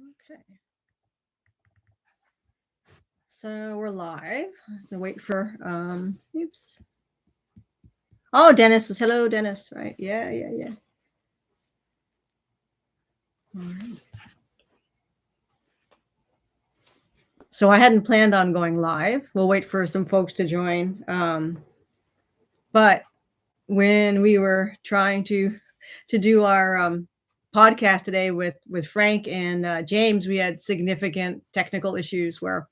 Okay. So we're live. Wait for oops. Oh, Dennis is hello, Dennis. Right. Yeah. All right. So I hadn't planned on going live. We'll wait for some folks to join. But when we were trying to do our podcast today with Frank and James, we had significant technical issues where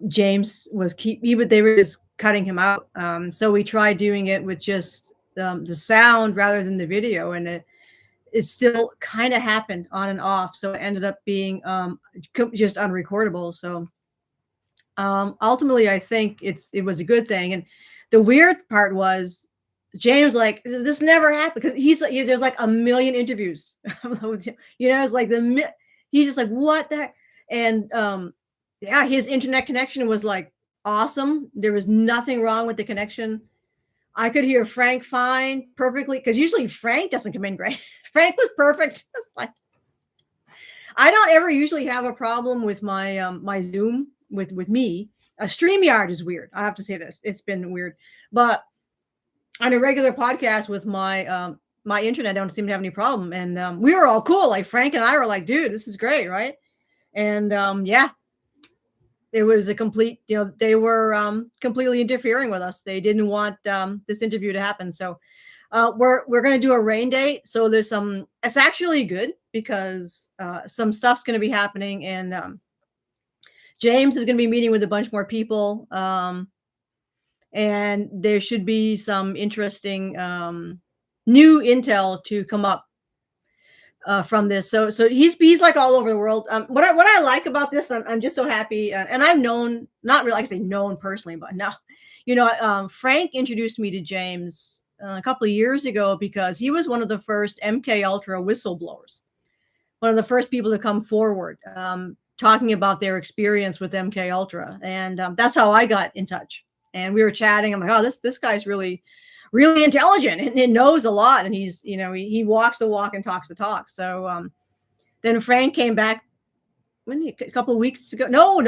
James was they were just cutting him out. So we tried doing it with just the sound rather than the video, and it still kind of happened on and off. So it ended up being just unrecordable. So ultimately, I think it was a good thing. And the weird part was James like this never happened because there's like a million interviews. It's like he's just like what the heck? And yeah, his internet connection was like awesome. There was nothing wrong with the connection. I could hear Frank fine, perfectly, because usually Frank doesn't come in great. Frank was perfect. It's like I don't ever usually have a problem with my my Zoom with me. StreamYard is weird. I have to say this. It's been weird. But on a regular podcast with my my internet, I don't seem to have any problem. And we were all cool. Like Frank and I were like, dude, this is great, right? And yeah, it was a complete, they were completely interfering with us. They didn't want this interview to happen. So we're going to do a rain date. So it's actually good because some stuff's going to be happening, and James is going to be meeting with a bunch more people. And there should be some interesting new intel to come up from this. So he's like all over the world. What I like about this, I'm just so happy. And I've known, not really, like I say known personally, but no, Frank introduced me to James a couple of years ago because he was one of the first MK Ultra whistleblowers, one of the first people to come forward talking about their experience with MK Ultra, and that's how I got in touch. And we were chatting. I'm like, oh, this guy's really intelligent and knows a lot, and he's he walks the walk and talks the talk. So then Frank came back a couple of weeks ago. No,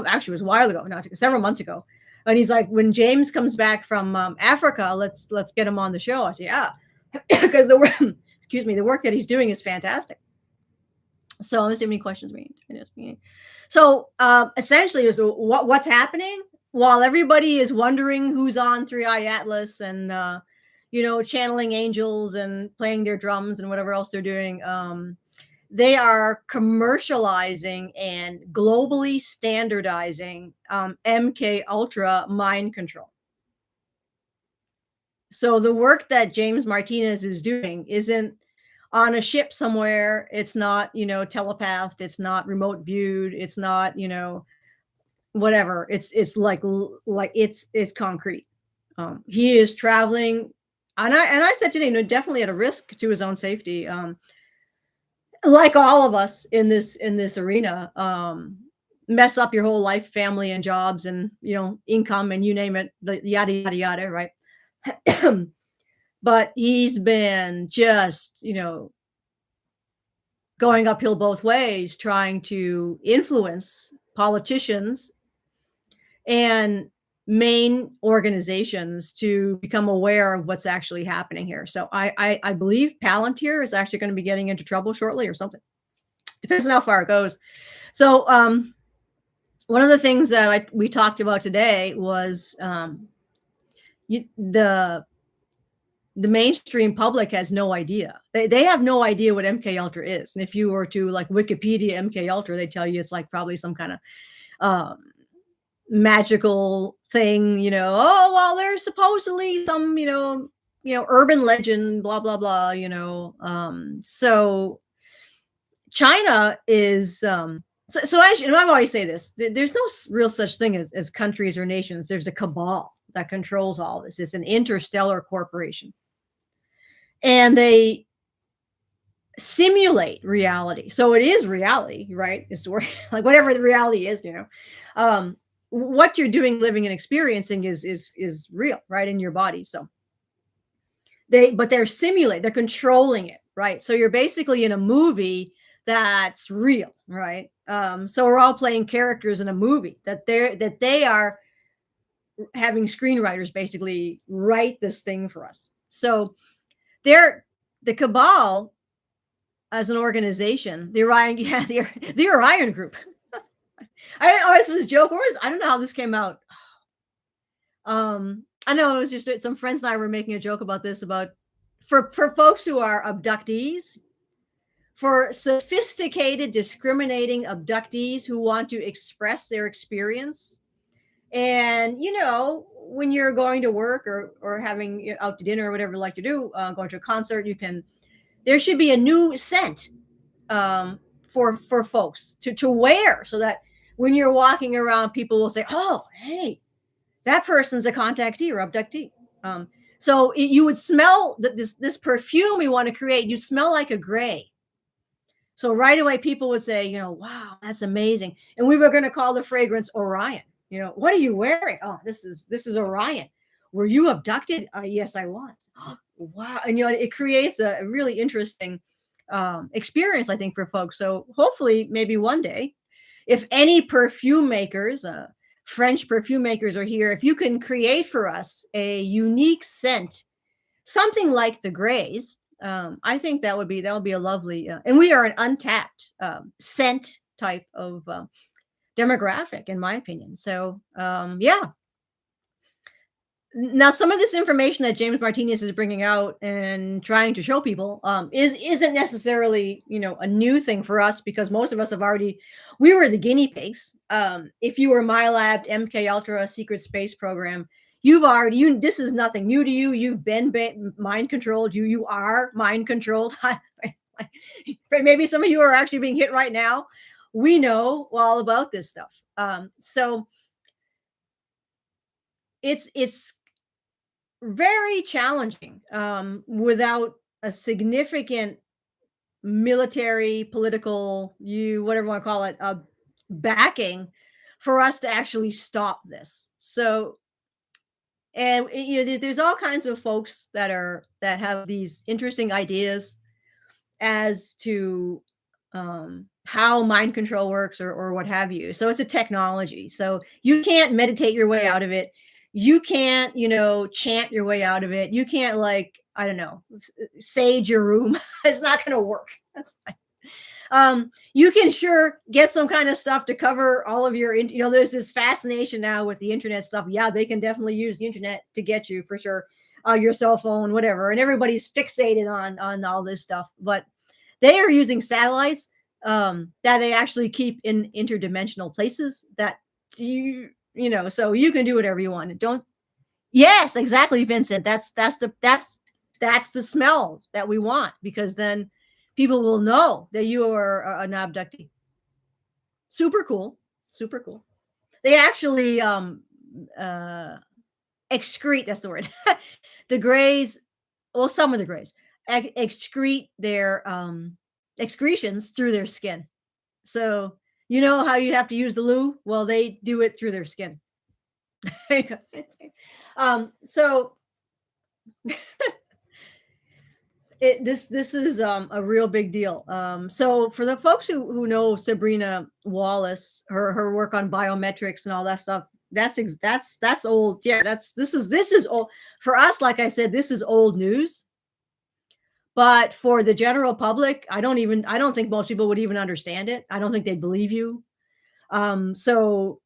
actually it was a while ago, not several months ago. And he's like, when James comes back from Africa, let's get him on the show. I said, yeah, because the work that he's doing is fantastic. So let's see how many questions we need. So essentially, is what's happening while everybody is wondering who's on 3i Atlas and channeling angels and playing their drums and whatever else they're doing. They are commercializing and globally standardizing MK Ultra mind control. So the work that James Martinez is doing isn't on a ship somewhere. It's not, telepathed. It's not remote viewed. It's not, whatever. It's like it's concrete. He is traveling, and I said today, definitely at a risk to his own safety. Like all of us in this arena, mess up your whole life, family and jobs and, income and you name it, the yada, yada, yada. Right. But he's been just, going uphill both ways, trying to influence politicians and main organizations to become aware of what's actually happening here. So I believe Palantir is actually going to be getting into trouble shortly or something. Depends on how far it goes. So one of the things that we talked about today was the mainstream public has no idea. They have no idea what MK Ultra is. And if you were to like Wikipedia MK Ultra, they tell you it's like probably some kind of magical thing, oh, well, there's supposedly some, urban legend, blah, blah, blah, so China is, so as I've always say this, there's no real such thing as countries or nations. There's a cabal that controls all this. It's an interstellar corporation. And they simulate reality. So it is reality, right? It's like whatever the reality is, what you're doing, living and experiencing is real, right, in your body. So they're simulating, they're controlling it, right? So you're basically in a movie that's real, right? So we're all playing characters in a movie that they are having screenwriters basically write this thing for us. So they're the cabal as an organization, the Orion, yeah, the Orion group. I always was a joke. I don't know how this came out. I know it was just some friends and I were making a joke about this about for folks who are abductees, for sophisticated, discriminating abductees who want to express their experience. And when you're going to work or having out to dinner or whatever you like to do, going to a concert, there should be a new scent for folks to wear so that when you're walking around, people will say, "Oh, hey, that person's a contactee or abductee." So you would smell this perfume we want to create. You smell like a gray. So right away, people would say, "Wow, that's amazing." And we were going to call the fragrance Orion. What are you wearing? Oh, this is Orion. Were you abducted? Yes, I was. Wow. And it creates a really interesting experience, I think, for folks. So hopefully, maybe one day, if any perfume makers, French perfume makers are here, if you can create for us a unique scent, something like the Grays, I think that would be a lovely, and we are an untapped scent type of demographic, in my opinion. So yeah. Now, some of this information that James Martinez is bringing out and trying to show people isn't necessarily a new thing for us, because most of us we were the guinea pigs. If you were MyLab, MK Ultra, Secret Space Program, this is nothing new to you. You've been mind controlled. You are mind controlled. Maybe some of you are actually being hit right now. We know all about this stuff. So it's very challenging without a significant military, political, whatever you want to call it, backing for us to actually stop this. So, and there's all kinds of folks that have these interesting ideas as to how mind control works or what have you. So it's a technology. So you can't meditate your way out of it. You can't, chant your way out of it. You can't, like, I don't know, sage your room. It's not going to work. That's fine. You can sure get some kind of stuff to cover all of your, there's this fascination now with the internet stuff. Yeah, they can definitely use the internet to get you for sure. Your cell phone, whatever. And everybody's fixated on all this stuff. But they are using satellites that they actually keep in interdimensional places that so you can do whatever you want. Yes, exactly, Vincent. That's the smell that we want, because then people will know that you are an abductee. Super cool. Super cool. They actually excrete, that's the word. The Greys, well, some of the Greys excrete their excretions through their skin. So you know how you have to use the loo? Well, they do it through their skin. So this is a real big deal. So for the folks who know Sabrina Wallace, her work on biometrics and all that stuff, that's old. Yeah, this is old for us. Like I said, this is old news. But for the general public, I don't think most people would even understand it. I don't think they'd believe you. So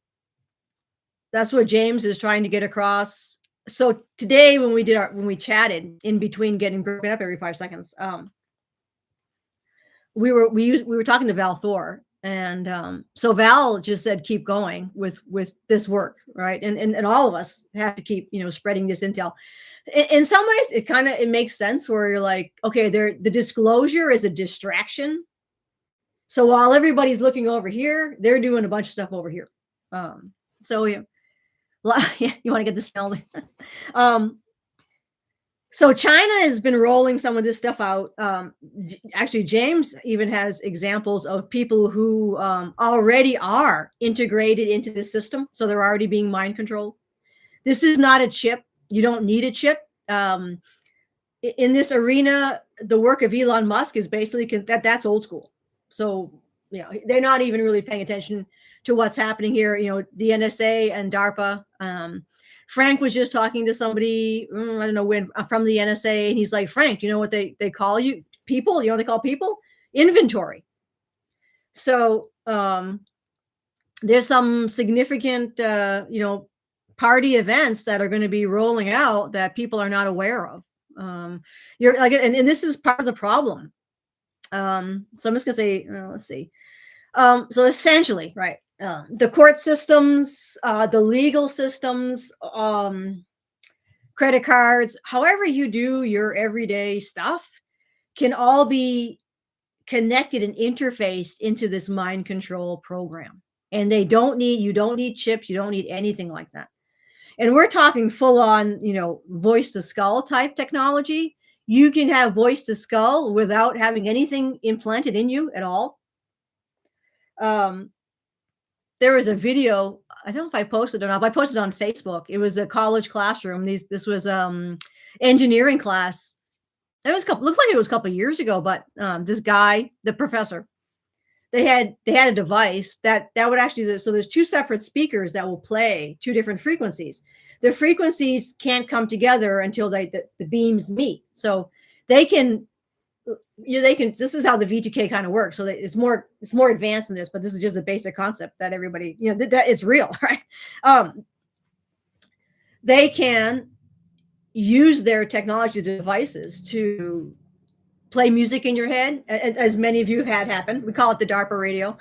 that's what James is trying to get across. So today, when we chatted in between getting broken up every 5 seconds, we were talking to Val Thor, and so Val just said, keep going with this work, right? And all of us have to keep spreading this intel. In some ways, it makes sense, where you're like, okay, the disclosure is a distraction. So while everybody's looking over here, they're doing a bunch of stuff over here. So yeah, you want to get the smell. So China has been rolling some of this stuff out. Actually, James even has examples of people who already are integrated into the system. So they're already being mind controlled. This is not a chip. You don't need a chip. In this arena, the work of Elon Musk is basically that's old school. So, they're not even really paying attention to what's happening here. The NSA and DARPA. Frank was just talking to somebody, I don't know when, from the NSA, and he's like, Frank, you know what they call you people? You know what they call people? Inventory. So there's some significant, party events that are going to be rolling out that people are not aware of. You're like, and this is part of the problem. So I'm just gonna say, let's see. So essentially, right, the court systems, the legal systems, credit cards, however you do your everyday stuff, can all be connected and interfaced into this mind control program. And you don't need chips, you don't need anything like that. And we're talking full on, voice to skull type technology. You can have voice to skull without having anything implanted in you at all. There was a video, I don't know if I posted it or not, but I posted on Facebook. It was a college classroom. This was engineering class. It was looks like it was a couple years ago, but this guy, the professor, they had a device that would actually, so there's two separate speakers that will play two different frequencies. The frequencies can't come together until the beams meet. So they can, this is how the V2K kind of works. So it's more advanced than this, but this is just a basic concept that everybody, that is real, right? They can use their technology devices to play music in your head, as many of you had happen. We call it the DARPA radio.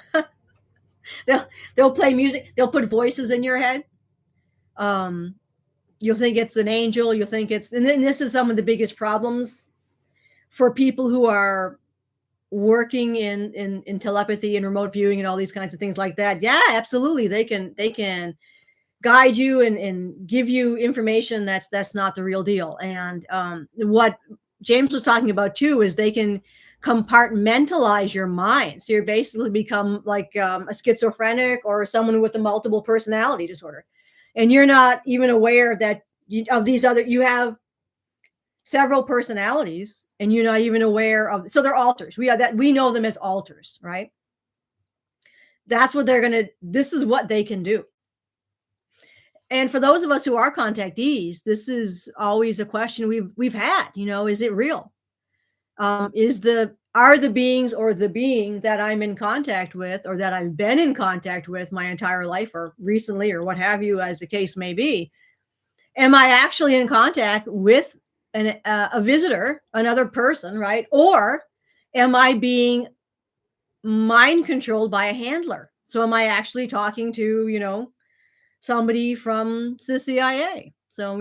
They'll play music. They'll put voices in your head. You'll think it's an angel. You'll think it's, and then this is some of the biggest problems for people who are working in telepathy and remote viewing and all these kinds of things like that. Yeah, absolutely. They can guide you and give you information that's not the real deal. And what James was talking about too is they can compartmentalize your mind. So you're basically become like a schizophrenic or someone with a multiple personality disorder. And you're not even aware that you have several personalities and you're not even aware of. So they're alters. We know them as alters, right? That's what this is what they can do. And for those of us who are contactees, this is always a question we've had, is it real? Are the beings or the being that I'm in contact with or that I've been in contact with my entire life or recently or what have you, as the case may be, am I actually in contact with a visitor, another person, right? Or am I being mind controlled by a handler? So am I actually talking to, somebody from the CIA? So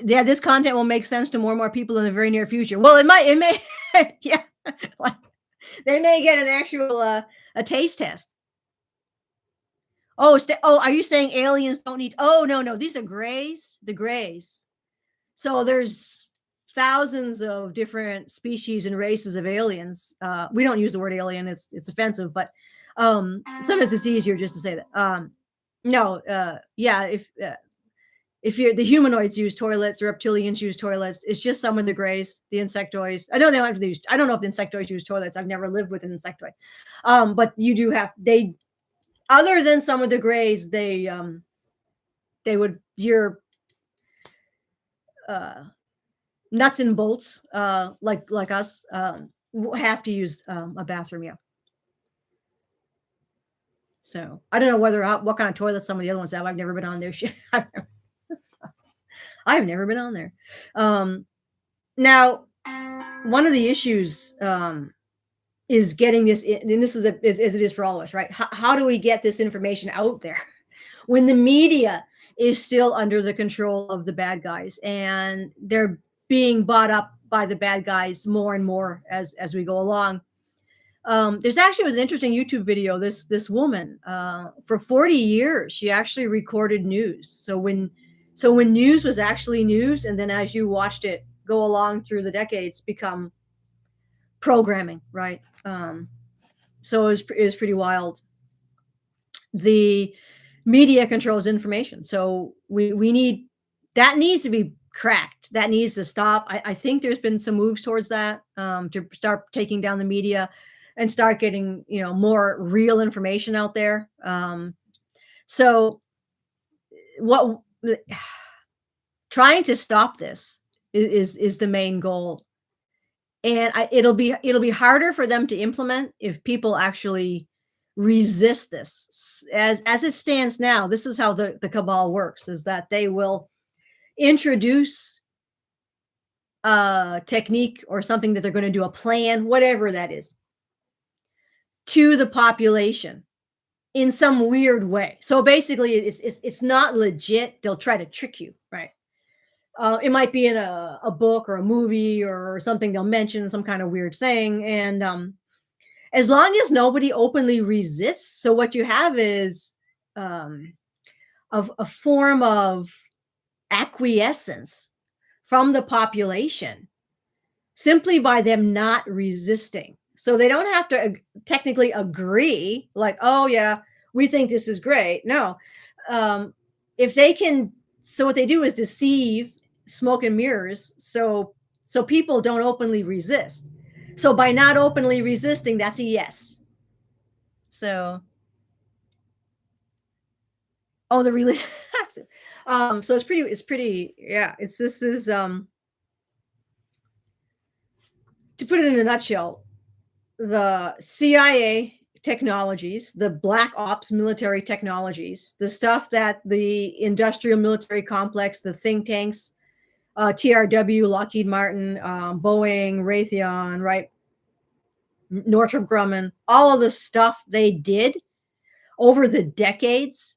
this content will make sense to more and more people in the very near future. Well, it may, yeah, like, they may get an actual a taste test. Oh, are you saying aliens don't need? Oh, no, these are grays. The grays. So there's thousands of different species and races of aliens. We don't use the word alien; it's offensive, but sometimes it's easier just to say that. Yeah, if the humanoids use toilets, the reptilians use toilets. It's just some of the grays, the insectoids. I know they don't have to use. I don't know if the insectoids use toilets. I've never lived with an insectoid, but you do have. They, other than some of the grays, they would your nuts and bolts, like us, have to use a bathroom. Yeah. So I don't know what kind of toilets some of the other ones have. I've never been on their shit. I've never been on there. Now, one of the issues is getting this, and this is as it is for all of us, right? How do we get this information out there when the media is still under the control of the bad guys and they're being bought up by the bad guys more and more as we go along? There's actually was an interesting YouTube video. This woman, for 40 years, she actually recorded news. So when news was actually news, and then as you watched it go along through the decades, become programming, right? So it was pretty wild. The media controls information, so we need that needs to be cracked. That needs to stop. I think there's been some moves towards that, to start taking down the media and start getting, more real information out there. So what trying to stop this is the main goal. And it'll be harder for them to implement if people actually resist this. As it stands now, this is how the cabal works, is that they will introduce a technique or something that they're going to do, a plan, whatever that is, to the population in some weird way. So basically, it's not legit. They'll try to trick you, right? It might be in a book or a movie or something. They'll mention some kind of weird thing, and as long as nobody openly resists, so what you have is um, of a form of acquiescence from the population simply by them not resisting. So they don't have to technically agree, like, oh, yeah, we think this is great. No. If they can, so what they do is deceive, smoke and mirrors. So people don't openly resist. So by not openly resisting, that's a yes. So, oh, the religion. So it's pretty, yeah, this is, to put it in a nutshell, the CIA technologies, the black ops military technologies, the stuff that the industrial military complex, the think tanks, TRW, Lockheed Martin, Boeing, Raytheon, right, Northrop Grumman, all of the stuff they did over the decades,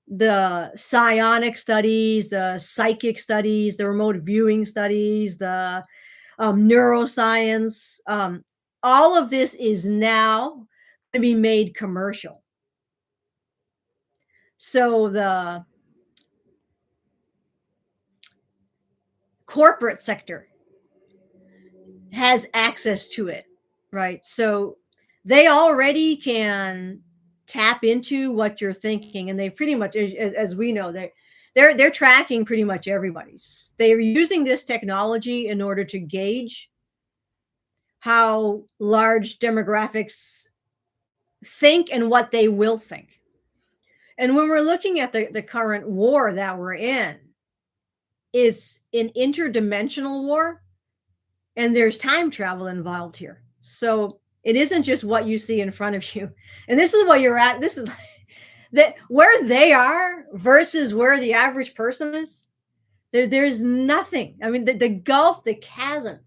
the psionic studies, the psychic studies, the remote viewing studies, the neuroscience, all of this is now to be made commercial. So the corporate sector has access to it, right? So they already can tap into what you're thinking, and they pretty much, as we know, they're tracking pretty much everybody's. They're using this technology in order to gauge how large demographics think and what they will think. And when we're looking at the current war that we're in, it's an interdimensional war, and there's time travel involved here. So it isn't just what you see in front of you. And this is what you're at. This is that where they are versus where the average person is. There's nothing. I mean, the gulf, the chasm.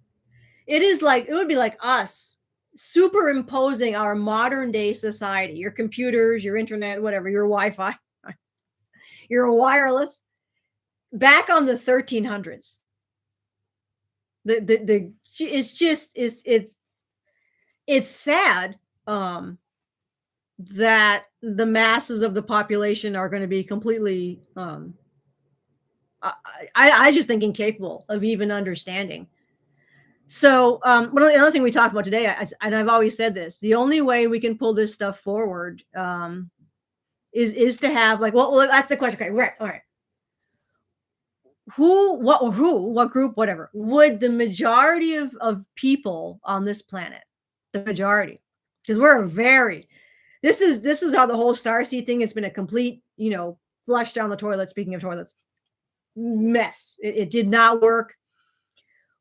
It would be like us superimposing our modern day society, your computers, your internet, whatever, your Wi-Fi, your wireless, back on the 1300s. It's just it's sad that the masses of the population are going to be completely I just think incapable of even understanding. So another thing we talked about today, and I've always said this, the only way we can pull this stuff forward is to have, like, well, that's the question. Okay, right, all right. What group, whatever, would the majority of people on this planet, the majority, because this is how the whole starseed thing has been a complete, flush down the toilet, speaking of toilets, mess. It did not work.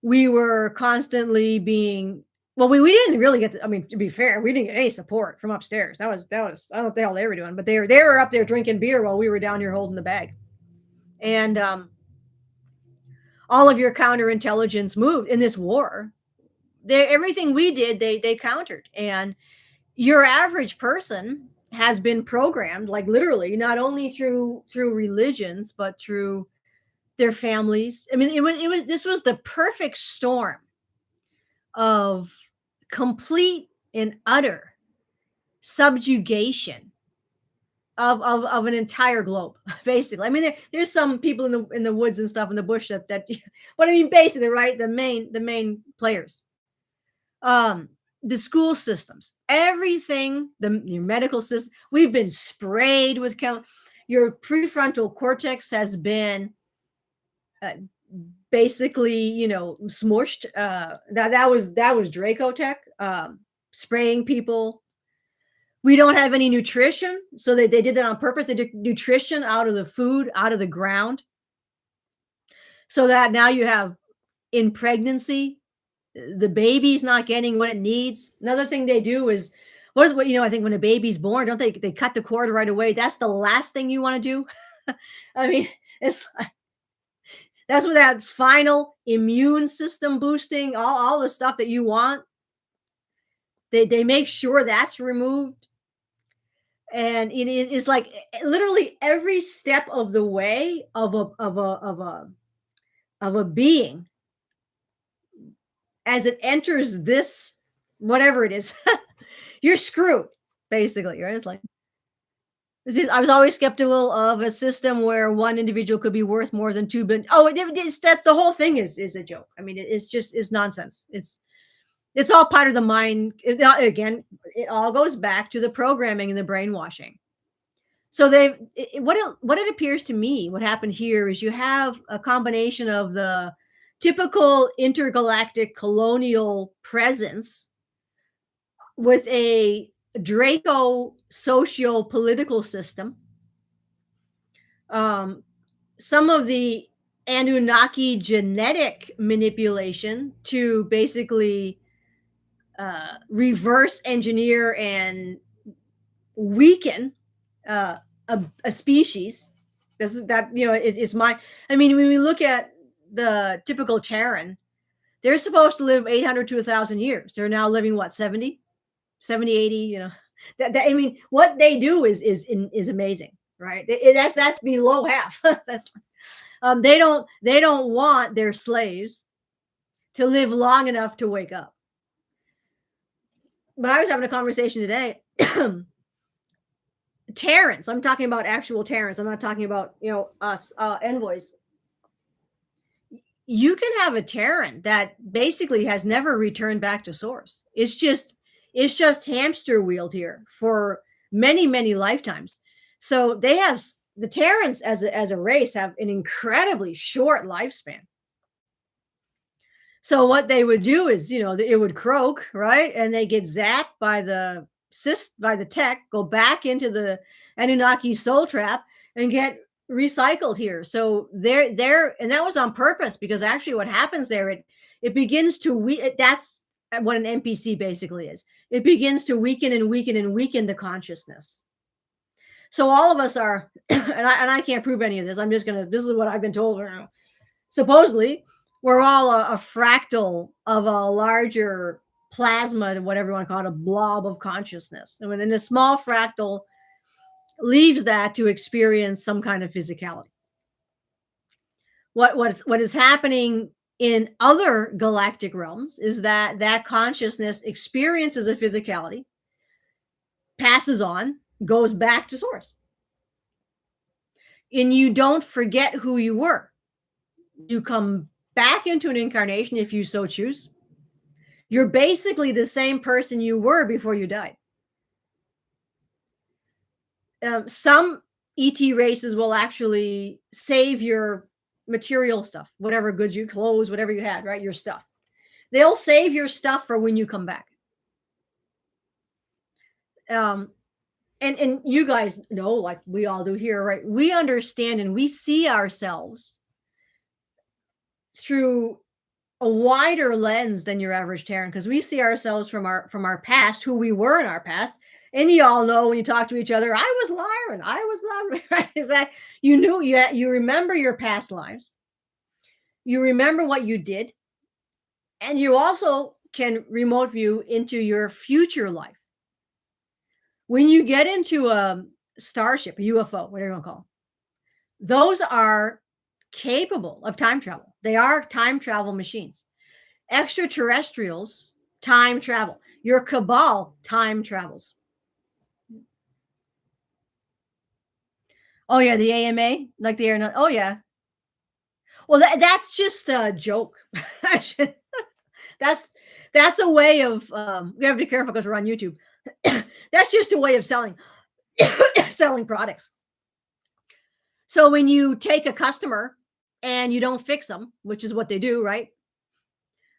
We were constantly being, well, we didn't really get I mean, to be fair, we didn't get any support from upstairs. That was I don't know what the hell they were doing, but they were up there drinking beer while we were down here holding the bag. And all of your counterintelligence moved in this war. Everything we did, they countered. And your average person has been programmed, like, literally, not only through religions, but through their families. I mean, this was the perfect storm of complete and utter subjugation of an entire globe, basically. I mean, there's some people in the woods and stuff in the bush that but I mean, basically, right, the main players, the school systems, everything, your medical system, we've been sprayed with your prefrontal cortex has been basically, smushed. That was Draco tech, spraying people. We don't have any nutrition, so they did that on purpose. They took nutrition out of the food, out of the ground, so that now you have in pregnancy, the baby's not getting what it needs. Another thing they do is I think when a baby's born, don't they cut the cord right away? That's the last thing you want to do. I mean, it's that's what that final immune system boosting, all the stuff that you want. They make sure that's removed. And it's like literally every step of the way of a being as it enters this whatever it is, you're screwed, basically, right? It's like I was always skeptical of a system where one individual could be worth more than 2 billion. Oh, that's the whole thing is a joke. I mean, it's nonsense. It's all part of the mind. Again, it all goes back to the programming and the brainwashing. So what it appears to me, what happened here is you have a combination of the typical intergalactic colonial presence with a Draco socio-political system, some of the Anunnaki genetic manipulation to basically reverse engineer and weaken a species. This is that is my. I mean, when we look at the typical Terran, they're supposed to live 800 to 1,000 years. They're now living what 70, 80. I mean, what they do is amazing, right? That's below half. That's they don't want their slaves to live long enough to wake up. But I was having a conversation today. Terrans. I'm talking about actual Terrans. I'm not talking about us envoys. You can have a Terran that basically has never returned back to source. It's just hamster wheeled here for many lifetimes. So they have the Terrans as a race have an incredibly short lifespan. So what they would do is, it would croak, right? And they get zapped by the tech, go back into the Anunnaki soul trap and get recycled here. So they're and that was on purpose, because actually what happens there, it begins to that's what an NPC basically is. It begins to weaken the consciousness. So all of us are, and I can't prove any of this. This is what I've been told. Supposedly, we're all a fractal of a larger plasma, whatever you want to call it, a blob of consciousness. And when a small fractal leaves that to experience some kind of physicality. What is happening in other galactic realms is that consciousness experiences a physicality, passes on, goes back to source. And you don't forget who you were. You come back into an incarnation if you so choose. You're basically the same person you were before you died. Some ET races will actually save your material stuff, whatever goods you clothes, whatever you had, right? Your stuff. They'll save your stuff for when you come back. And you guys know, like we all do here, right? We understand and we see ourselves through a wider lens than your average Terran, because we see ourselves from our past, who we were in our past. And you all know when you talk to each other, I was Lyran, I was blah, blah, right? Is that you remember your past lives, you remember what you did, and you also can remote view into your future life. When you get into a starship, a UFO, whatever you want to call them, those are capable of time travel. They are time travel machines. Extraterrestrials time travel. Your cabal time travels. Oh yeah, the AMA, like the air. Oh yeah. Well, that's just a joke. That's a way of. We have to be careful because we're on YouTube. That's just a way of selling selling products. So when you take a customer and you don't fix them, which is what they do, right?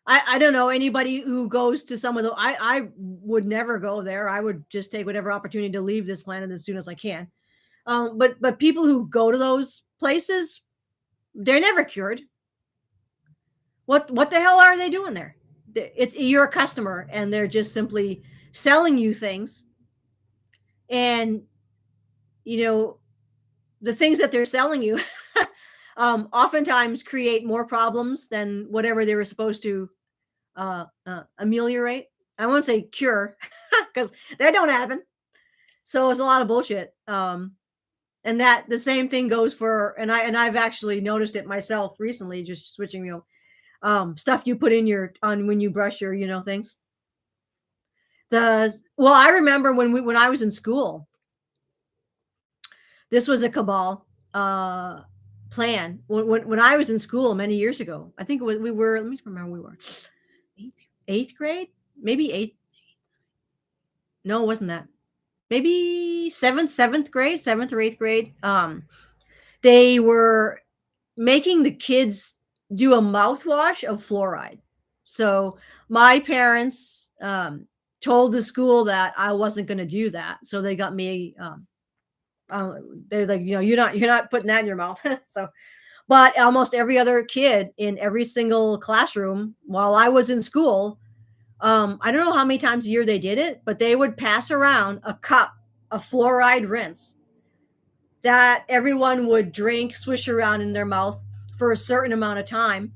I don't know anybody who goes to some of the I would never go there. I would just take whatever opportunity to leave this planet as soon as I can. But people who go to those places, they're never cured. What the hell are they doing there? It's you're a customer, and they're just simply selling you things, and you know the things that they're selling you oftentimes create more problems than whatever they were supposed to ameliorate. I won't say cure because that don't happen. So it's a lot of bullshit. And that the same thing goes for, and I've actually noticed it myself recently, just switching, stuff you put in your on when you brush your, things. Well, I remember when I was in school, this was a cabal plan. When I was in school many years ago, I think we were. Let me remember. We were eighth grade, maybe eighth. No, it wasn't that. Maybe seventh grade, seventh or eighth grade. They were making the kids do a mouthwash of fluoride. So my parents told the school that I wasn't going to do that. So they got me. They're like, you're not putting that in your mouth. So, but almost every other kid in every single classroom while I was in school, I don't know how many times a year they did it, but they would pass around a cup of fluoride rinse that everyone would drink, swish around in their mouth for a certain amount of time.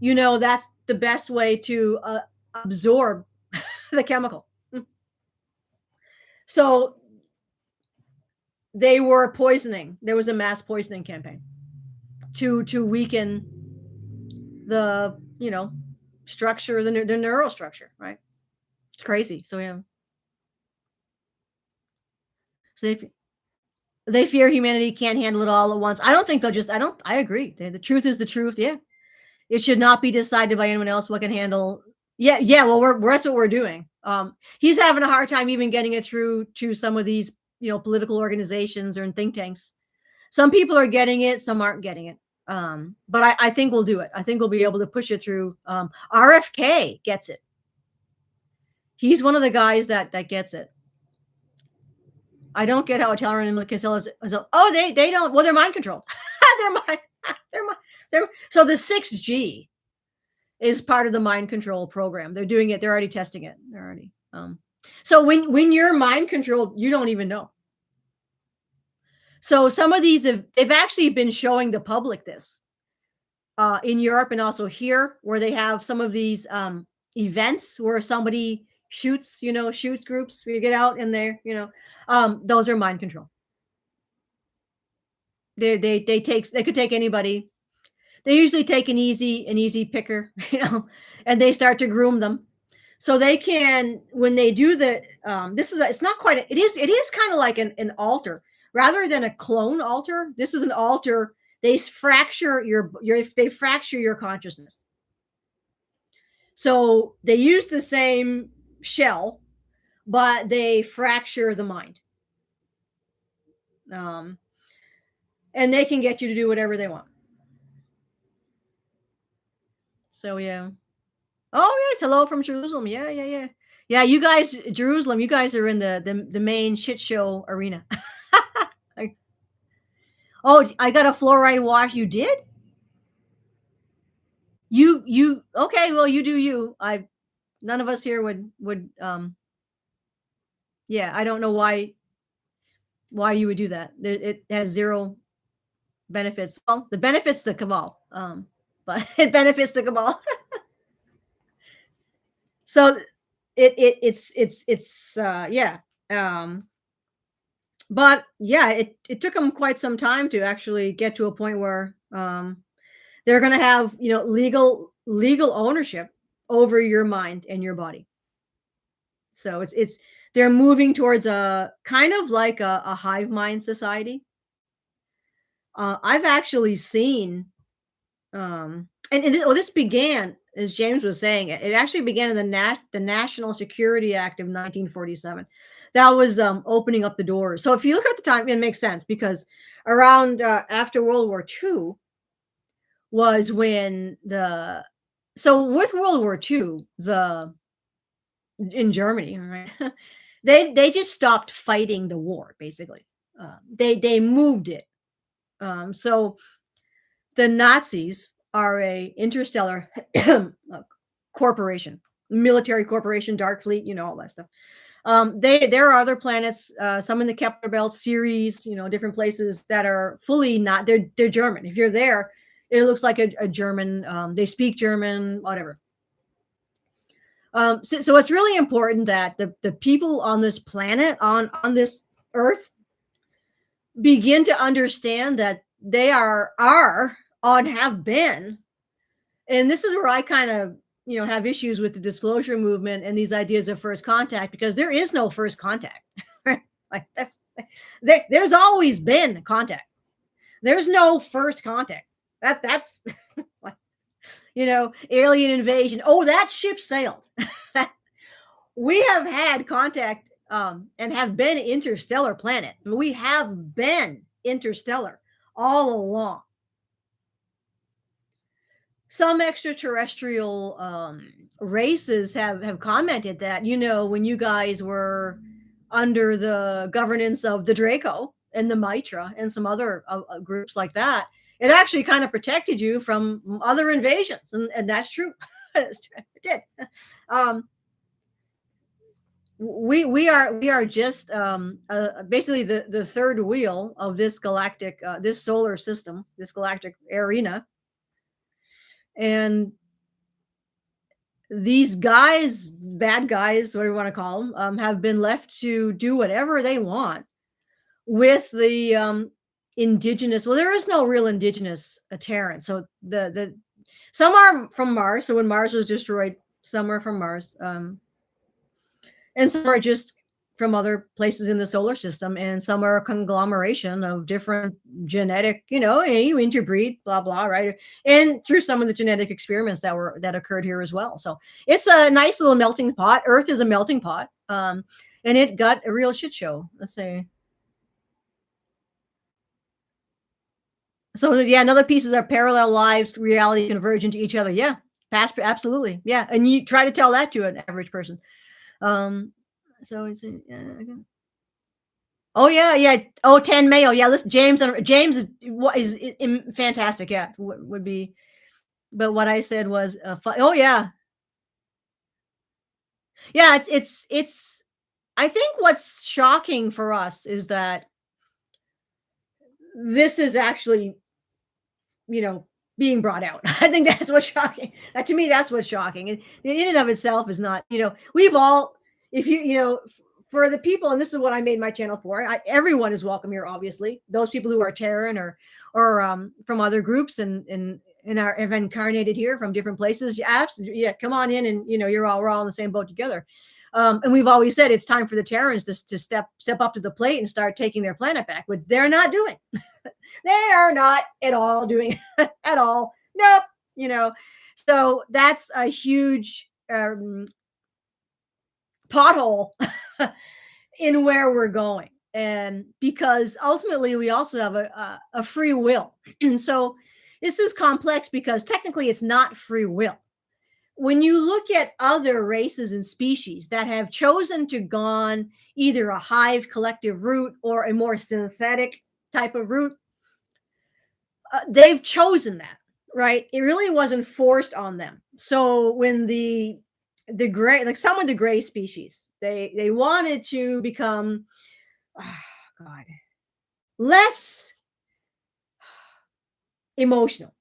That's the best way to absorb the chemical. So they were poisoning. There was a mass poisoning campaign to weaken the structure, the neural structure, right? It's crazy. So yeah. So they fear humanity can't handle it all at once. I don't think they'll just. I agree. The truth is the truth. Yeah, it should not be decided by anyone else what can handle. Yeah, yeah. Well, that's what we're doing. He's having a hard time even getting it through to some of these political organizations or in think tanks. Some people are getting it, some aren't getting it. But I think we'll do it. I think we'll be able to push it through. RFK gets it. He's one of the guys that gets it. I don't get how Italian can tell us. Oh, they don't. Well, they're mind controlled. they're mind. So the 6G is part of the mind control program. They're doing it. They're already testing it. They're already. So when you're mind controlled, you don't even know. So some of these they've actually been showing the public this in Europe and also here, where they have some of these events where somebody shoots groups where you get out in there, those are mind control. They could take anybody. They usually take an easy picker, and they start to groom them. So they can, when they do it's not quite, it is kind of like an altar rather than a clone altar. This is an altar. They fracture they fracture your consciousness. So they use the same shell, but they fracture the mind. And they can get you to do whatever they want. So yeah. Oh yes, hello from Jerusalem. Yeah. Yeah, you guys, Jerusalem, you guys are in the main shit show arena. Oh, I got a fluoride wash. You did? You okay, well you do you. None of us here would yeah, I don't know why you would do that. It has zero benefits. Well, the benefits to cabal. But it benefits the cabal. So it's yeah. But yeah, it took them quite some time to actually get to a point where they're going to have, legal ownership over your mind and your body. So they're moving towards a kind of like a hive mind society. I've actually seen, this began, as James was saying, it actually began in the National Security Act of 1947. That was opening up the doors. So if you look at the time, it makes sense because around after World War II, was when so with World War II, in Germany, right? They just stopped fighting the war, basically. They moved it. So the Nazis are a interstellar corporation, military corporation, Dark Fleet, all that stuff. There are other planets, some in the Kepler Belt series, different places that are fully not. They're German. If you're there, it looks like a German. They speak German, whatever. So it's really important that the people on this planet, on this Earth, begin to understand that they are on have been, and this is where I kind of have issues with the disclosure movement and these ideas of first contact, because there is no first contact. Right? Like there's always been contact. There's no first contact. That's like, alien invasion. Oh, that ship sailed. We have had contact, and have been interstellar planet. We have been interstellar all along. Some extraterrestrial races have commented that, when you guys were under the governance of the Draco and the Mitra and some other groups like that, it actually kind of protected you from other invasions, and that's true. It did. We are just basically the third wheel of this galactic, this solar system, this galactic arena, and these guys, bad guys, whatever you want to call them, have been left to do whatever they want with the indigenous. Well, there is no real indigenous Terran. So the some are from Mars. So when Mars was destroyed, some are from Mars, and some are just from other places in the solar system, and some are a conglomeration of different genetic, you interbreed, blah blah, right? And through some of the genetic experiments that occurred here as well. So it's a nice little melting pot. Earth is a melting pot, and it got a real shit show. Let's say. So yeah, another pieces are parallel lives, reality convergent to each other. Yeah, past, absolutely, yeah. And you try to tell that to an average person. So it's oh yeah, yeah. Oh, 10 Mayo. Yeah, listen, James is fantastic. Yeah, would be. But what I said was, oh yeah, yeah. It's. I think what's shocking for us is that this is actually, being brought out. I think that's what's shocking. That, to me, that's what's shocking. And in and of itself is not, we've all, if for the people, and this is what I made my channel for, everyone is welcome here, obviously. Those people who are Terran or from other groups and have incarnated here from different places, yeah, come on in, and we're all in the same boat together. And we've always said it's time for the Terrans to step up to the plate and start taking their planet back, but they're not doing. They are not at all doing at all. Nope. So that's a huge pothole in where we're going. And because ultimately we also have a free will. And so this is complex because technically it's not free will. When you look at other races and species that have chosen to gone either a hive collective route or a more synthetic type of route, they've chosen that, right? It really wasn't forced on them. So when the gray, like some of the gray species, they wanted to become, God, less emotional,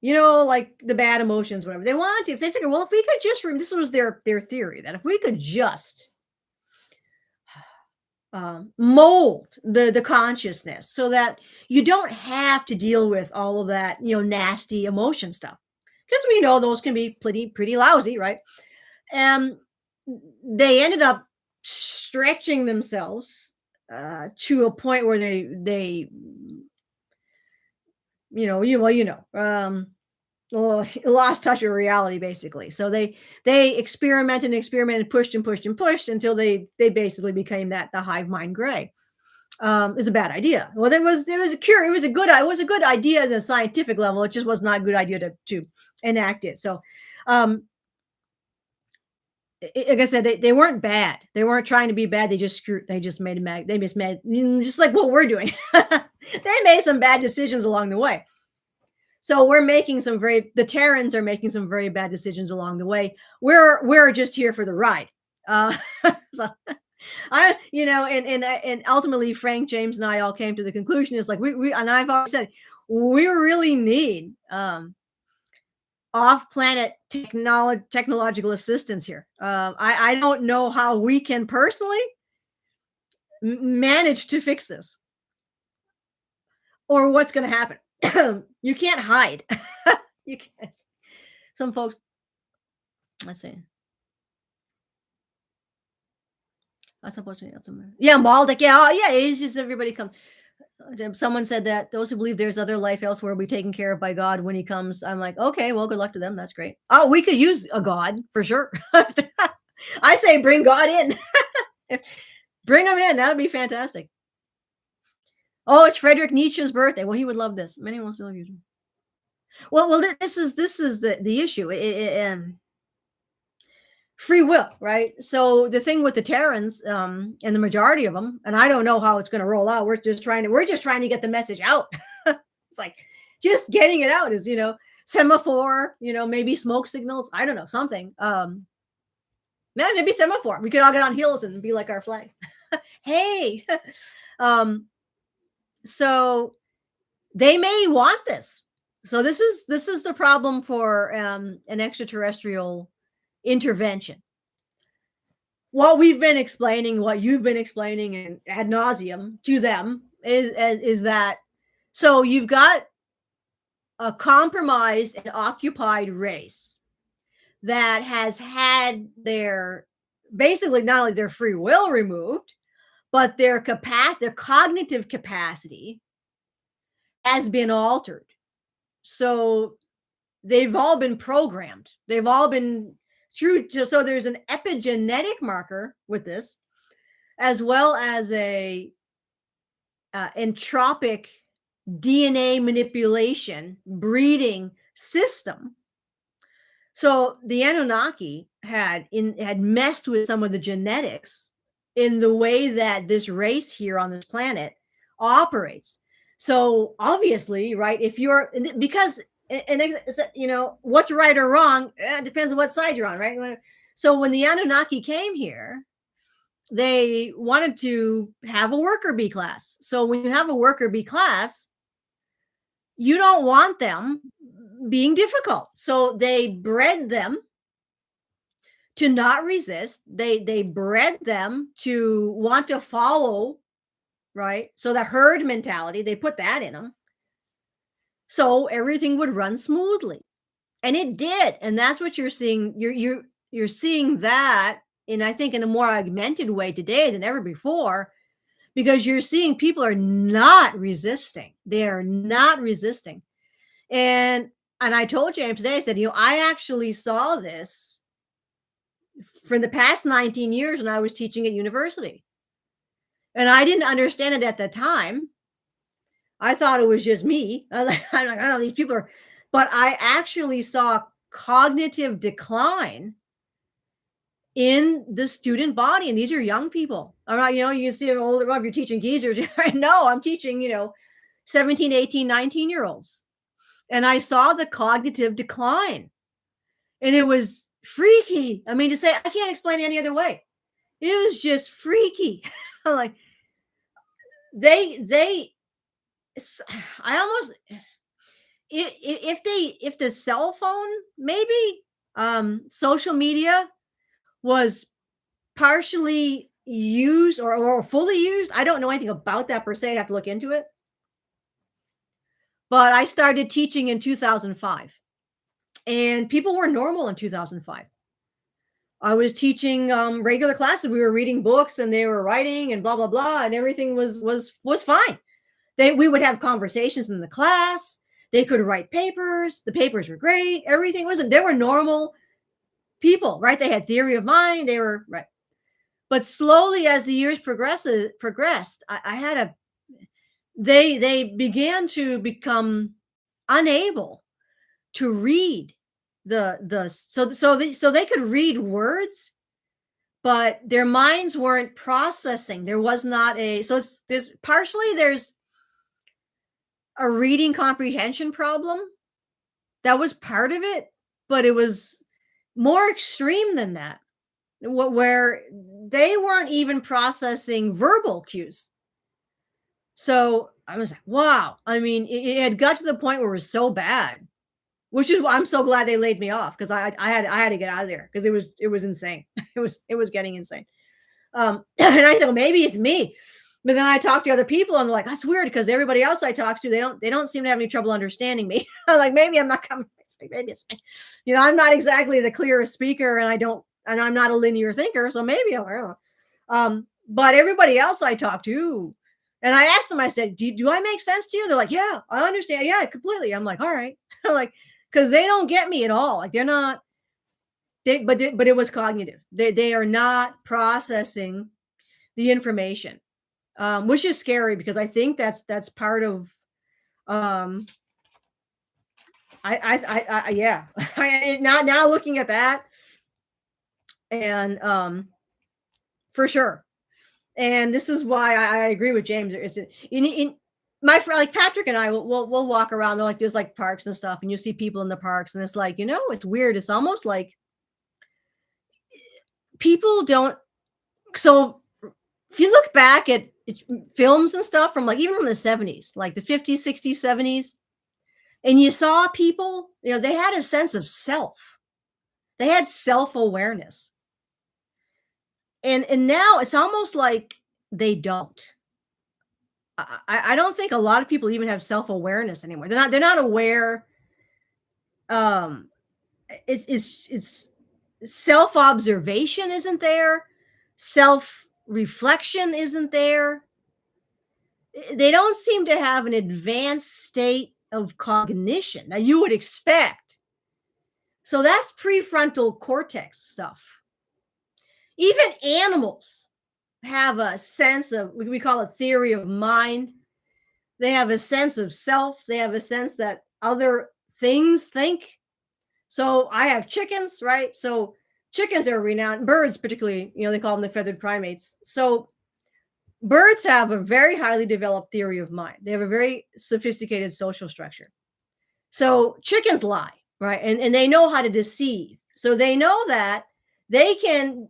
like the bad emotions, whatever they wanted to. If they figure, well, if we could just, this was their theory, that if we could just mold the consciousness so that you don't have to deal with all of that, nasty emotion stuff, because we know those can be pretty lousy, right? And they ended up stretching themselves to a point where they lost touch of reality, basically. So they experimented and pushed and pushed and pushed until they basically became the hive mind gray. is a bad idea. Well, there was a cure. It was a good idea at the scientific level. It just was not a good idea to enact it. So, um, like I said, they weren't bad. They weren't trying to be bad. They just screwed. They just made a mag. They just made just like what we're doing. They made some bad decisions along the way. So we're making some very the Terrans are making some very bad decisions along the way. We're just here for the ride. So and ultimately Frank, James, and I all came to the conclusion is like we and I've always said we really need off-planet technological assistance here. I don't know how we can personally manage to fix this or what's going to happen. You can't hide. You can't. Some folks, let's see. I'm supposed to, yeah, Maldek. Yeah, oh, yeah. It's just everybody comes. Someone said that those who believe there's other life elsewhere will be taken care of by God when He comes. I'm like, okay, well, good luck to them. That's great. Oh, we could use a God for sure. I say, bring God in. Bring him in. That would be fantastic. Oh, it's Friedrich Nietzsche's birthday. Well, he would love this. Many will still use him. Well, this is the issue. Free will, right? So the thing with the Terrans, and the majority of them, and I don't know how it's going to roll out. We're just trying to get the message out. It's like just getting it out is, semaphore, maybe smoke signals. I don't know, something. Maybe semaphore. We could all get on hills and be like our flag. Hey, um, so they may want this. So this is the problem for an extraterrestrial intervention. What we've been explaining, what you've been explaining, and ad nauseum to them is that so you've got a compromised and occupied race that has had their basically not only their free will removed, but their cognitive capacity has been altered. So they've all been programmed. They've all been so there's an epigenetic marker with this, as well as a entropic DNA manipulation breeding system. So the Anunnaki had messed with some of the genetics in the way that this race here on this planet operates. So obviously, right, if you're because and what's right or wrong, it depends on what side you're on, right? So when the Anunnaki came here, they wanted to have a worker bee class. So when you have a worker bee class, you don't want them being difficult. So they bred them to not resist. They bred them to want to follow, right? So the herd mentality, they put that in them. So everything would run smoothly. And it did. And that's what you're seeing. You're seeing that I think in a more augmented way today than ever before, because you're seeing people are not resisting. They are not resisting. And I told James today, I said, I actually saw this for the past 19 years when I was teaching at university. And I didn't understand it at the time. I thought it was just me. I'm like, I don't know, these people are, but I actually saw cognitive decline in the student body. And these are young people. I'm not, you can see them older, well, if you're teaching geezers. No, I'm teaching, 17, 18, 19-year-olds. And I saw the cognitive decline. And it was freaky. I mean, to say, I can't explain it any other way. It was just freaky. I'm like, I almost, if the cell phone, maybe social media was partially used or fully used. I don't know anything about that per se. I'd have to look into it. But I started teaching in 2005, and people were normal in 2005. I was teaching regular classes. We were reading books, and they were writing, and blah blah blah, and everything was fine. We would have conversations in the class. They could write papers. The papers were great. Everything they were normal people, right? They had theory of mind. They were right. But slowly as the years progressed, I had a they began to become unable to read so they could read words, but their minds weren't processing. There was not a so it's there's a reading comprehension problem. That was part of it, but it was more extreme than that. Where they weren't even processing verbal cues. So I was like, wow. I mean, it had got to the point where it was so bad, which is why I'm so glad they laid me off because I had to get out of there because it was insane. It was getting insane. And I said, well, maybe it's me. But then I talked to other people and they're like, that's weird because everybody else I talk to, they don't seem to have any trouble understanding me. I'm like, maybe I'm not coming. It's like, maybe it's me. I'm not exactly the clearest speaker and I'm not a linear thinker. So maybe I don't know. But everybody else I talk to, and I asked them, I said, do I make sense to you? They're like, yeah, I understand. Yeah, completely. I'm like, all right. I'm like, because they don't get me at all. Like they're not, but it was cognitive. They are not processing the information, which is scary because I think that's part of, um, yeah, now looking at that and, for sure. And this is why I agree with James. In my friend, like Patrick and I, we'll walk around. They're like, there's like parks and stuff, and you see people in the parks, and it's like, it's weird. It's almost like people don't. So if you look back at films and stuff from like even from the 70s, like the 50s, 60s, 70s, and you saw people, they had a sense of self. They had self-awareness. And now it's almost like they don't. I don't think a lot of people even have self-awareness anymore. They're not aware. Um, it's self-observation isn't there. Self-reflection isn't there. They don't seem to have an advanced state of cognition that you would expect. So that's prefrontal cortex stuff. Even animals have a sense of, we call it theory of mind. They have a sense of self. They have a sense that other things think. So I have chickens, right? So chickens are renowned, birds particularly, they call them the feathered primates. So birds have a very highly developed theory of mind. They have a very sophisticated social structure. So chickens lie, right? And they know how to deceive. So they know that they can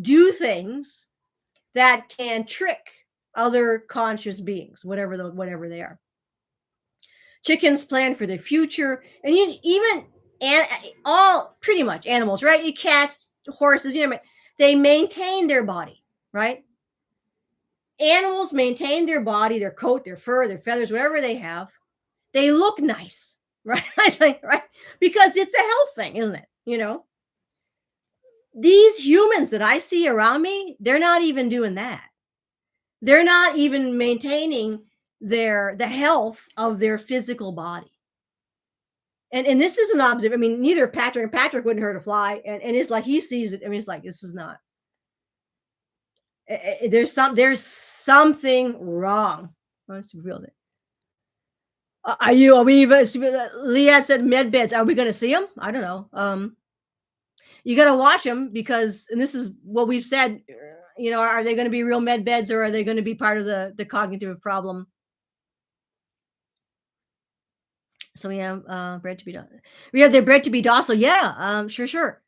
do things that can trick other conscious beings, whatever they are. Chickens plan for the future, and all pretty much animals, right? Cats, horses, they maintain their body, right? Animals maintain their body, their coat, their fur, their feathers, whatever they have. They look nice, right? Right? Because it's a health thing, isn't it? These humans that I see around me, they're not even doing that. They're not even maintaining the health of their physical body. And this is an observation. I mean, neither Patrick wouldn't hurt a fly. And it's like he sees it. I mean, it's like, this is not. There's something wrong. Let's reveal it. Are we even? Leah said med beds. Are we going to see them? I don't know. You got to watch them because, and this is what we've said. Are they going to be real med beds or are they going to be part of the cognitive problem? So we have bred to be docile. They're bred to be docile. Yeah, sure.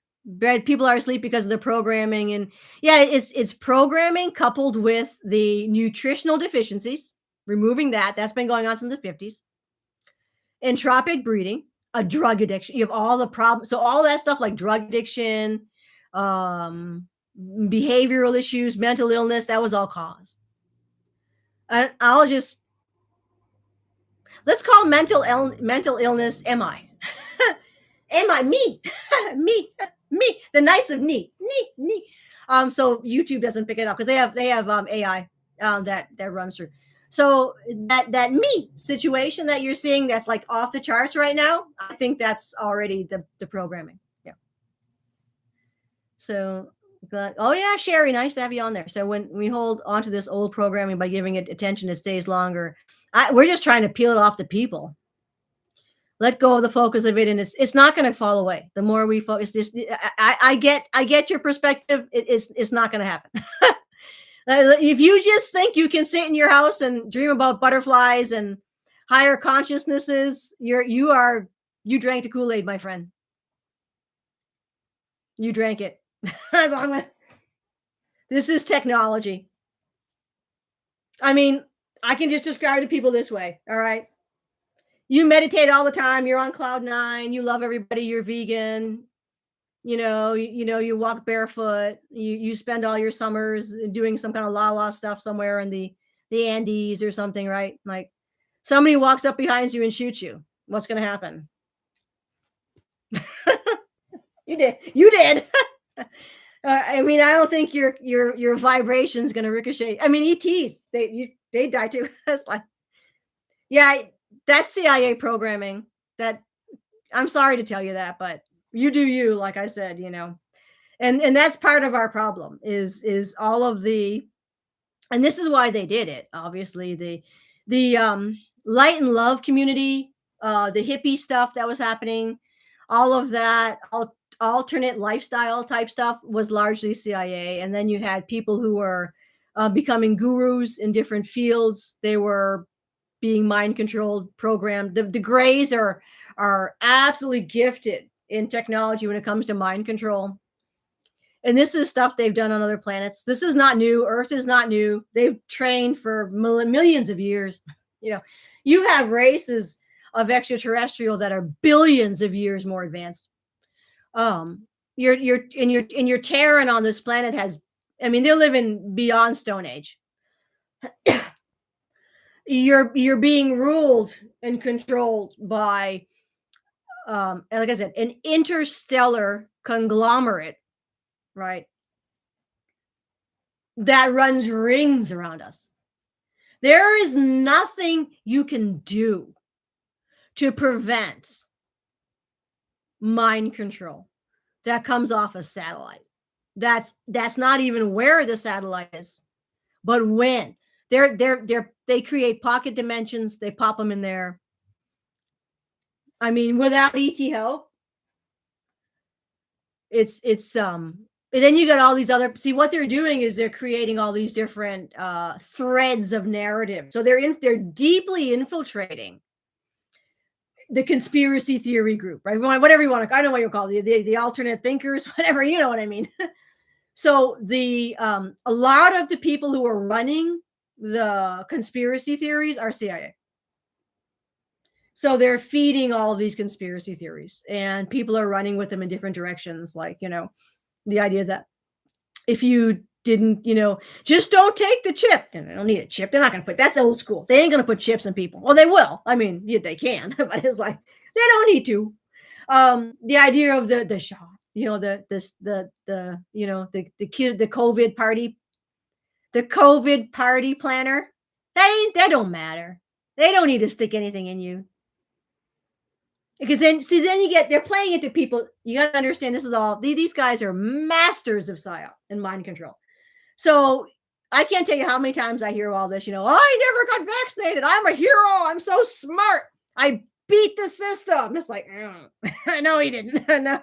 People are asleep because of the programming, and yeah, it's programming coupled with the nutritional deficiencies. Removing that's been going on since the 50s. Entropic breeding, a drug addiction. You have all the problems. So all that stuff like drug addiction, behavioral issues, mental illness, that was all caused. And let's call mental illness MI. MI, me, me, the nice of me. So YouTube doesn't pick it up because they have AI that runs through. So that me situation that you're seeing that's like off the charts right now, I think that's already the programming. Yeah. So Oh yeah, Sherry, nice to have you on there. So when we hold onto this old programming by giving it attention, it stays longer. We're just trying to peel it off the people. Let go of the focus of it, and it's not going to fall away. The more we focus, this I get your perspective. It's not going to happen. If you just think you can sit in your house and dream about butterflies and higher consciousnesses, you drank the Kool-Aid, my friend. You drank it. This is technology. I mean, I can just describe it to people this way. All right. You meditate all the time. You're on cloud nine. You love everybody. You're vegan. You walk barefoot. You spend all your summers doing some kind of la stuff somewhere in the Andes or something, right? Like somebody walks up behind you and shoots you. What's going to happen? You did. You did. I mean, I don't think your vibration's going to ricochet. I mean, ETs, they die too. It's like, yeah, that's CIA programming. That I'm sorry to tell you that, but you do you, like I said, and that's part of our problem is all of the, and this is why they did it. Obviously, the light and love community, the hippie stuff that was happening, all of that, alternate lifestyle type stuff was largely CIA. And then you had people who were becoming gurus in different fields. They were being mind controlled, programmed. The Greys are absolutely gifted in technology when it comes to mind control. And this is stuff they've done on other planets. This is not new. Earth is not new. They've trained for millions of years. You have races of extraterrestrial that are billions of years more advanced. Your Terran on this planet has, I mean, they're living beyond Stone Age. You're being ruled and controlled by, like I said, an interstellar conglomerate, right? That runs rings around us. There is nothing you can do to prevent mind control that comes off a satellite. That's not even where the satellite is, but when they create pocket dimensions, they pop them in there. I mean, without ET help, it's and then you got all these other, see what they're doing is they're creating all these different threads of narrative. So they're deeply infiltrating the conspiracy theory group, right? Whatever you want to, I don't know what you call it, the alternate thinkers, whatever, you know what I mean. So a lot of the people who are running the conspiracy theories are CIA. So they're feeding all of these conspiracy theories, and people are running with them in different directions. Like, the idea that if you didn't, just don't take the chip. And they don't need a chip. They're not going to put, that's old school. They ain't going to put chips in people. Well, they will. I mean, yeah, they can, but it's like, they don't need to. The idea of the shot, the COVID party, the COVID party planner, that don't matter. They don't need to stick anything in you. Because then they're playing it to people. You got to understand, this is all, these guys are masters of psyop and mind control. So I can't tell you how many times I hear all this, I never got vaccinated. I'm a hero. I'm so smart. I beat the system. It's like, no, you didn't. No.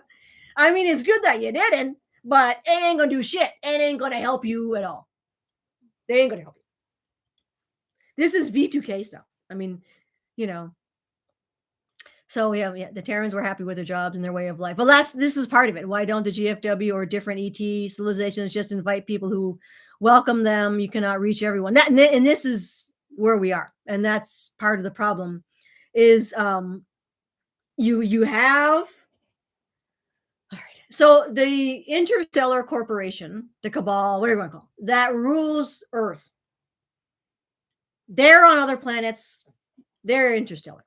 I mean, it's good that you didn't, but it ain't going to do shit. It ain't going to help you at all. They ain't going to help you. This is V2K stuff. I mean, So yeah, the Terrans were happy with their jobs and their way of life. Well, this is part of it. Why don't the GFW or different ET civilizations just invite people who welcome them? You cannot reach everyone. And this is where we are, and that's part of the problem. Is you have, all right. So the interstellar corporation, the cabal, whatever you want to call it, that rules Earth. They're on other planets. They're interstellar.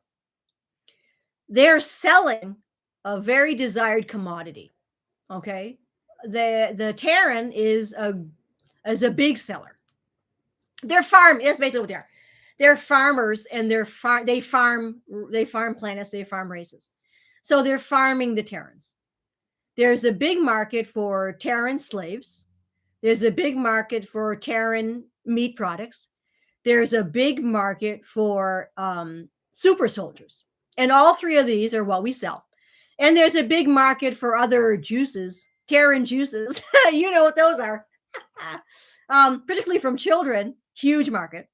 They're selling a very desired commodity. Okay. The Terran is a big seller. They're that's basically what they are. They're farmers, and they farm planets, they farm races. So they're farming the Terrans. There's a big market for Terran slaves. There's a big market for Terran meat products. There's a big market for super soldiers. And all three of these are what we sell. And there's a big market for other juices, Terran juices. You know what those are. Particularly from children, huge market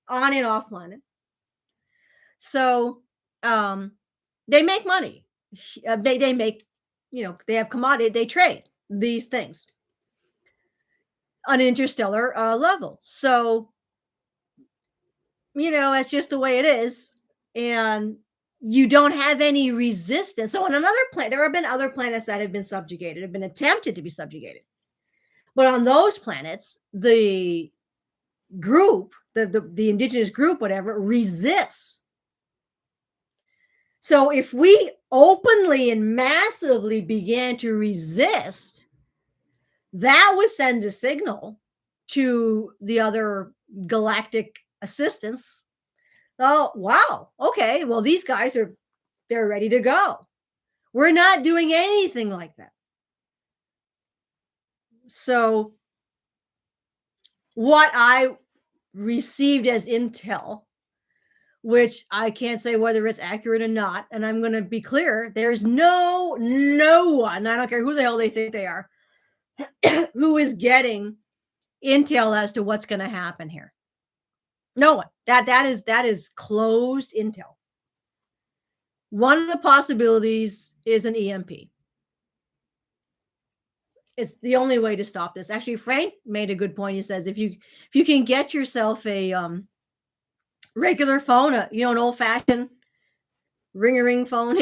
on and off planet. So they make money. They make, they have commodity, they trade these things on an interstellar level. So, that's just the way it is. And you don't have any resistance. So on another planet, there have been other planets that have been subjugated, have been attempted to be subjugated. But on those planets, the group, the indigenous group, whatever, resists. So if we openly and massively began to resist, that would send a signal to the other galactic assistants. Oh, wow. Okay. Well, these guys they're ready to go. We're not doing anything like that. So what I received as intel, which I can't say whether it's accurate or not, and I'm going to be clear, there's no one, I don't care who the hell they think they are, who is getting intel as to what's going to happen here. No one. That is closed intel. One of the possibilities is an EMP. It's the only way to stop this. Actually, Frank made a good point. He says if you can get yourself a regular phone, an old-fashioned ring phone,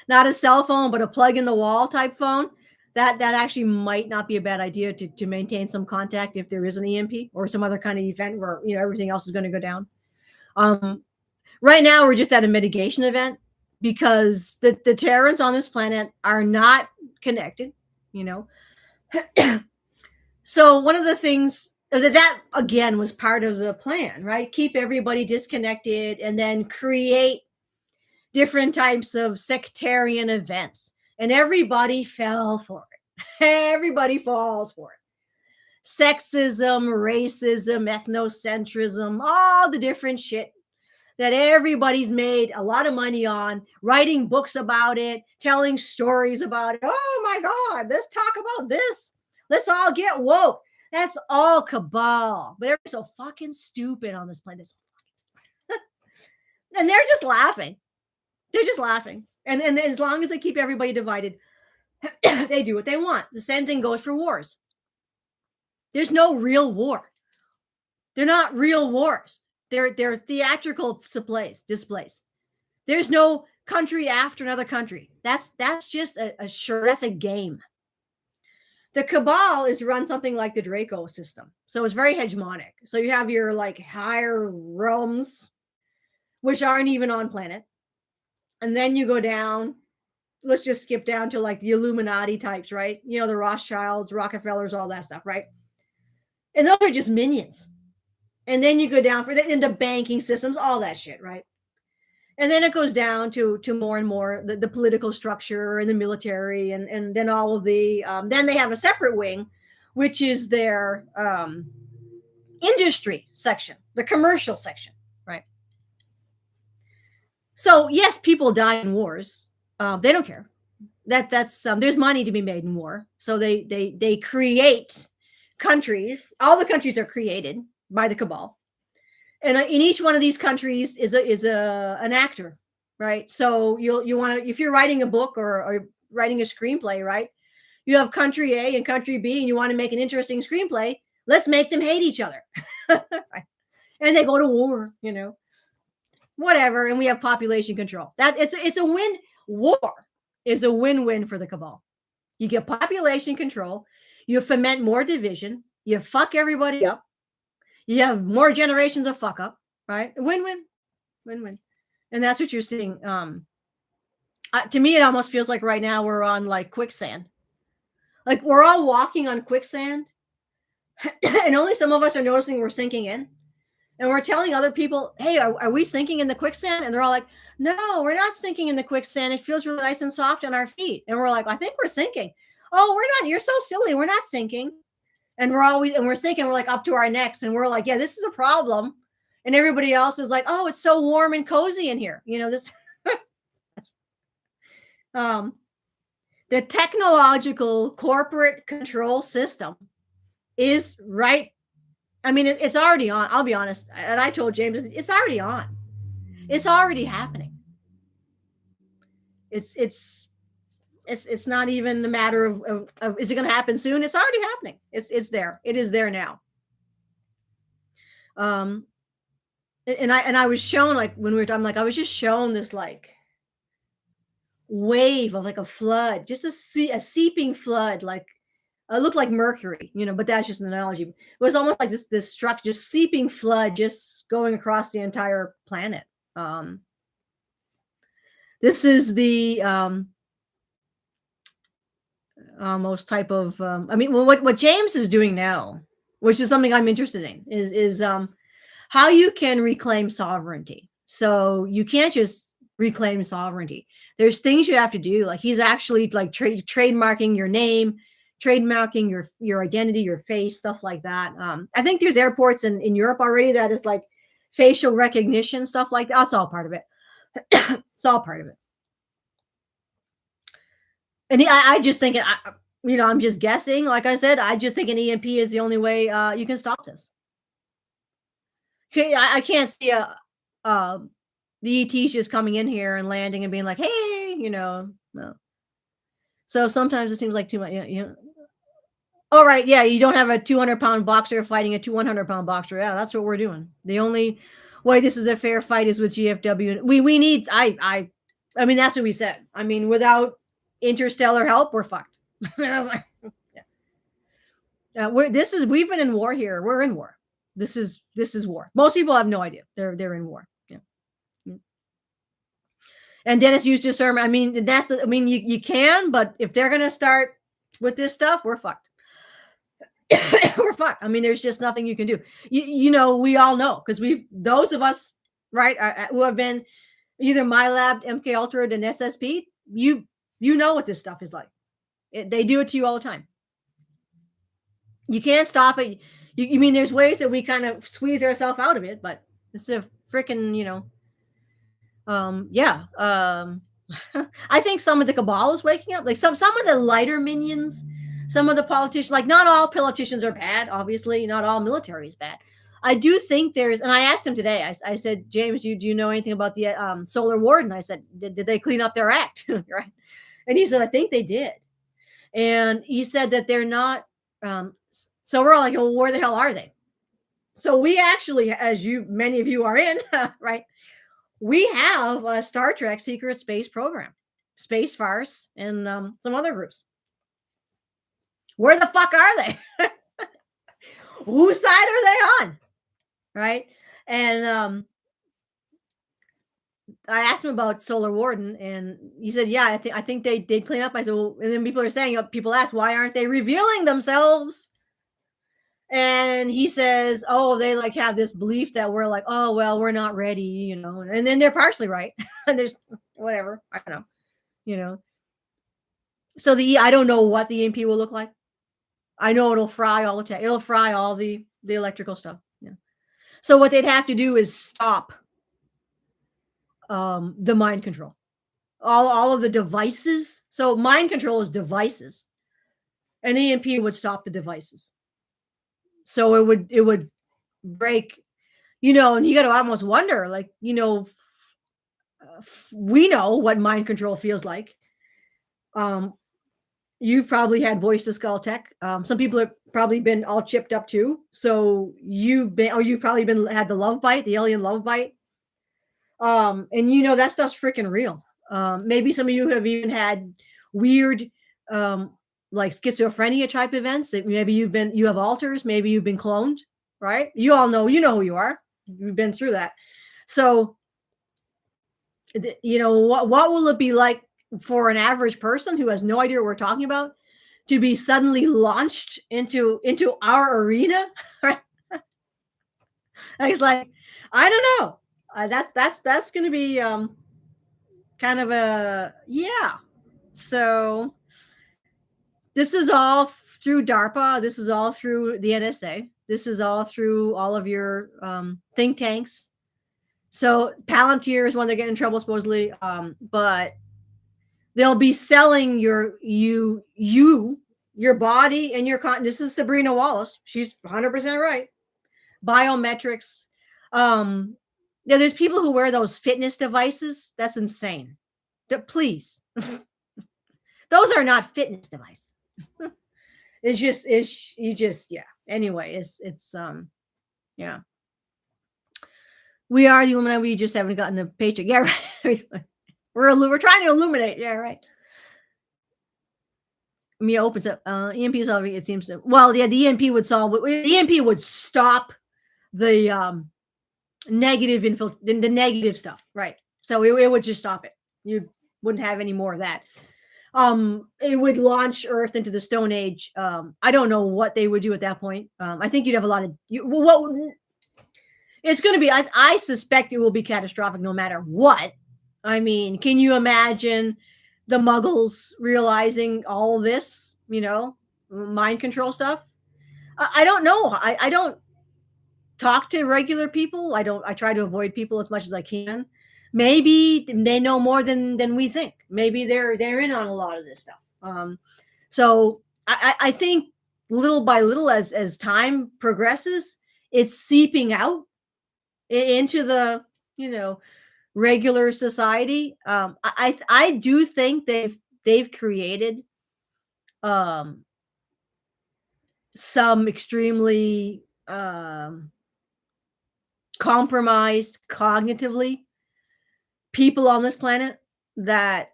not a cell phone, but a plug in the wall type phone, that actually might not be a bad idea to maintain some contact if there is an EMP or some other kind of event where everything else is going to go down. Right now we're just at a mitigation event because the Terrans on this planet are not connected, So one of the things that again was part of the plan, right? Keep everybody disconnected and then create different types of sectarian events. And everybody fell for it. Everybody falls for it. Sexism, racism, ethnocentrism, all the different shit that everybody's made a lot of money on, writing books about it, telling stories about it. Oh my God, let's talk about this. Let's all get woke. That's all cabal. But they're so fucking stupid on this planet. And they're just laughing. They're just laughing. And as long as they keep everybody divided, they do what they want. The same thing goes for wars. There's no real war. They're not real wars. They're theatrical displays. There's no country after another country. That's just that's a game. The cabal is run something like the Draco system. So it's very hegemonic. So you have your higher realms, which aren't even on planet. And then you go down, let's just skip down to the Illuminati types, right? The Rothschilds, Rockefellers, all that stuff, right? And those are just minions. And then you go down into banking systems, all that shit, right? And then it goes down to more and more the political structure and the military and then all of the, then they have a separate wing, which is their industry section, the commercial section, right? So yes, people die in wars. They don't care. That's there's money to be made in war. So they create countries. All the countries are created by the cabal, and in each one of these countries is an actor, right? So you want to, if you're writing a book or writing a screenplay, right? You have country A and country B, and you want to make an interesting screenplay. Let's make them hate each other, right? And they go to war, whatever. And we have population control. That it's a win. War is a win-win for the cabal. You get population control. You foment more division. You fuck everybody up. You have more generations of fuck up, right? Win-win, win-win. And that's what you're seeing. To me, it almost feels like right now we're on quicksand. We're all walking on quicksand and only some of us are noticing we're sinking in. And we're telling other people, hey, are we sinking in the quicksand? And they're all like, no, we're not sinking in the quicksand. It feels really nice and soft on our feet. And we're like, I think we're sinking. Oh, we're not. You're so silly. We're not sinking. And we're sinking. We're like up to our necks, and we're like, yeah, this is a problem. And everybody else is like, oh, it's so warm and cozy in here. This. um, the technological corporate control system is right. I mean, it's already on. I'll be honest. And I told James, it's already on. It's already happening. It's not even a matter of is it going to happen soon? It's already happening. It's there. It is there now. And I was shown, like, when we were talking, like, I was just shown this like wave of like a flood, just a seeping flood, like it looked like mercury, but that's just an analogy. It was almost like this struck just seeping flood just going across the entire planet. This is the most type of I mean, well, what James is doing now, which is something I'm interested in, is how you can reclaim sovereignty. So you can't just reclaim sovereignty. There's things you have to do. Like, he's actually like trademarking your name, trademarking your identity, your face, stuff like that. I think there's airports in Europe already that is like facial recognition, stuff like that. That's all part of it. It's all part of it. And I just think I'm just guessing. Like I said, I just think an EMP is the only way you can stop this. Okay, I can't see the ETs just coming in here and landing and being like, hey, no. So sometimes it seems like too much. All right, yeah, you don't have a 200-pound boxer fighting a 100-pound boxer. Yeah, that's what we're doing. The only way this is a fair fight is with GFW. We need. I mean, that's what we said. I mean, without interstellar help, we're fucked. Yeah. We've been in war here. We're in war. This is war. Most people have no idea. They're in war. Yeah. And Dennis used his sermon. I mean, you can, but if they're gonna start with this stuff, we're fucked. We're fucked. I mean, there's just nothing you can do. We all know, because those of us, right, who have been either MyLab, MK Ultra, and SSP, you know what this stuff is like. They do it to you all the time. You can't stop it. You mean there's ways that we kind of squeeze ourselves out of it, but it's a freaking, yeah. I think some of the cabal is waking up. Like some of the lighter minions, some of the politicians. Like, not all politicians are bad. Obviously, not all military is bad. I do think there's, and I asked him today. I said, James, do you know anything about the Solar Warden? I said, did they clean up their act? Right? And he said, I think they did. And he said that they're not. So we're all like, well, where the hell are they? So we actually, as many of you are in, right? We have a Star Trek secret space program, Space Farce, and some other groups. Where the fuck are they? Whose side are they on? Right? And I asked him about Solar Warden, and he said, yeah, I think they did clean up. I said, well, and then people are saying, people ask, why aren't they revealing themselves? And he says, oh, they like have this belief that we're like, oh, well, we're not ready, and then they're partially right. And there's whatever, I don't know, So I don't know what the EMP will look like. I know it'll fry all the tech. It'll fry all the electrical stuff. Yeah. So what they'd have to do is stop the mind control. All of the devices. So mind control is devices. An EMP would stop the devices. So it would break, and you got to almost wonder, like, we know what mind control feels like. You've probably had voice to skull tech. Some people have probably been all chipped up too. So you've probably had the love bite, the alien love bite. And that stuff's freaking real. Maybe some of you have even had weird, like schizophrenia type events. That maybe you have alters, maybe you've been cloned, right? You all know, who you are. You've been through that. So, what will it be like for an average person who has no idea what we're talking about to be suddenly launched into our arena? Right? It's like, I don't know. That's going to be kind of a, yeah. So This is all through DARPA. This is all through the NSA. This is all through all of your think tanks. So Palantir is one they're getting in trouble supposedly, but they'll be selling your body and your This is Sabrina Wallace. She's 100% right. Biometrics. Yeah, there's people who wear those fitness devices. That's insane. Please, those are not fitness devices. Yeah. Anyway, yeah. We are the Illuminati. We just haven't gotten a paycheck. Yeah, right. We're trying to illuminate. Yeah, right. Mia opens up. EMP solving. It seems to. Well, yeah, the EMP would solve. The EMP would stop the negative info, the negative stuff, right? So it would just stop it. You wouldn't have any more of that. It would launch Earth into the Stone Age. I don't know what they would do at that point. I think you'd have a lot of it's going to be. I suspect it will be catastrophic no matter what. I mean, can you imagine the Muggles realizing all this? Mind control stuff. I don't know. I don't talk to regular people. I try to avoid people as much as I can. Maybe they know more than we think. Maybe they're in on a lot of this stuff. So I think little by little, as time progresses, it's seeping out into the regular society. I do think they've created some extremely compromised cognitively people on this planet that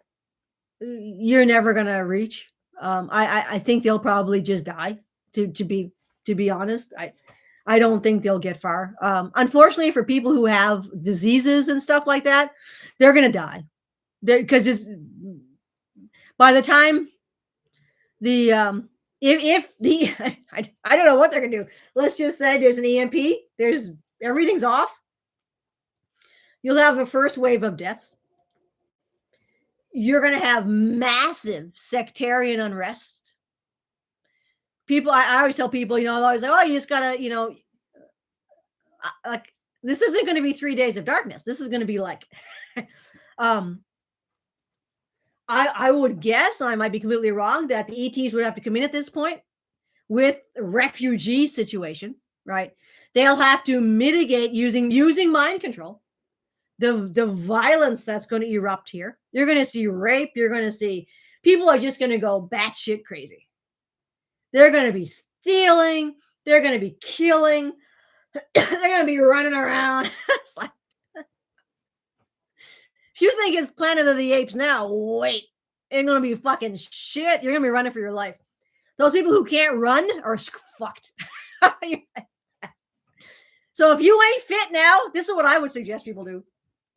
you're never gonna reach. I think they'll probably just die. To be honest, I don't think they'll get far. Unfortunately, for people who have diseases and stuff like that, they're gonna die. Because it's by the time the if the I don't know what they're gonna do. Let's just say there's an EMP. There's everything's off. You'll have a first wave of deaths. You're going to have massive sectarian unrest. People, I always tell people, always like, oh, you just gotta, like, this isn't going to be 3 days of darkness. This is going to be like, I would guess, and I might be completely wrong, that the ETs would have to come in at this point with refugee situation, right? They'll have to mitigate using mind control. The violence that's going to erupt here. You're going to see rape. You're going to see people are just going to go batshit crazy. They're going to be stealing. They're going to be killing. They're going to be running around. It's like, if you think it's Planet of the Apes now, wait. It's going to be fucking shit. You're going to be running for your life. Those people who can't run are fucked. So if you ain't fit now, this is what I would suggest people do.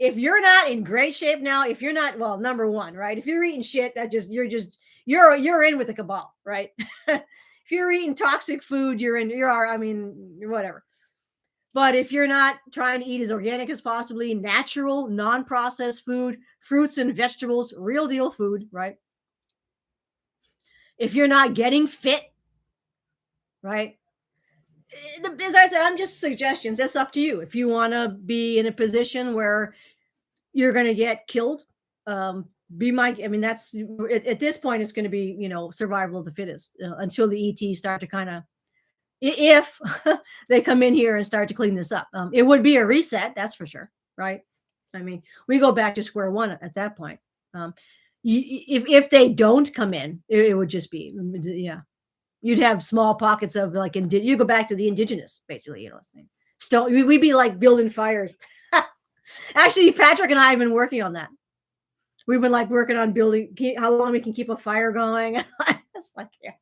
If you're not in great shape now, if you're not, well, number one, right? If you're eating shit, you're in with the cabal, right? If you're eating toxic food, whatever. But if you're not trying to eat as organic as possibly, natural, non-processed food, fruits and vegetables, real deal food, right? If you're not getting fit, right? As I said, I'm just suggestions. That's up to you. If you want to be in a position where you're going to get killed, that's at this point, it's going to be, survival of the fittest until the ETs start to kind of, if they come in here and start to clean this up. It would be a reset, that's for sure, right? I mean, we go back to square one at that point. If they don't come in, it would just be, yeah. You'd have small pockets of like, you go back to the indigenous, basically, stone. We'd be like building fires. Actually, Patrick and I have been working on that. We've been like working on building how long we can keep a fire going. It's like, yeah,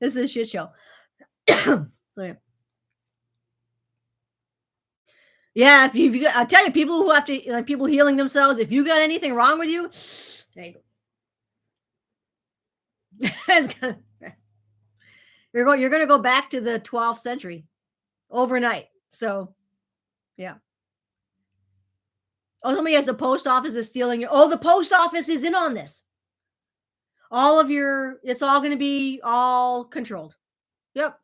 this is a shit show. So, yeah. Yeah, I tell you, people who have to, like people healing themselves, if you got anything wrong with you, there you go. You're going to go back to the 12th century overnight. So, yeah. Oh, somebody has the post office is stealing your. Oh, the post office is in on this. it's all going to be all controlled. Yep.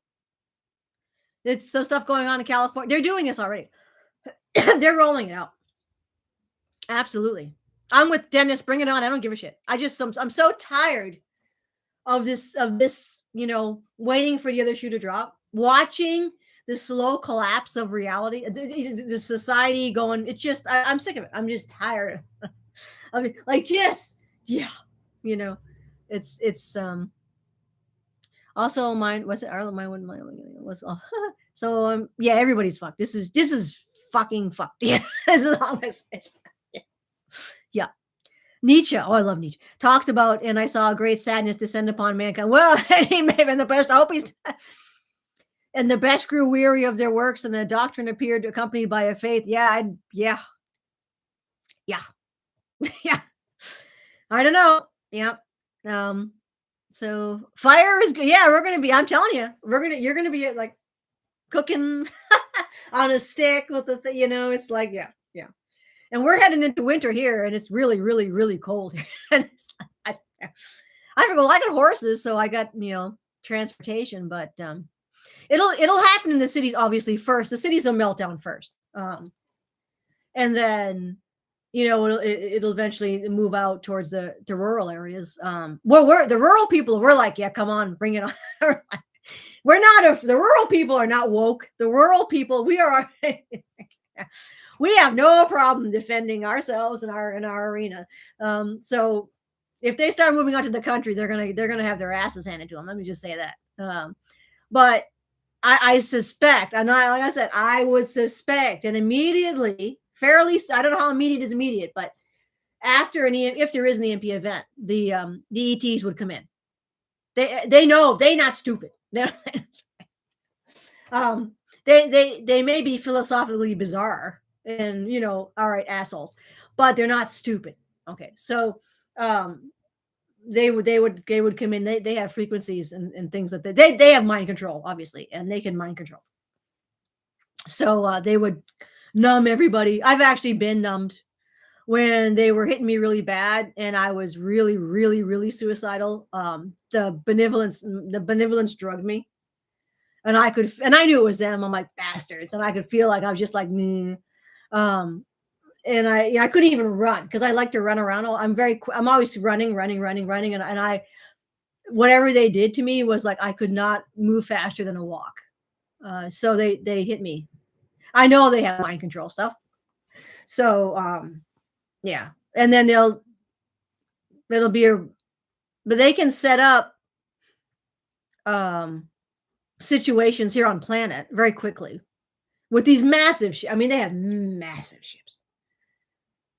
It's some stuff going on in California. They're doing this already. They're rolling it out. Absolutely. I'm with Dennis. Bring it on. I don't give a shit. I'm so tired of this, waiting for the other shoe to drop, watching the slow collapse of reality, the society going. It's just, I'm sick of it. I'm just tired. I mean, like, just, yeah, you know, it's also mine. Was it Arlo? Mine was, so, yeah, everybody's fucked. This is fucking fucked. Yeah. This is all this. Yeah. Yeah. Nietzsche, oh, I love Nietzsche, talks about, and I saw a great sadness descend upon mankind. Well, and he may have been the best. I hope he's, and the best grew weary of their works, and the doctrine appeared accompanied by a faith. Yeah, yeah, yeah. I don't know. Yeah. Um, so fire is good. Yeah, we're gonna be, I'm telling you, you're gonna be like cooking on a stick with the thing, it's like, yeah, yeah. And we're heading into winter here, and it's really, really, really cold here. And it's like, I forgot, well, I got horses, so I got, transportation, but it'll happen in the cities, obviously, first. The cities will melt down first. And then, it'll eventually move out towards the rural areas. Well, we're the rural people, we're like, yeah, come on, bring it on. The rural people are not woke. The rural people, we are we have no problem defending ourselves in our arena. So if they start moving out to the country, they're gonna have their asses handed to them. Let me just say that. But I suspect, and like I said, I would suspect, and immediately, I don't know how immediate is immediate, but after if there is an EMP event, the ETs would come in. They know they're not stupid. They may be philosophically bizarre and, all right, assholes, but they're not stupid. Okay. So, they would come in. They have frequencies and things that they have mind control, obviously, and they can mind control. So, they would numb everybody. I've actually been numbed when they were hitting me really bad and I was really, really, really suicidal. The benevolence drugged me. And I knew it was them. I'm like, bastards. And I could feel like I was just like, meh. And I couldn't even run because I like to run around. I'm always running. And whatever they did to me was like, I could not move faster than a walk. So they hit me. I know they have mind control stuff. So, yeah. And then but they can set up, situations here on planet very quickly with these massive they have massive ships.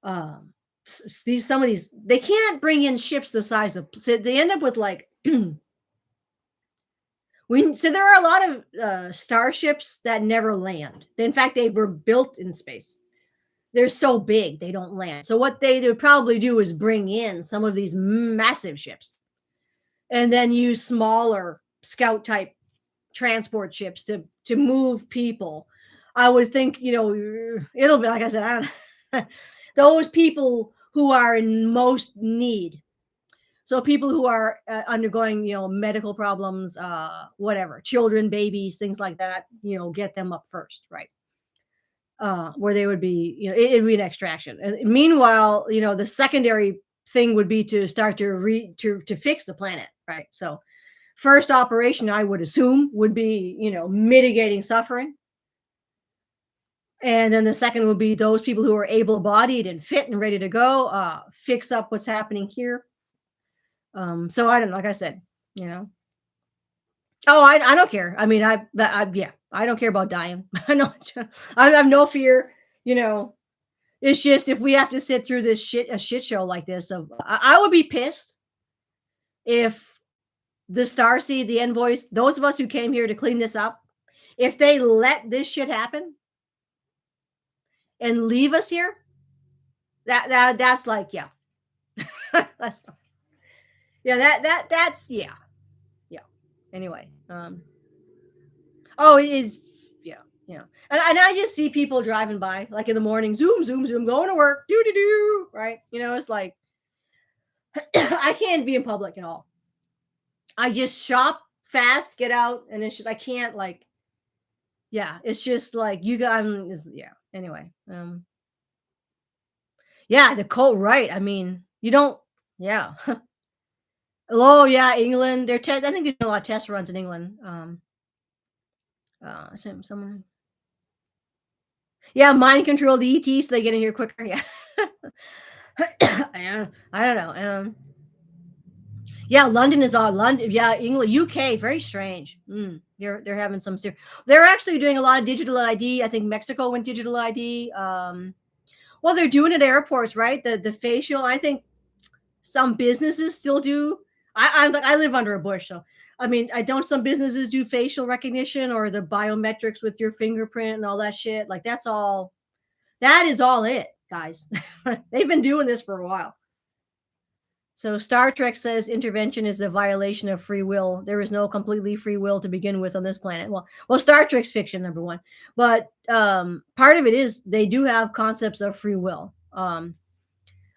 Some of these, they can't bring in ships the size of, so they end up with like so there are a lot of starships that never land. In fact, they were built in space. They're so big they don't land. So what they would probably do is bring in some of these massive ships and then use smaller scout type transport ships to move people. I would think, it'll be like I said, I don't those people who are in most need. So people who are undergoing, medical problems, whatever, children, babies, things like that, get them up first, right? Where they would be, it'd be an extraction. And meanwhile, the secondary thing would be to start to fix the planet, right? So first operation, I would assume, would be, mitigating suffering. And then the second would be those people who are able-bodied and fit and ready to go, fix up what's happening here. So I don't know, like I said, Oh, I don't care. I mean, yeah, I don't care about dying. I know. I have no fear. It's just if we have to sit through a shit show like this, I would be pissed if the Starseed, the envoys, those of us who came here to clean this up, if they let this shit happen and leave us here, that's like, yeah, that's yeah. Anyway, oh, it is, yeah, and I just see people driving by like in the morning, zoom, zoom, zoom, going to work, do, right? It's like, I can't be in public at all. I just shop fast, get out, and it's just I can't like yeah, it's just like you got yeah. Anyway, yeah, the cold right. I mean, you don't yeah. Oh yeah, England. I think they do a lot of test runs in England. Someone yeah, mind control the ET so they get in here quicker. Yeah. I don't know. Yeah, London is all London. Yeah, England, UK, very strange. They're having some they're actually doing a lot of digital ID. I think Mexico went digital ID. Well, they're doing it at airports, right? The facial. I think some businesses still do. I'm like I live under a bush, so I mean, I don't. Some businesses do facial recognition or the biometrics with your fingerprint and all that shit. Like that's all. That is all it, guys. They've been doing this for a while. So Star Trek says intervention is a violation of free will. There is no completely free will to begin with on this planet. Well, Star Trek's fiction, number one, but part of it is they do have concepts of free will. A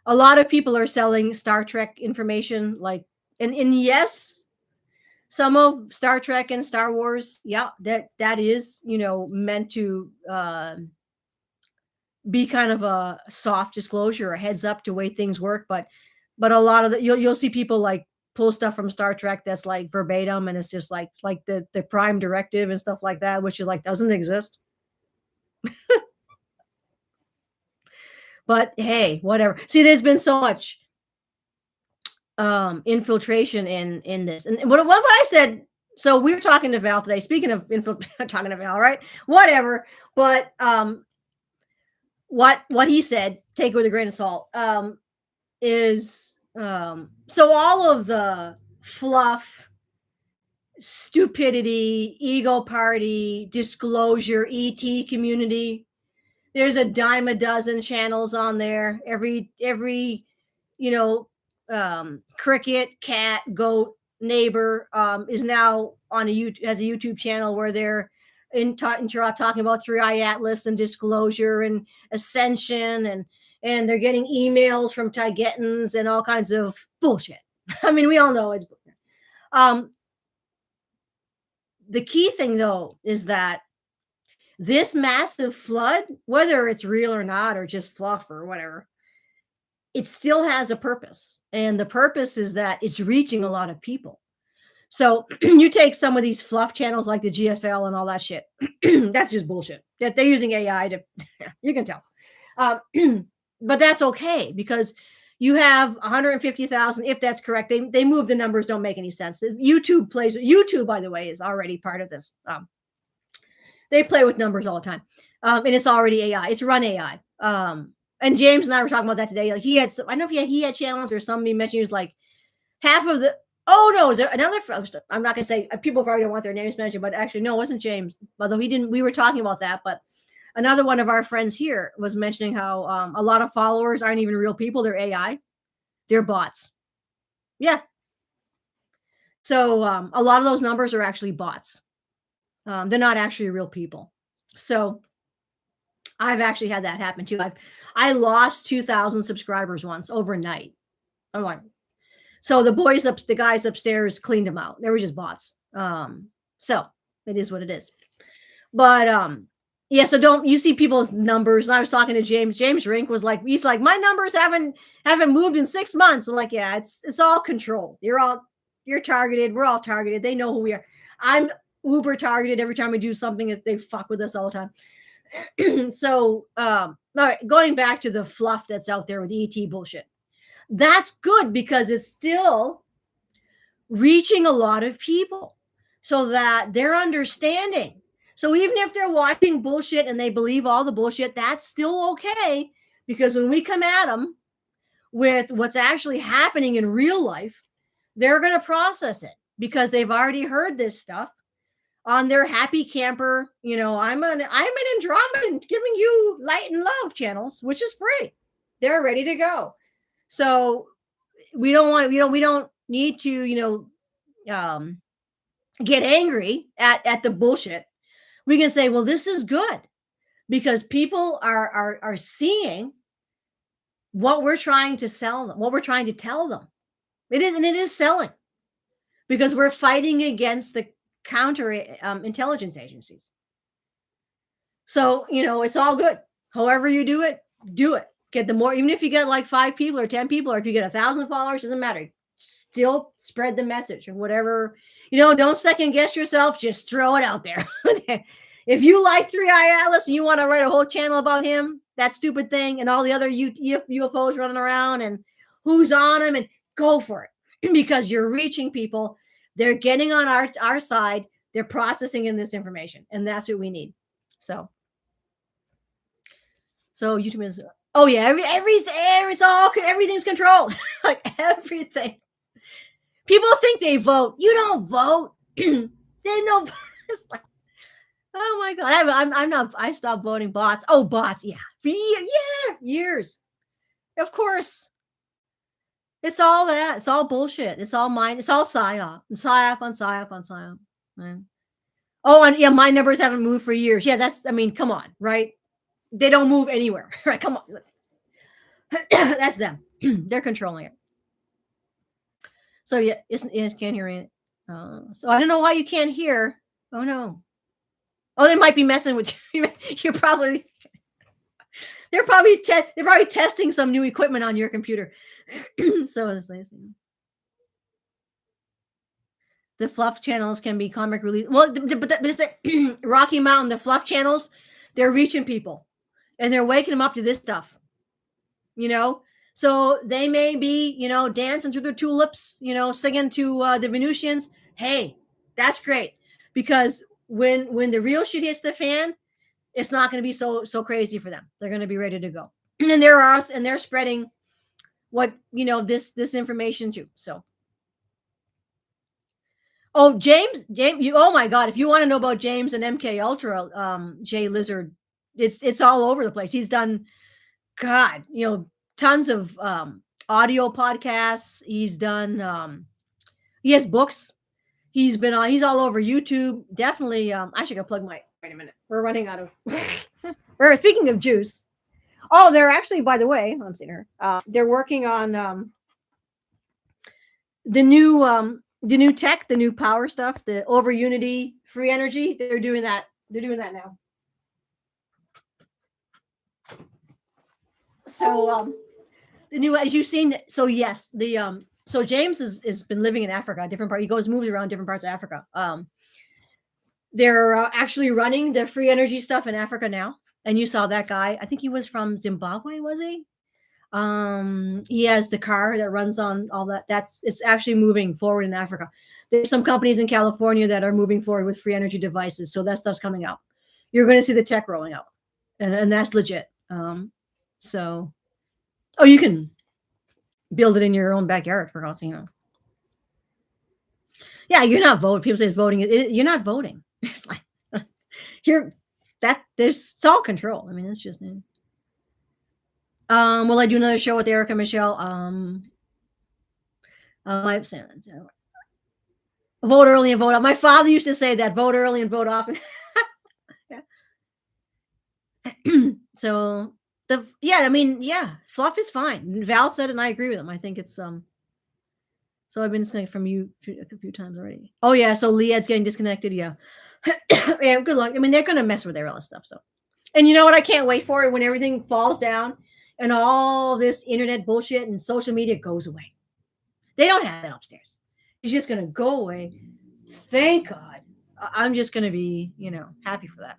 lot of people are selling Star Trek information, like, and yes, some of Star Trek and Star Wars, yeah, that is meant to be kind of a soft disclosure, a heads up to way things work, but a lot of you'll see people like pull stuff from Star Trek that's like verbatim, and it's just like the prime directive and stuff like that, which is like doesn't exist. But hey, whatever. See, there's been so much infiltration in this, and what I said. So we were talking to Val today. Speaking of talking to Val, right? Whatever. But what he said, take it with a grain of salt. Is so all of the fluff, stupidity, ego party, disclosure, ET community. There's a dime a dozen channels on there. Every you know cricket, cat, goat, neighbor is now on has a YouTube channel where they're talking about 3i Atlas and disclosure and ascension and they're getting emails from Tigetans and all kinds of bullshit. I mean, we all know it's um the key thing though is that this massive flood, whether it's real or not or just fluff or whatever, it still has a purpose. And the purpose is that it's reaching a lot of people. So you take some of these fluff channels like the GFL and all that shit. That's just bullshit. That they're using AI to, you can tell. But that's okay because you have 150,000. If that's correct, they move the numbers. Don't make any sense. YouTube, by the way, is already part of this. They play with numbers all the time, and it's already AI. It's run AI. And James and I were talking about that today. Like I don't know if he had channels or somebody mentioned he was like half of the. Oh no, is there another? I'm not gonna say people probably don't want their names mentioned, but actually no, it wasn't James. Although he didn't. We were talking about that, but another one of our friends here was mentioning how a lot of followers aren't even real people; they're AI, they're bots. Yeah. So a lot of those numbers are actually bots. They're not actually real people. So I've actually had that happen too. I lost 2,000 subscribers once overnight. I'm like, so the guys upstairs cleaned them out. They were just bots. So it is what it is. But yeah, so don't you see people's numbers? And I was talking to James. James Rink was like, he's like, my numbers haven't moved in 6 months. I'm like, yeah, it's all controlled. You're targeted. We're all targeted. They know who we are. I'm uber targeted every time we do something. They fuck with us all the time. So all right, going back to the fluff that's out there with ET bullshit. That's good because it's still reaching a lot of people so that they're understanding. So even if they're watching bullshit and they believe all the bullshit, that's still okay because when we come at them with what's actually happening in real life, they're going to process it because they've already heard this stuff on their happy camper. I'm an Andromedan giving you light and love channels, which is free. They're ready to go. So we don't need to, get angry at the bullshit. We can say, well, this is good because people are seeing what we're trying to sell them, what we're trying to tell them. It is, and it is selling because we're fighting against the counter intelligence agencies. So, it's all good. However you do it, do it. Get the more, even if you get like 5 people or 10 people, or if you get 1,000 followers, doesn't matter. Still spread the message or whatever. Don't second guess yourself. Just throw it out there. If you like Three Eye Atlas and you want to write a whole channel about him, that stupid thing, and all the other UFOs running around and who's on him, and go for it because you're reaching people. They're getting on our side. They're processing in this information, and that's what we need. So YouTube is, oh yeah, everything, everything's controlled. Like everything. People think they vote. You don't vote. They know. It's like, oh my God. I'm not, I stopped voting bots. Oh, bots. Yeah. Years. Of course. It's all that. It's all bullshit. It's all mine. It's all psyop. Psyop on psyop on psyop. Right? Oh, and yeah, my numbers haven't moved for years. Yeah, come on, right? They don't move anywhere. Right? Come on. That's them. They're controlling it. So yeah, it can't hear it. So I don't know why you can't hear. Oh no. Oh, they might be messing with you. You're probably. They're probably testing some new equipment on your computer. So it's nice. The fluff channels can be comic relief. Well, but it's like Rocky Mountain. The fluff channels, they're reaching people, and they're waking them up to this stuff. So they may be, dancing to their tulips, singing to the Venusians. Hey, that's great, because when the real shit hits the fan, it's not going to be so crazy for them. They're going to be ready to go, and they're spreading what this information too. So, oh, James, oh my God, if you want to know about James and MK Ultra, Jay Lizard, it's all over the place. He's done, God, tons of audio podcasts. He's done he has books. He's all over YouTube. Definitely I should go plug my, wait a minute. We're running out of we're speaking of juice. Oh, they're actually, by the way, I'm seeing her. They're working on the new tech, the new power stuff, the over unity free energy. They're doing that now. So the new, as you've seen, so yes, the so James has been living in Africa, different part. He moves around different parts of Africa. They're actually running the free energy stuff in Africa now. And you saw that guy. I think he was from Zimbabwe, was he? He has the car that runs on all that. It's actually moving forward in Africa. There's some companies in California that are moving forward with free energy devices. So that stuff's coming out. You're going to see the tech rolling out, and that's legit. So, oh, you can build it in your own backyard for us, Yeah, you're not voting. People say it's voting. You're not voting. It's like it's all control. I mean, it's just. Will I do another show with Erica Michelle? Vote early and vote often. My father used to say that: vote early and vote often. So fluff is fine. Val said it, and I agree with him. I think it's So I've been disconnected from you a few times already. Oh yeah, so Lead's getting disconnected. Yeah, yeah. Good luck. I mean, they're gonna mess with their other stuff. So, and you know what? I can't wait for it when everything falls down and all this internet bullshit and social media goes away. They don't have that upstairs. It's just gonna go away. Thank God. I'm just gonna be, happy for that.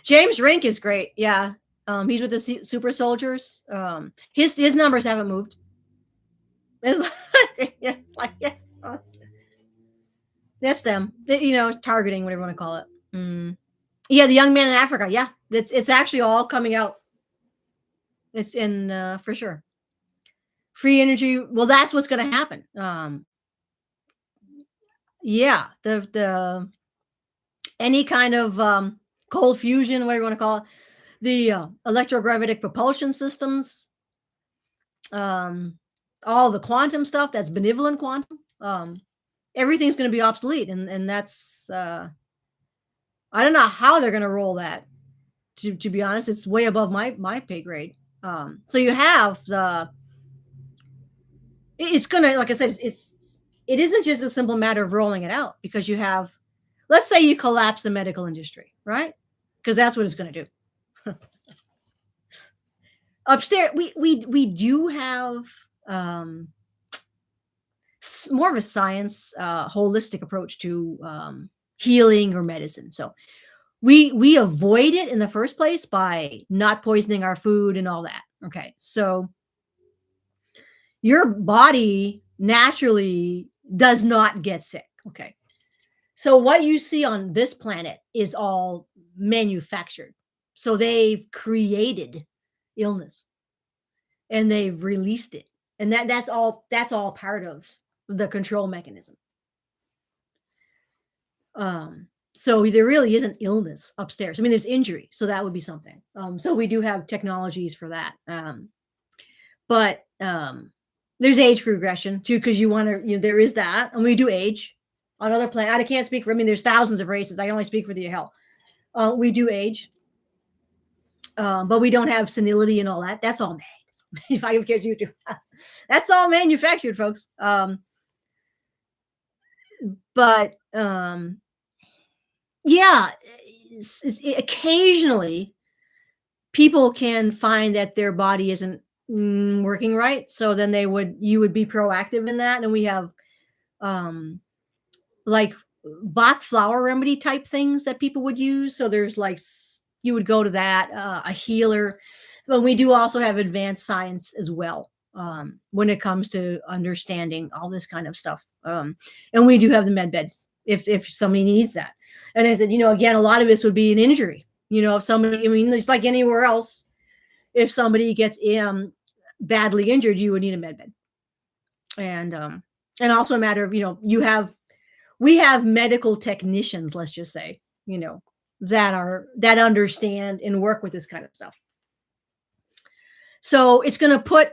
James Rink is great. Yeah, he's with the Super Soldiers. His numbers haven't moved. It's that's them. Targeting, whatever you want to call it. Yeah, the young man in Africa. Yeah, it's actually all coming out. It's in for sure. Free energy. Well, that's what's going to happen. Yeah, the any kind of cold fusion, whatever you want to call it, the electrogravitic propulsion systems, all the quantum stuff, that's benevolent quantum. Everything's going to be obsolete, and that's I don't know how they're going to roll that. To be honest, it's way above my pay grade. So you have It's gonna, like I said, it isn't just a simple matter of rolling it out because you have, let's say you collapse the medical industry, right? Because that's what it's gonna do. Upstairs, we do have um, more of a science, holistic approach to healing or medicine. So we avoid it in the first place by not poisoning our food and all that. Okay, so your body naturally does not get sick. Okay, so what you see on this planet is all manufactured. So they've created illness and they've released it. And that's all part of the control mechanism. So there really isn't illness upstairs. I mean, there's injury, so that would be something. So we do have technologies for that. But there's age progression too, because you want to, there is that, and we do age on other planets. I can't speak for. I mean, there's thousands of races. I can only speak for the hell. We do age, but we don't have senility and all that. That's all made. If I get you to, that's all manufactured, folks. But yeah, occasionally people can find that their body isn't working right, so then you would be proactive in that, and we have um like Bach flower remedy type things that people would use. So there's like you would go to that, a healer, but we do also have advanced science as well, when it comes to understanding all this kind of stuff. And we do have the med beds if somebody needs that. And I said, again, a lot of this would be an injury. If somebody, I mean, it's like anywhere else. If somebody gets badly injured, you would need a med bed. And also a matter of, we have medical technicians, let's just say, that understand and work with this kind of stuff. So it's going to put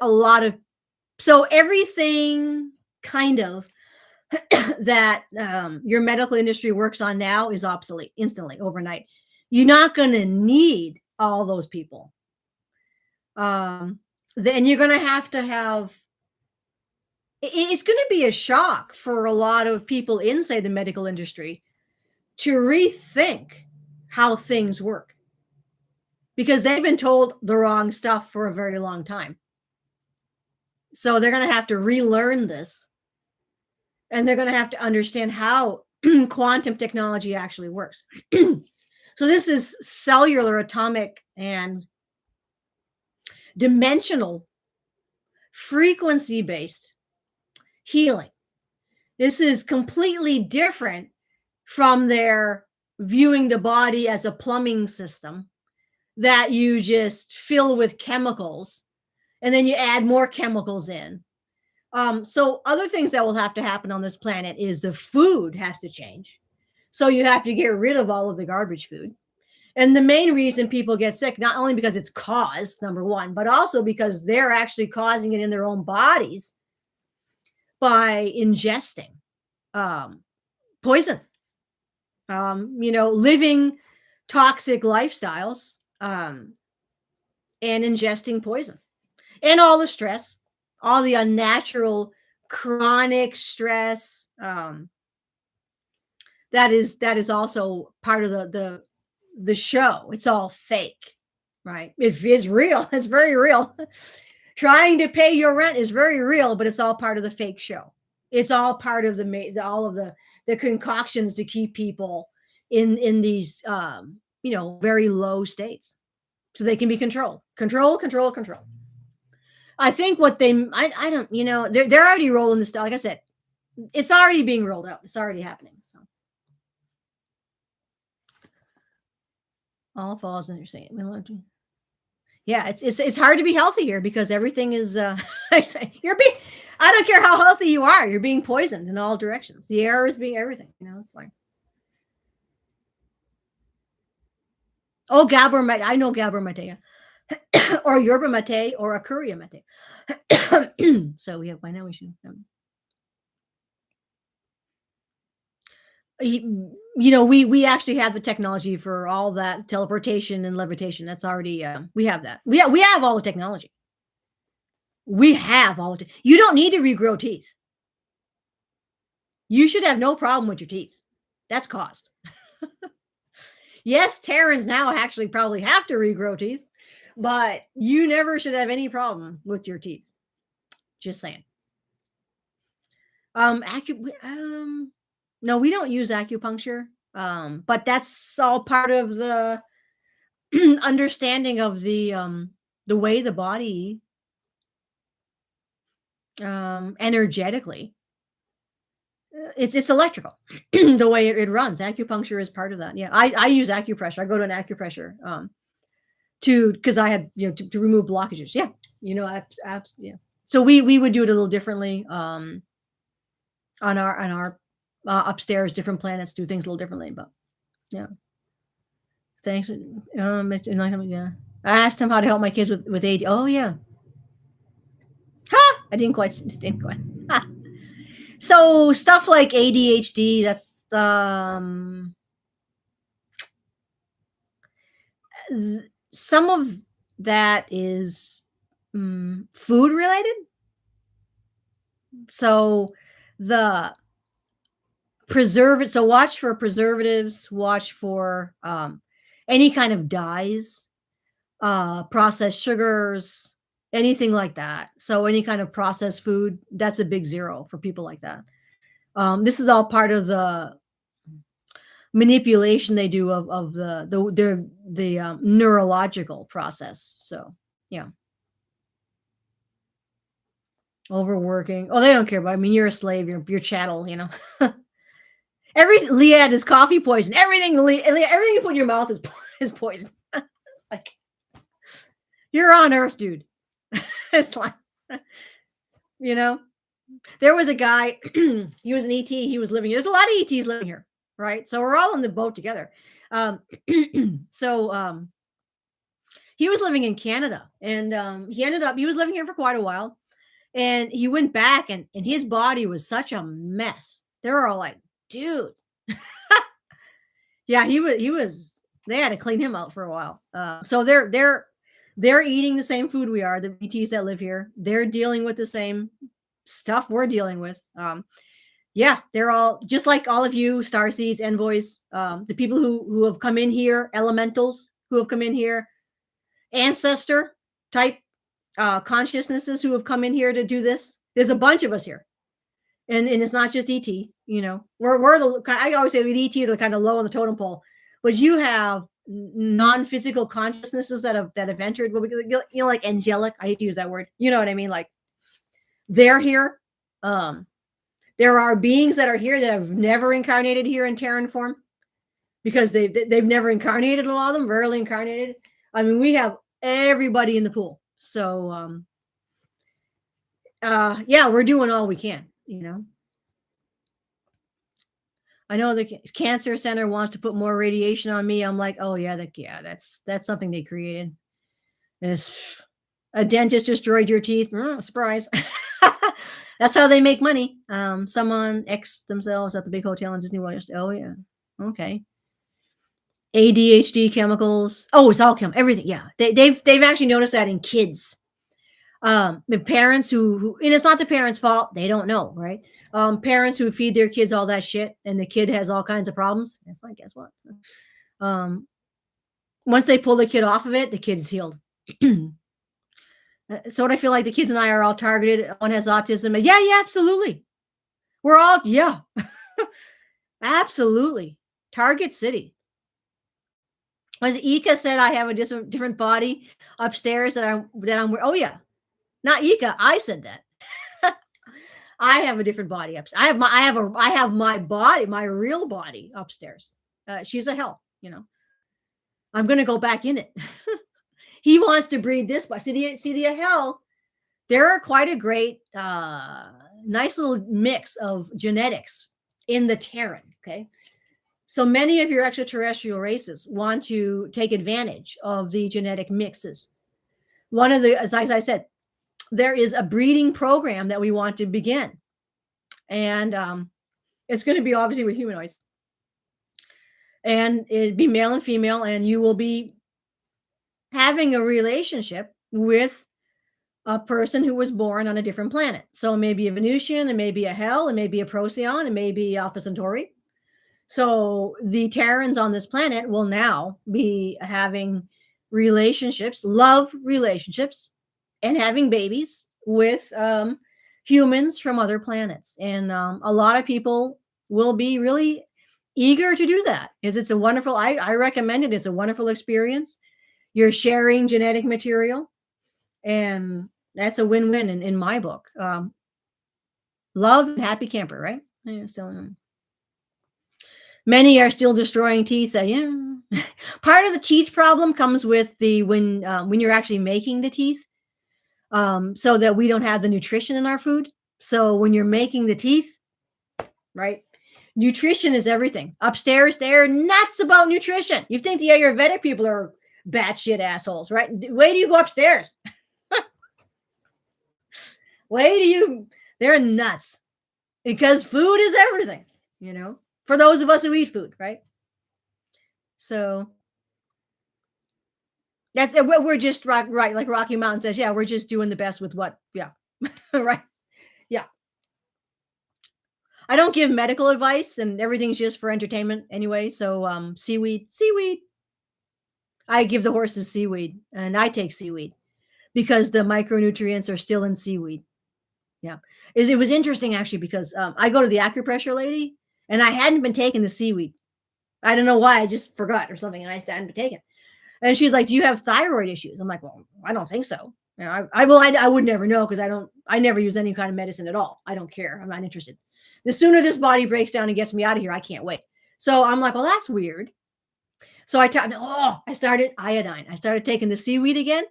so everything kind of that your medical industry works on now is obsolete instantly, overnight. You're not going to need all those people. Then you're going to have it's going to be a shock for a lot of people inside the medical industry to rethink how things work, because they've been told the wrong stuff for a very long time. So they're going to have to relearn this, and they're going to have to understand how quantum technology actually works. So this is cellular, atomic, and dimensional frequency-based healing. This is completely different from their viewing the body as a plumbing system that you just fill with chemicals and then you add more chemicals in. So other things that will have to happen on this planet is the food has to change. So you have to get rid of all of the garbage food. And the main reason people get sick, not only because it's caused, number one, but also because they're actually causing it in their own bodies by ingesting poison, living toxic lifestyles, and ingesting poison, and all the stress, all the unnatural chronic stress. That is also part of the show. It's all fake, right? It is real. It's very real. Trying to pay your rent is very real, but it's all part of the fake show. It's all part of all of the concoctions to keep people in these very low states, so they can be controlled. Control. I think what I don't, they're already rolling this stuff. Like I said, it's already being rolled out. It's already happening. So all falls under saying, yeah, it's hard to be healthy here because everything is you're being, I don't care how healthy you are, you're being poisoned in all directions. The air is being everything, it's like, oh, Gabor Mate, I know Gabor Mate, or Yerba Mate, or Akuria Mate. So we have, by now we should we actually have the technology for all that teleportation and levitation. That's already we have that. We have all the technology. We have all the you don't need to regrow teeth. You should have no problem with your teeth. That's cost. Yes, Terrans now actually probably have to regrow teeth, but you never should have any problem with your teeth. Just saying. No, we don't use acupuncture. But that's all part of the understanding of the way the body energetically it's electrical the way it runs. Acupuncture is part of that. Yeah, I use acupressure. I go to an acupressure to because I had to remove blockages. Yeah, yeah. So we would do it a little differently on our upstairs. Different planets do things a little differently, but yeah. Thanks. Yeah. I asked him how to help my kids with AD. Oh yeah. Ha! I didn't quite. Ha. So stuff like ADHD. That's some of that is food related. So the so watch for preservatives, watch for any kind of dyes, processed sugars, anything like that. So any kind of processed food, that's a big zero for people like that. This is all part of the manipulation they do of the neurological process. So yeah, overworking. Oh, they don't care about. I mean, you're a slave. You're chattel. Leah is coffee poison. Everything you put in your mouth is poison. It's like you're on Earth, dude. It's like you know. There was a guy. He was an ET. He was living. There's a lot of ETs living here, right? So we're all in the boat together. Um, so he was living in Canada, and he was living here for quite a while, and he went back, and his body was such a mess. They were all like, dude. Yeah, he was they had to clean him out for a while. So they're eating the same food we are, the ETs that live here. They're dealing with the same stuff we're dealing with. Yeah, they're all just like all of you, starseeds, envoys, the people who have come in here, elementals who have come in here, ancestor type consciousnesses who have come in here to do this. There's a bunch of us here. And it's not just ET, we're the I always say with ET are kind of low on the totem pole, but you have non-physical consciousnesses that have entered like angelic. I hate to use that word. You know what I mean? Like they're here. There are beings that are here that have never incarnated here in Terran form because they've never incarnated. A lot of them rarely incarnated. I mean, we have everybody in the pool. So yeah, we're doing all we can. I know the cancer center wants to put more radiation on me. I'm like, oh yeah, that's something they created. And it's a dentist destroyed your teeth. Surprise. That's how they make money. Someone X themselves at the big hotel in Disney World. Oh yeah, okay. ADHD chemicals. Oh, it's all everything. Yeah, they've actually noticed that in kids. The parents who and it's not the parents' fault. They don't know, right? Parents who feed their kids all that shit and the kid has all kinds of problems. It's like, guess what? Once they pull the kid off of it, the kid is healed. So what I feel like the kids and I are all targeted. One has autism. Yeah, absolutely. We're all, yeah, absolutely. Target city. As Ika said, I have a different body upstairs that I'm, oh yeah. Not Ika. I said that. I have a different body upstairs. I have my body, my real body upstairs. She's a hell, I'm going to go back in it. He wants to breed this, but see the hell. There are quite a great, nice little mix of genetics in the Terran. Okay. So many of your extraterrestrial races want to take advantage of the genetic mixes. One of the, as I said, there is a breeding program that we want to begin. And it's going to be obviously with humanoids. And it'd be male and female, and you will be having a relationship with a person who was born on a different planet. So it may be a Venusian, it may be a Hell, it may be a Procyon, it may be Alpha Centauri. So the Terrans on this planet will now be having relationships, love relationships, and having babies with humans from other planets. And a lot of people will be really eager to do that because it's a wonderful, I recommend it. It's a wonderful experience. You're sharing genetic material, and that's a win-win in my book. Love and happy camper, right? Yeah, so many are still destroying teeth. So yeah, part of the teeth problem comes with the when you're actually making the teeth, so that we don't have the nutrition in our food. So when you're making the teeth, right? Nutrition is everything. Upstairs, they're nuts about nutrition. You think the Ayurvedic people are batshit assholes, right? Wait till you go upstairs. Wait till you, they're nuts because food is everything, for those of us who eat food, right? So that's we're just right, like Rocky Mountain says. Yeah, we're just doing the best with what, yeah, right, yeah. I don't give medical advice, and everything's just for entertainment anyway. So, seaweed. I give the horses seaweed, and I take seaweed because the micronutrients are still in seaweed. Yeah, it was interesting actually because I go to the acupressure lady, and I hadn't been taking the seaweed. I don't know why. I just forgot or something, and I hadn't been taking it. And she's like, "Do you have thyroid issues?" I'm like, "Well, I don't think so." I would never know because I never use any kind of medicine at all. I don't care. I'm not interested. The sooner this body breaks down and gets me out of here, I can't wait. So I'm like, well, that's weird. So I started iodine. I started taking the seaweed again.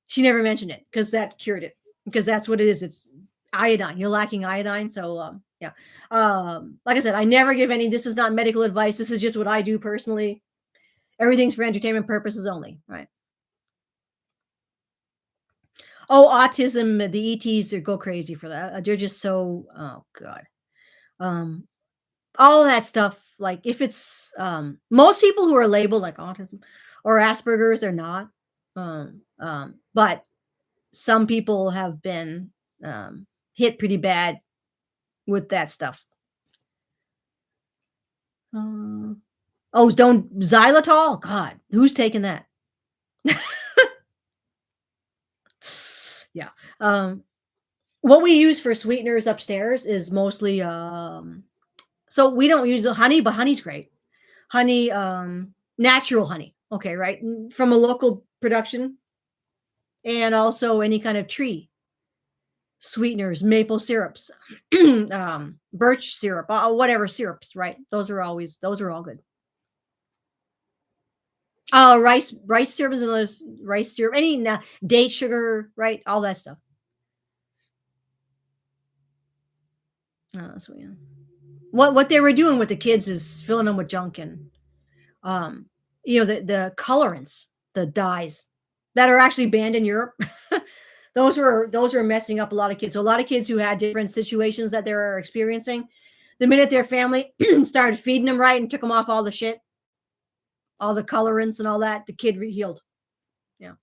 She never mentioned it because that cured it, because that's what it is. It's iodine. You're lacking iodine. So, yeah. Like I said, I never give any, this is not medical advice. This is just what I do personally. Everything's for entertainment purposes only, right? Oh, autism, the ETs go crazy for that. They're just so, oh God. Um, all that stuff, like if it's most people who are labeled like autism or Asperger's are not. But some people have been hit pretty bad with that stuff. Oh, don't xylitol? God, who's taking that? Yeah. What we use for sweeteners upstairs is mostly so we don't use the honey, but honey's great. Honey, natural honey. Okay, right? From a local production, and also any kind of tree sweeteners, maple syrups, birch syrup, whatever syrups, right? Those are all good. Rice syrup is another rice syrup, any date sugar, right? All that stuff. So yeah. What they were doing with the kids is filling them with junk and um, the colorants, the dyes that are actually banned in Europe. Those were messing up a lot of kids. So a lot of kids who had different situations that they were experiencing, the minute their family started feeding them right and took them off all the shit, all the colorants and all that, the kid healed. Yeah.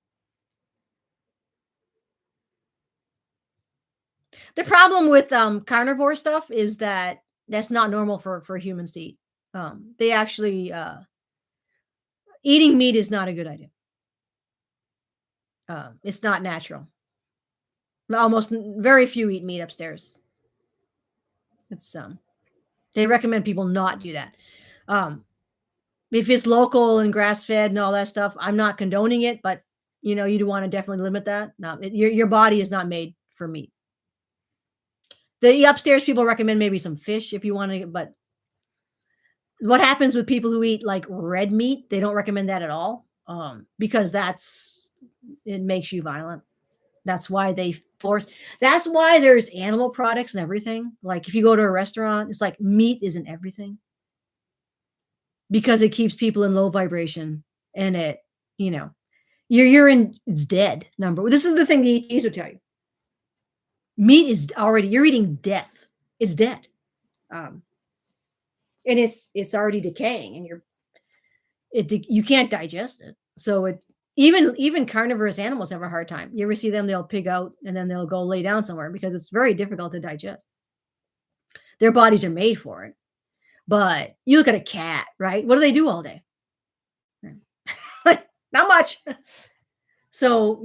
The problem with carnivore stuff is that that's not normal for humans to eat. They actually eating meat is not a good idea. It's not natural. Very few eat meat upstairs. It's they recommend people not do that. Um, if it's local and grass fed and all that stuff, I'm not condoning it, but you do want to definitely limit that. No, your body is not made for meat. The upstairs people recommend maybe some fish if you want to, but what happens with people who eat like red meat? They don't recommend that at all, because it makes you violent. That's why they force. That's why there's animal products and everything. Like if you go to a restaurant, it's like meat isn't everything because it keeps people in low vibration, and you know, your urine is dead. This is the thing the ETs would tell you. Meat is already, you're eating death. It's dead. Um, and it's already decaying, and you can't digest it. So Even carnivorous animals have a hard time. You ever see them? They'll pig out and then they'll go lay down somewhere because it's very difficult to digest. Their bodies are made for it. But you look at a cat, right? What do they do all day? Like, not much. So,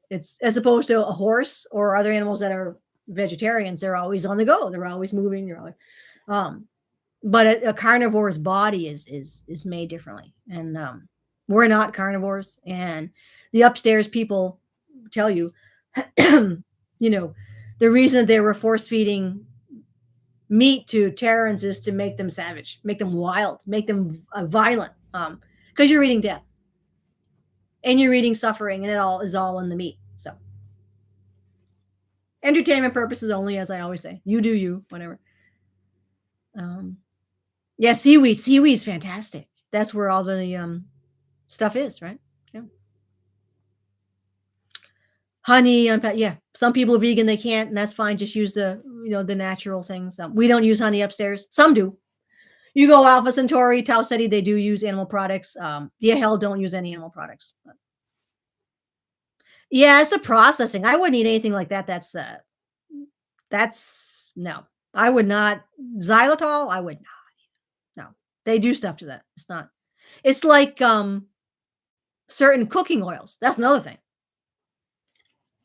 it's as opposed to a horse or other animals that are vegetarians, they're always on the go. They're always moving. They're always, um, but a carnivore's body is made differently, and we're not carnivores. And the upstairs people tell you, you know, the reason they were force feeding meat to Terrans is to make them savage, make them wild, make them violent, because you're eating death and you're eating suffering, and it all is all in the meat. So entertainment purposes only, as I always say. You do you, whatever. Um, yeah, seaweed. Seaweed's fantastic. That's where all the stuff is, right? Yeah. Honey, yeah. Some people are vegan, they can't, and that's fine. Just use the natural things. We don't use honey upstairs. Some do. You go Alpha Centauri, Tau Ceti, they do use animal products. DHL don't use any animal products. But yeah, it's the processing. I wouldn't eat anything like that. That's no. I would not. Xylitol, I would not. No. They do stuff to that. It's not. It's like certain cooking oils. That's another thing.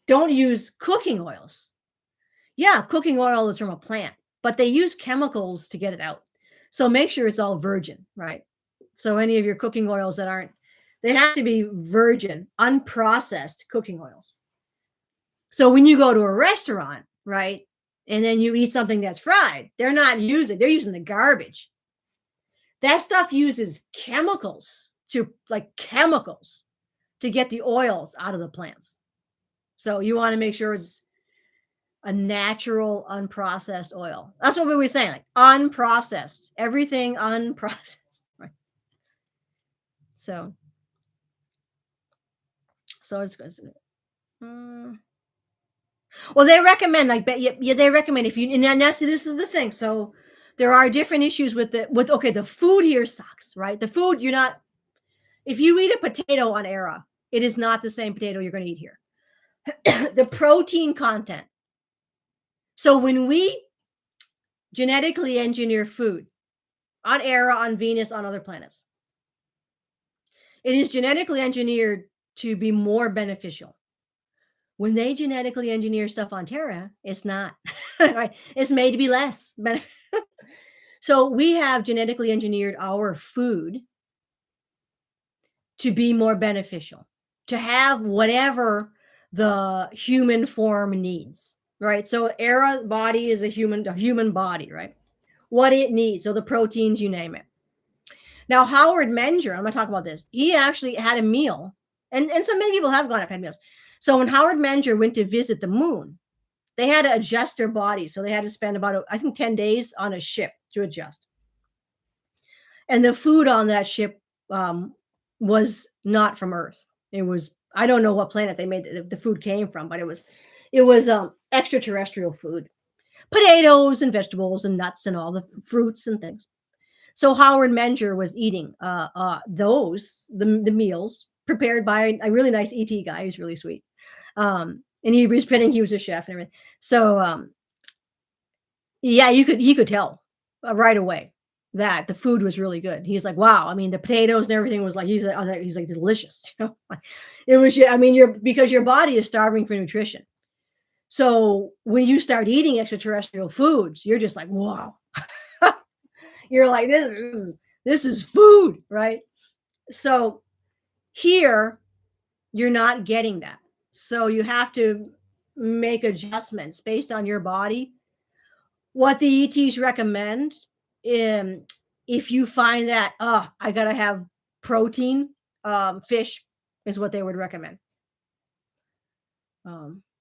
Don't use cooking oils. Yeah, cooking oil is from a plant, but they use chemicals to get it out. So make sure it's all virgin, right? So any of your cooking oils that aren't, they have to be virgin, unprocessed cooking oils. So when you go to a restaurant, right, and then you eat something that's fried, they're using the garbage. That stuff uses chemicals to get the oils out of the plants. So you want to make sure it's a natural, unprocessed oil. That's what we were saying, like unprocessed, everything unprocessed. Right? So it's good. Well, they recommend, like, yeah, they recommend if you, and now see, this is the thing. So there are different issues with okay, the food here sucks, right? The food, if you eat a potato on Era, it is not the same potato you're going to eat here. The protein content. So when we genetically engineer food on Era, on Venus, on other planets, it is genetically engineered to be more beneficial. When they genetically engineer stuff on Terra, it's not. Right? It's made to be less beneficial. So we have genetically engineered our food to be more beneficial, to have whatever the human form needs, right? So Era body is a human body, right? What it needs. So the proteins, you name it. Now, Howard Menger, I'm going to talk about this. He actually had a meal, and so many people have gone up, had meals. So when Howard Menger went to visit the moon, they had to adjust their body. So they had to spend about, I think, 10 days on a ship to adjust. And the food on that ship was not from Earth. It was, I don't know what planet they made the food came from, but it was extraterrestrial food. Potatoes and vegetables and nuts and all the fruits and things. So Howard Menger was eating the meals prepared by a really nice ET guy. He's really sweet. And he was pretending he was a chef and everything. So yeah, he could tell right away that the food was really good. He's like, wow. I mean, the potatoes and everything was like, he's like delicious. It was, I mean, because your body is starving for nutrition. So when you start eating extraterrestrial foods, you're just like, wow. You're like, this is food, right? So here, you're not getting that. So you have to make adjustments based on your body. What the ETs recommend, if you find that, I got to have protein, fish is what they would recommend.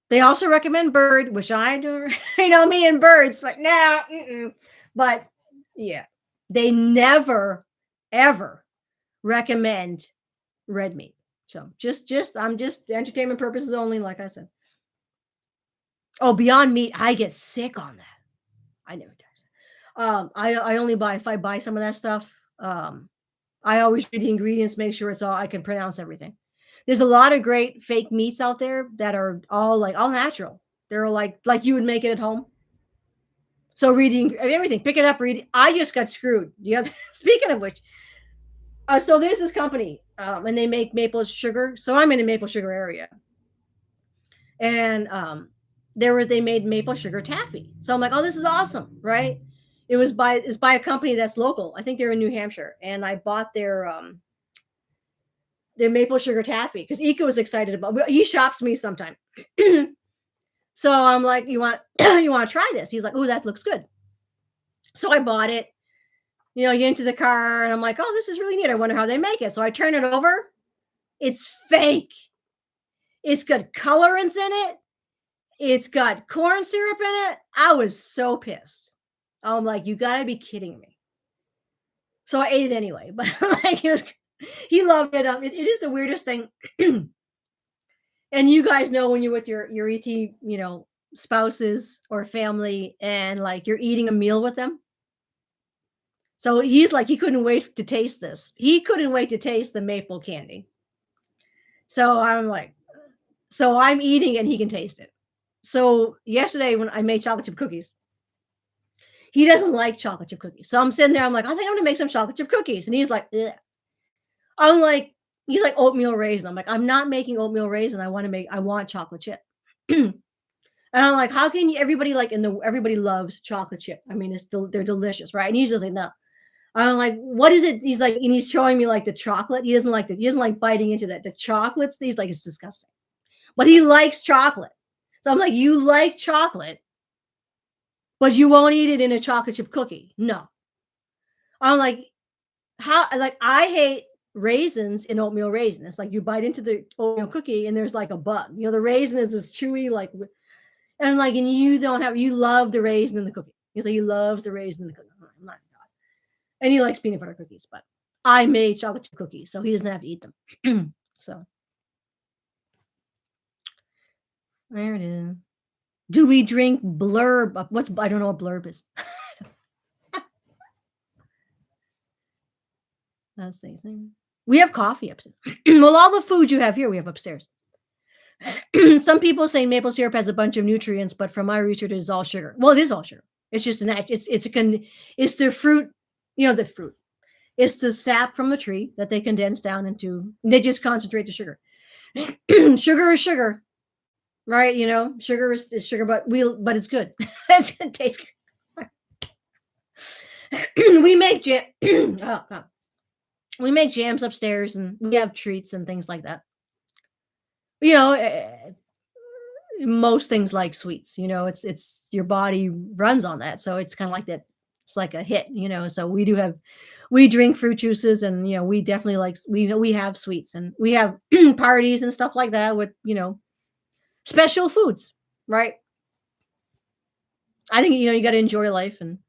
They also recommend bird, which I do, me and birds, like, nah, but yeah, they never, ever recommend red meat. So I'm just entertainment purposes only, like I said. Oh, Beyond Meat, I get sick on that. I never touch. I only buy, if I buy some of that stuff, I always read the ingredients, make sure it's all, I can pronounce everything. There's a lot of great fake meats out there that are all natural. They're like you would make it at home. So reading everything, pick it up, read it. I just got screwed. The other speaking of which, so there's this company, and they make maple sugar. So I'm in the maple sugar area, and they made maple sugar taffy. So I'm like, oh, this is awesome, right? It's by a company that's local. I think they're in New Hampshire, and I bought their maple sugar taffy because Ika was excited about. He shops me sometime, so I'm like, you want you want to try this? He's like, oh, that looks good. So I bought it. You get into the car, and I'm like, oh, this is really neat. I wonder how they make it. So I turn it over. It's fake. It's got colorants in it. It's got corn syrup in it. I was so pissed. I'm like, you gotta be kidding me. So I ate it anyway, but like he loved it. It is the weirdest thing. And you guys know when you're with your ET, spouses or family, and like you're eating a meal with them. So he's like, he couldn't wait to taste this. He couldn't wait to taste the maple candy. So I'm like, so I'm eating and he can taste it. So yesterday when I made chocolate chip cookies, he doesn't like chocolate chip cookies. So I'm sitting there, I'm like, I think I'm gonna make some chocolate chip cookies. And he's like, ugh. I'm like, he's like oatmeal raisin. I'm like, I'm not making oatmeal raisin. I want chocolate chip. And I'm like, how can you, everybody loves chocolate chip. I mean, they're delicious, right? And he's just like, no. I'm like, what is it? He's like, and he's showing me like the chocolate. He doesn't like biting into that. The chocolates, he's like, it's disgusting. But he likes chocolate. So I'm like, you like chocolate, but you won't eat it in a chocolate chip cookie. No. I'm like, how, like, I hate raisins in oatmeal raisin. It's like you bite into the oatmeal cookie and there's like a bug. The raisin is this chewy, like, and I'm like, and you love the raisin in the cookie. He's like, he loves the raisin in the cookie. I'm like, God. And he likes peanut butter cookies, but I made chocolate chip cookies, so he doesn't have to eat them. So there it is. Do we drink blurb? I don't know what blurb is. That's the thing. We have coffee upstairs. Well, all the food you have here, we have upstairs. Some people say maple syrup has a bunch of nutrients, but from my research, it is all sugar. Well, it is all sugar. It's just it's the fruit, the fruit. It's the sap from the tree that they condense down into. They just concentrate the sugar. Sugar is sugar, right? Sugar is sugar, but it's good. It tastes good. We make jam. Oh, we make jams upstairs, and we have treats and things like that. Most things like sweets. It's your body runs on that, so it's kind of like that. It's like a hit. So we drink fruit juices, and we definitely we have sweets, and we have parties and stuff like that with special foods, right? I think you got to enjoy life, and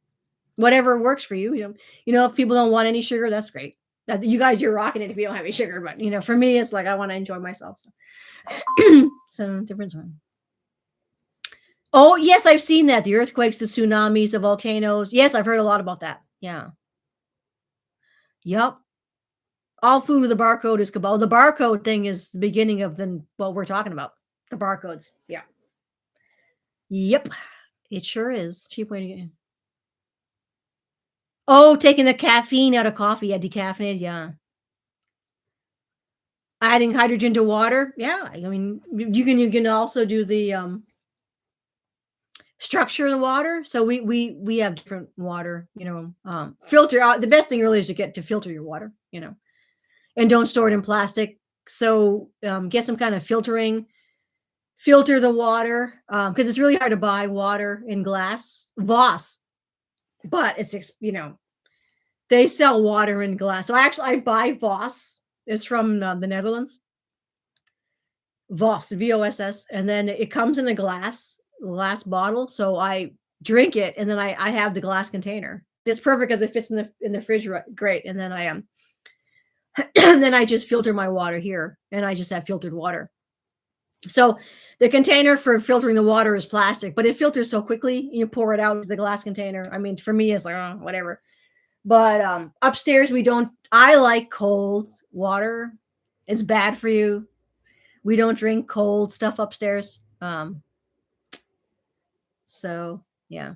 whatever works for you. If people don't want any sugar, that's great. You guys, you're rocking it if you don't have any sugar, but for me, it's like I want to enjoy myself. So different one. Oh yes, I've seen that. The earthquakes, the tsunamis, the volcanoes. Yes, I've heard a lot about that. Yeah. Yep. All food with a barcode is cabal. The barcode thing is the beginning of what we're talking about. The barcodes. Yeah. Yep. It sure is. Cheap way to get in. Oh, taking the caffeine out of coffee. Yeah, decaffeinated. Yeah. Adding hydrogen to water. Yeah. I mean, you can also do the structure of the water. So we have different water, filter out. The best thing really is to filter your water, and don't store it in plastic. So get some kind of filter the water, because it's really hard to buy water in glass. Voss, but it's they sell water in glass. So I buy Voss. It's from the Netherlands. Voss, Voss, and then it comes in a glass bottle. So I drink it, and then I have the glass container. It's perfect because it fits in the fridge great. And then and then I just filter my water here, and I just have filtered water. So the container for filtering the water is plastic, but it filters so quickly. You pour it out of the glass container. I mean, for me, it's like, oh, whatever. But upstairs, we don't. I like cold water. It's bad for you. We don't drink cold stuff upstairs. So yeah.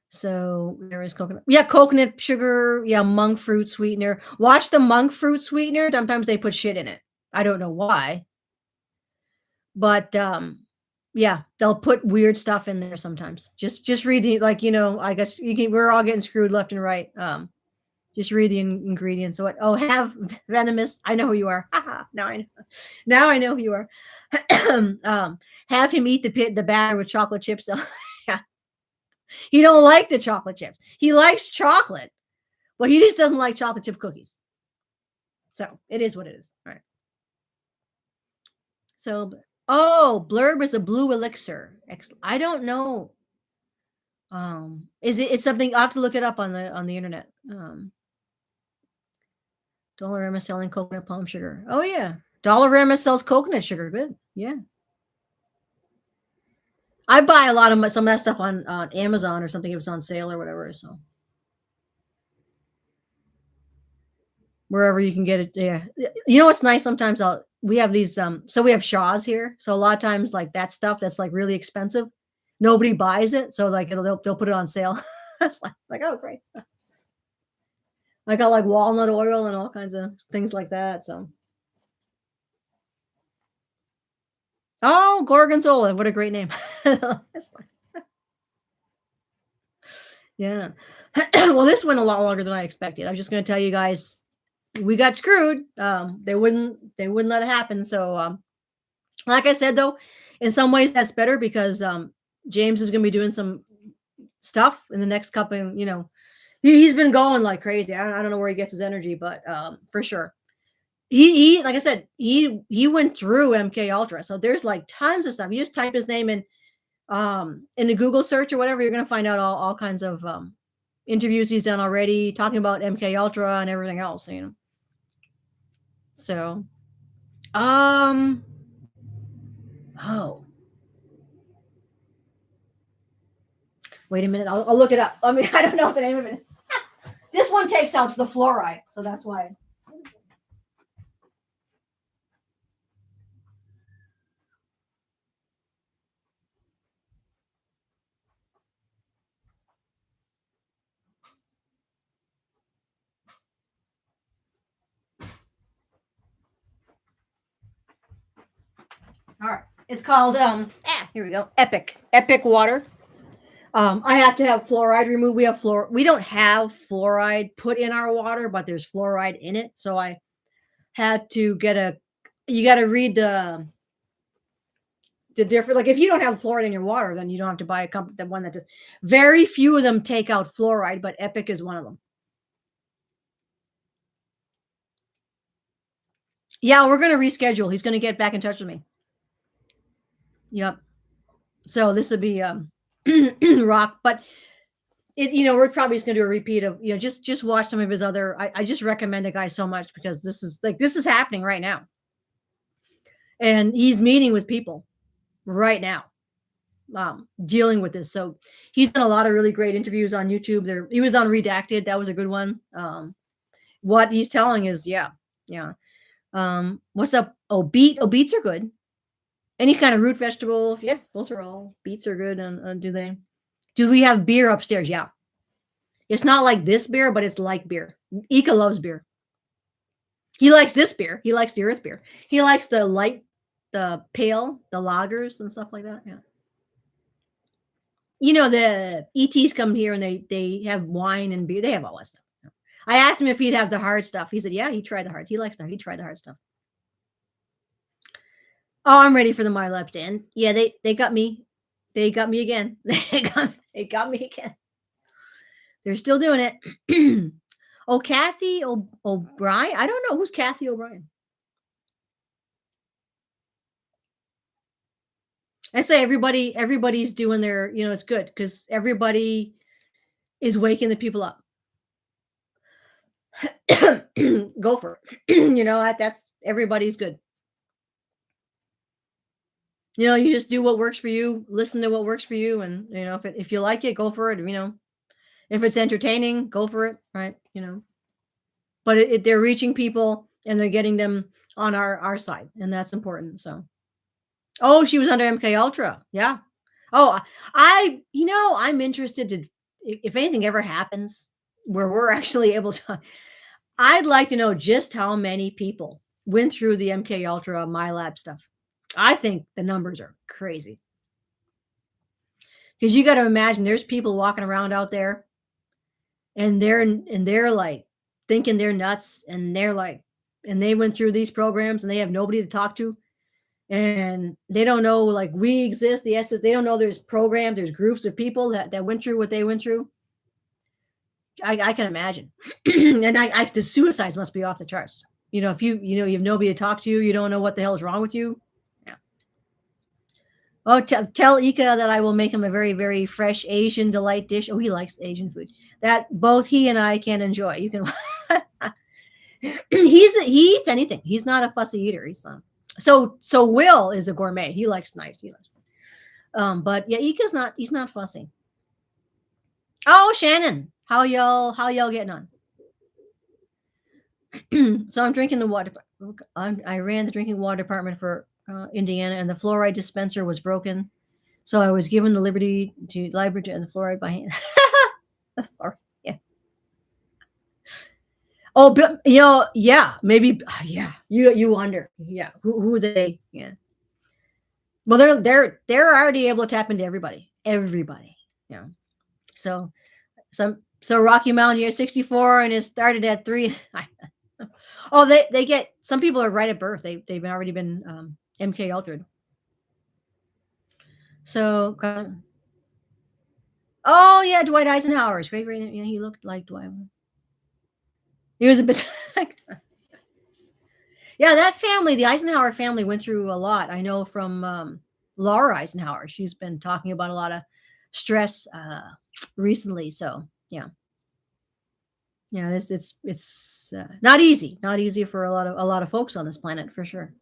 So there is coconut. Yeah, coconut sugar. Yeah, monk fruit sweetener. Watch the monk fruit sweetener. Sometimes they put shit in it. I don't know why, but yeah, they'll put weird stuff in there sometimes. Just read the like I guess you can. We're all getting screwed left and right. Just read the ingredients. So what? Oh, have venomous. I know who you are. Haha. Now I know who you are. Have him eat the batter with chocolate chips. Yeah, he don't like the chocolate chips. He likes chocolate, but he just doesn't like chocolate chip cookies. So it is what it is. All right. So, oh, blurb is a blue elixir. I don't know. Is it? It's something I have to look it up on the internet. Dollarama selling coconut palm sugar. Oh yeah, Dollarama sells coconut sugar. Good. Yeah, I buy a lot of some of that stuff on Amazon or something if it's on sale or whatever. So wherever you can get it. Yeah. You know what's nice? Sometimes we have these so we have Shaws here. So a lot of times like that stuff that's like really expensive, nobody buys it. So like they'll put it on sale. It's like oh great. I got like walnut oil and all kinds of things like that. So oh gorgonzola, what a great name. It's like, yeah. Well, this went a lot longer than I expected. I was just gonna tell you guys we got screwed. They wouldn't let it happen. So like I said, though, in some ways that's better because James is going to be doing some stuff in the next couple. He's been going like crazy. I don't know where he gets his energy, but for sure, he like I said, he went through MK Ultra. So there's like tons of stuff. You just type his name in the Google search or whatever, you're going to find out all kinds of interviews he's done already, talking about MK Ultra and everything else. So um oh. Wait a minute. I'll look it up. I mean, I don't know what the name of it is. This one takes out the fluoride, so that's why. All right. It's called here we go. Epic water. I have to have fluoride removed. We don't have fluoride put in our water, but there's fluoride in it. So I had to get you got to read the different, like if you don't have fluoride in your water, then you don't have to buy the one that does. Very few of them take out fluoride, but Epic is one of them. Yeah, we're going to reschedule. He's going to get back in touch with me. Yep. So this would be rock, but we're probably just gonna do a repeat of just watch some of his other. I just recommend the guy so much because this is happening right now, and he's meeting with people right now, dealing with this. So he's done a lot of really great interviews on YouTube. He was on Redacted. That was a good one. What he's telling is yeah. What's up? Beets are good. Any kind of root vegetable, yeah, those are all beets are good. And do we have beer upstairs? Yeah, it's not like this beer, but it's like beer. Ika loves beer. He likes this beer. He likes the earth beer. He likes the light, the pale, the lagers and stuff like that. Yeah. The ETs come here and they have wine and beer. They have all that stuff. I asked him if he'd have the hard stuff. He said, yeah, he tried the hard. He tried the hard stuff. Oh, I'm ready for the My Lab stand. Yeah, they got me. They got me again. They got me again. They're still doing it. Oh, Kathy O'Brien. I don't know who's Kathy O'Brien. I say everybody's doing their, it's good because everybody is waking the people up. Go for it. That's everybody's good. You just do what works for you, listen to what works for you. And, if you like it, go for it. If it's entertaining, go for it. Right. But they're reaching people. and they're getting them on our side, and that's important. So, oh, she was under MK Ultra. Yeah. Oh, I'm interested to if anything ever happens where we're actually able to I'd like to know just how many people went through the MK Ultra MyLab stuff. I think the numbers are crazy. Because you got to imagine there's people walking around out there and they're like thinking they're nuts and they're like and they went through these programs and they have nobody to talk to and they don't know like we exist the SS they don't know there's programs there's groups of people that went through what they went through. I can imagine. And the suicides must be off the charts. If you have nobody to talk to, you don't know what the hell is wrong with you. Yeah. Oh, tell Ika that I will make him a very, very fresh Asian delight dish. Oh, he likes Asian food that both he and I can enjoy. You can. He eats anything. He's not a fussy eater. So Will is a gourmet. He likes nice. But yeah, Ika's not. He's not fussy. Oh, Shannon, how y'all getting on? So I'm drinking the water. I ran the drinking water department for Indiana, and the fluoride dispenser was broken. So I was given the liberty to library and the fluoride by hand. Yeah. Oh, but yeah, maybe, yeah. You wonder, yeah, who they, yeah. Well, they're already able to tap into everybody. Yeah. So Rocky Mountain year 64, and it started at 3. Oh, they get some people are right at birth. They've already been MK Ultra'd. So, oh yeah, Dwight Eisenhower's great. Yeah, he looked like Dwight. He was a bit. Yeah, that family, the Eisenhower family, went through a lot. I know from Laura Eisenhower. She's been talking about a lot of stress recently. So yeah, it's not easy for a lot of folks on this planet for sure.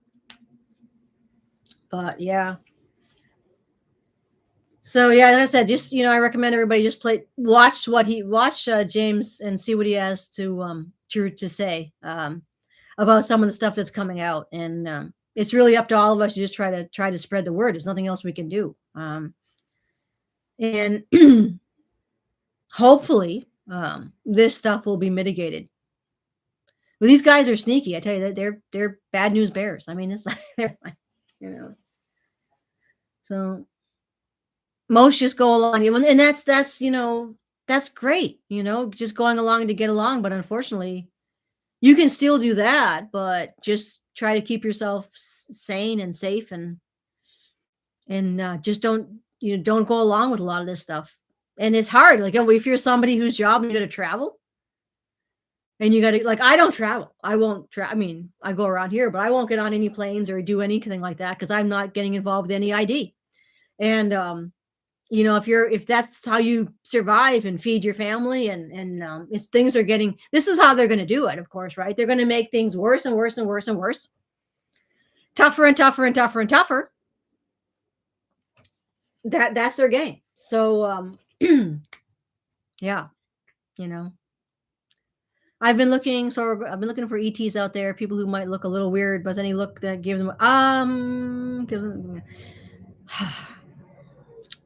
But yeah. So yeah, like I said, just I recommend everybody just watch James and see what he has to say about some of the stuff that's coming out, and it's really up to all of us to just try to spread the word. There's nothing else we can do, and hopefully this stuff will be mitigated. But these guys are sneaky. I tell you that they're bad news bears. I mean, it's like they're like, so. Most just go along, and that's great, just going along to get along. But unfortunately, you can still do that, but just try to keep yourself sane and safe, and just don't go along with a lot of this stuff. And it's hard, like if you're somebody whose job you got to travel, and you got to like I don't travel, I won't I mean, I go around here, but I won't get on any planes or do anything like that because I'm not getting involved with any ID. And if that's how you survive and feed your family and it's things are getting this is how they're going to do it, of course, right? They're going to make things worse and worse and worse and worse, tougher and tougher and tougher and tougher. That's their game. So yeah, I've been looking for ETs out there, people who might look a little weird, but any look that give them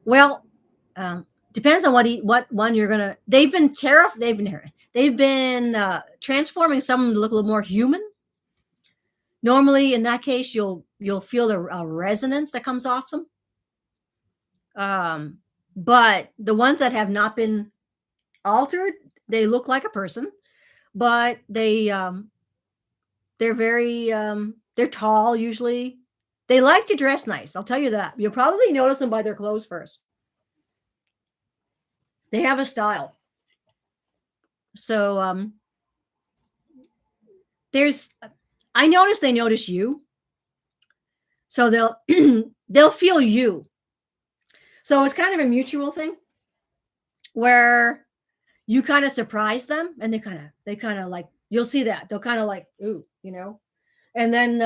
well, depends on what one you're gonna. They've been transforming some to look a little more human. Normally, in that case, you'll feel the resonance that comes off them. But the ones that have not been altered, they look like a person, but they're very they're tall usually. They like to dress nice. I'll tell you that. You'll probably notice them by their clothes first. They have a style. So I notice they notice you. So they'll feel you. So it's kind of a mutual thing where you kind of surprise them and they kind of like you'll see that. They'll kind of like, ooh, And then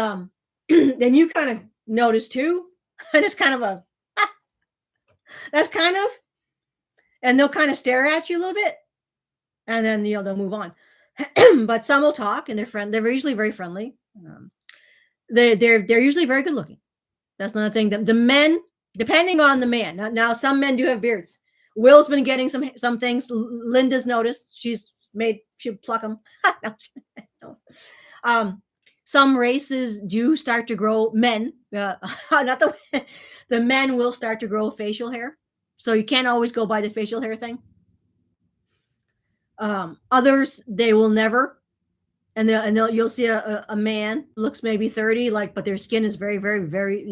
then you kind of notice too. And it's kind of that's kind of and they'll kind of stare at you a little bit. And then they'll move on. But some will talk and they're usually very friendly. Um, they're usually very good looking. That's another thing. The men, depending on the man. Now some men do have beards. Will's been getting some things. Linda's noticed. She'll pluck them. No. Um, some races do start to grow men. Not the men will start to grow facial hair. So you can't always go by the facial hair thing. Others they will never, and you'll see a man looks maybe 30, like, but their skin is very, very, very,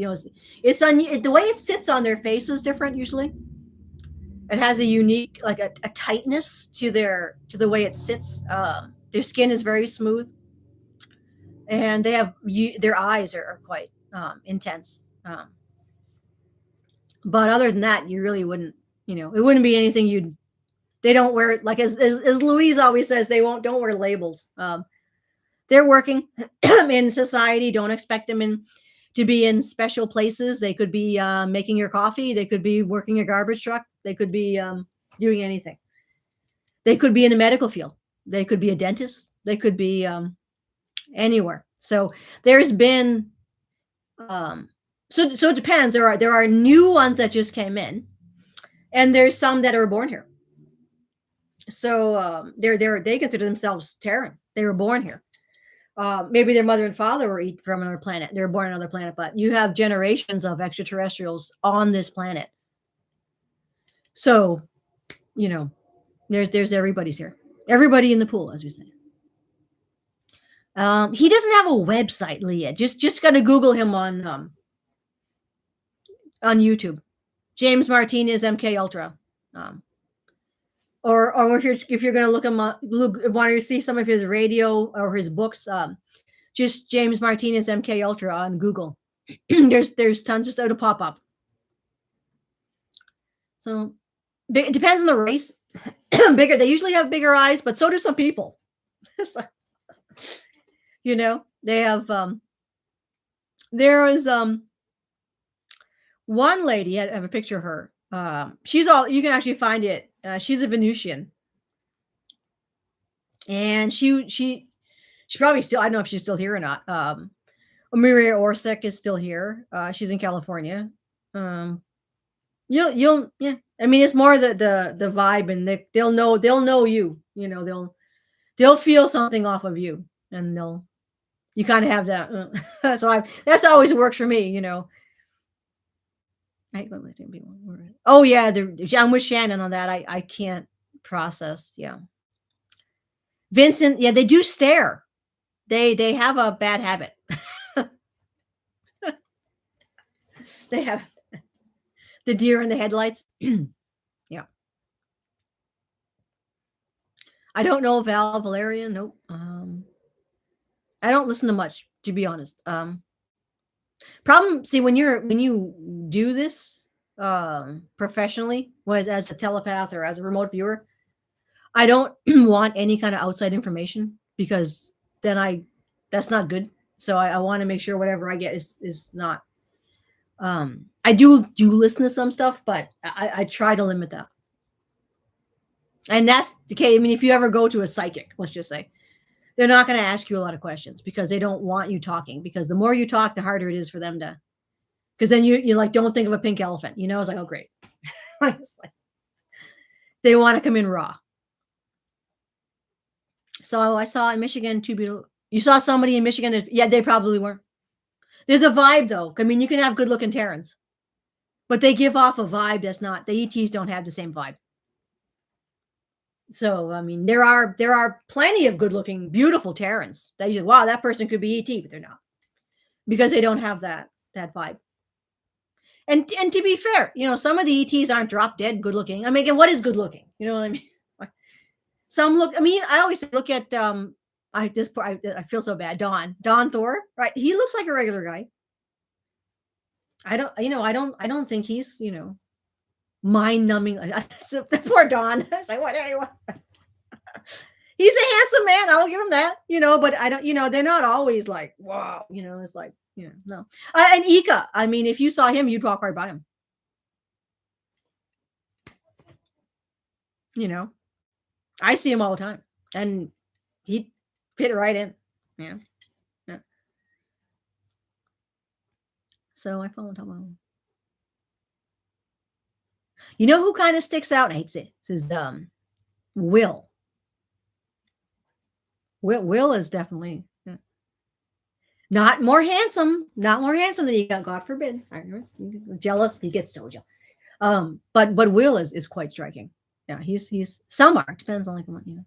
it's on the way it sits on their face is different usually. It has a unique, like a tightness to the way it sits. Their skin is very smooth, and their eyes are quite intense. But other than that, you really wouldn't, it wouldn't be anything you'd. They don't wear, like, as Louise always says, don't wear labels. They're working in society. Don't expect them to be in special places. They could be making your coffee. They could be working a garbage truck. They could be doing anything. They could be in the medical field. They could be a dentist. They could be anywhere. So there's been, so it depends. There are new ones that just came in, and there's some that are born here. So they consider themselves Terran. They were born here. Maybe their mother and father were from another planet. They were born on another planet, but you have generations of extraterrestrials on this planet. So, there's everybody's here. Everybody in the pool, as we say. He doesn't have a website, Leah. Just gotta Google him on YouTube. James Martinez, MK Ultra. Or if you're gonna look him up, want to see some of his radio or his books, just James Martinez MK Ultra on Google. there's tons of stuff to pop up. So it depends on the race. Bigger, they usually have bigger eyes, but so do some people. They have there is one lady, I have a picture of her. You can actually find it. She's a Venusian. And she probably still, I don't know if she's still here or not. Amelia Orsic is still here. She's in California. You'll yeah. I mean, it's more the vibe, and they'll know you. They'll feel something off of you, and you kind of have that. So that's always works for me. Oh yeah, I'm with Shannon on that. I can't process. Yeah. Vincent, yeah, they do stare. They have a bad habit. They have the deer in the headlights. Yeah. I don't know Val Valerian. Nope. I don't listen to much, to be honest. See, when you do this professionally, as a telepath or as a remote viewer, I don't want any kind of outside information, because then that's not good. So I want to make sure whatever I get is not. I do listen to some stuff, but I try to limit that. And that's the case. I mean, if you ever go to a psychic, let's just say, they're not going to ask you a lot of questions, because they don't want you talking. Because the more you talk, the harder it is for them to. Because then you like, don't think of a pink elephant. It's like, oh great. They want to come in raw. So I saw in Michigan two beautiful. You saw somebody in Michigan? Yeah, they probably were. There's a vibe, though. I mean, you can have good-looking Terrans, but they give off a vibe that's not. The ETs don't have the same vibe. So I mean, there are plenty of good-looking, beautiful Terrans that you say, wow, that person could be ET, but they're not, because they don't have that vibe. And to be fair, some of the ETs aren't drop dead good-looking. I mean, again, what is good-looking? You know what I mean? Some look. I mean, I always look at I feel so bad. Don Thor, right? He looks like a regular guy. I don't think he's, mind-numbing. Poor Don. I was like, what? He's a handsome man. I'll give him that. But I don't. They're not always like, wow. It's like, no. And Ika. I mean, if you saw him, you'd walk right by him. I see him all the time, and He fit right in. Yeah. Yeah. So I followed him. You know who kind of sticks out? I hate to say it. This is Will. Will is definitely not more handsome, not more handsome than you got. God forbid. I know jealous. He gets so jealous. But Will is quite striking. Yeah, he's some are depends on like what you know.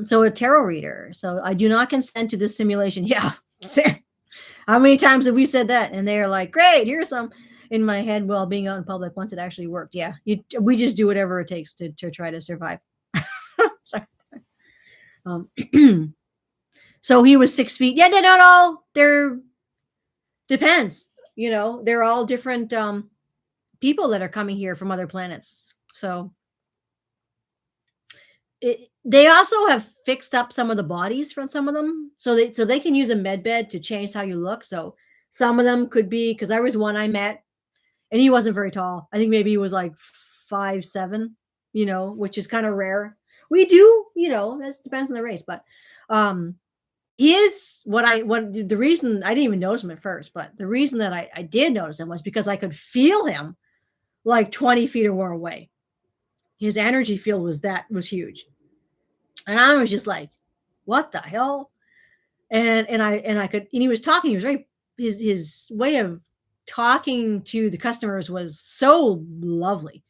So a tarot reader. So I do not consent to this simulation. Yeah. How many times have we said that? And they're like, great, here's some in my head while being out in public once it actually worked. Yeah. We just do whatever it takes to try to survive. So, um, so he was 6 feet. Yeah, they're not all, they're depends. You know, they're all different people that are coming here from other planets. So they also have fixed up some of the bodies from some of them, so they can use a med bed to change how you look. So some of them could be because there was one I met, and he wasn't very tall. I think maybe he was like 5'7", you know, which is kind of rare. We do, you know, this depends on the race, but he is what the reason I didn't even notice him at first, but the reason that I did notice him was because I could feel him like 20 feet or more away. His energy field was huge. And I was just like, what the hell? And I could, and he was talking, he was very, his way of talking to the customers was so lovely,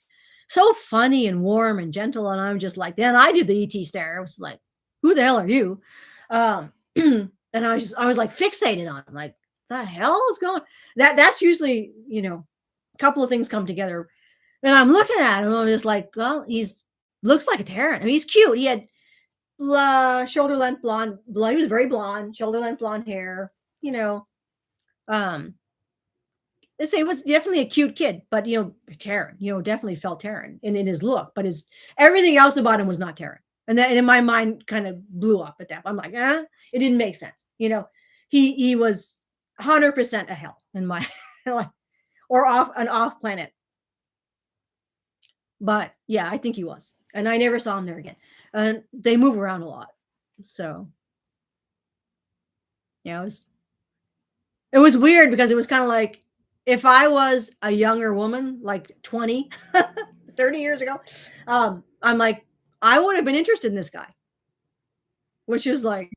so funny and warm and gentle. And I'm just like, then I did the ET stare. I was like, who the hell are you? And I was like fixated on him, like, the hell is going that's usually, you know, a couple of things come together. And I'm looking at him, I'm just like, well, he's looks like a Terran. I mean, he's cute. He had shoulder length blonde, he was very blonde, shoulder length blonde hair, you know. Um, let's say it was definitely a cute kid, but you know, Terran, you know, definitely felt Terran in his look, but his everything else about him was not Terran. And in my mind kind of blew up at that. I'm like, it didn't make sense. You know, he was 100% a hell in my like, or off planet. But yeah, I think he was. And I never saw him there again. And they move around a lot. So yeah, it was weird because it was kind of like if I was a younger woman, like 20, 30 years ago, I'm like, I would have been interested in this guy, which is like,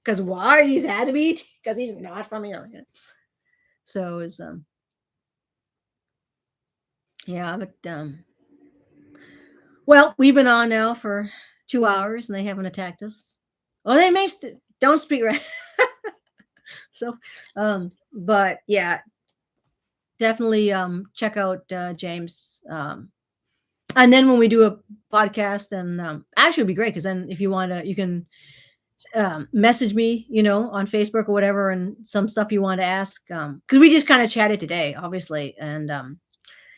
because why he's had to be, because he's not from here. So it's yeah, but well, we've been on now for 2 hours and they haven't attacked us. Oh, they may don't speak right. So, but yeah, definitely check out James. And then when we do a podcast, and actually it'd be great because then if you want to, you can message me, you know, on Facebook or whatever, and some stuff you want to ask. Because we just kind of chatted today, obviously, and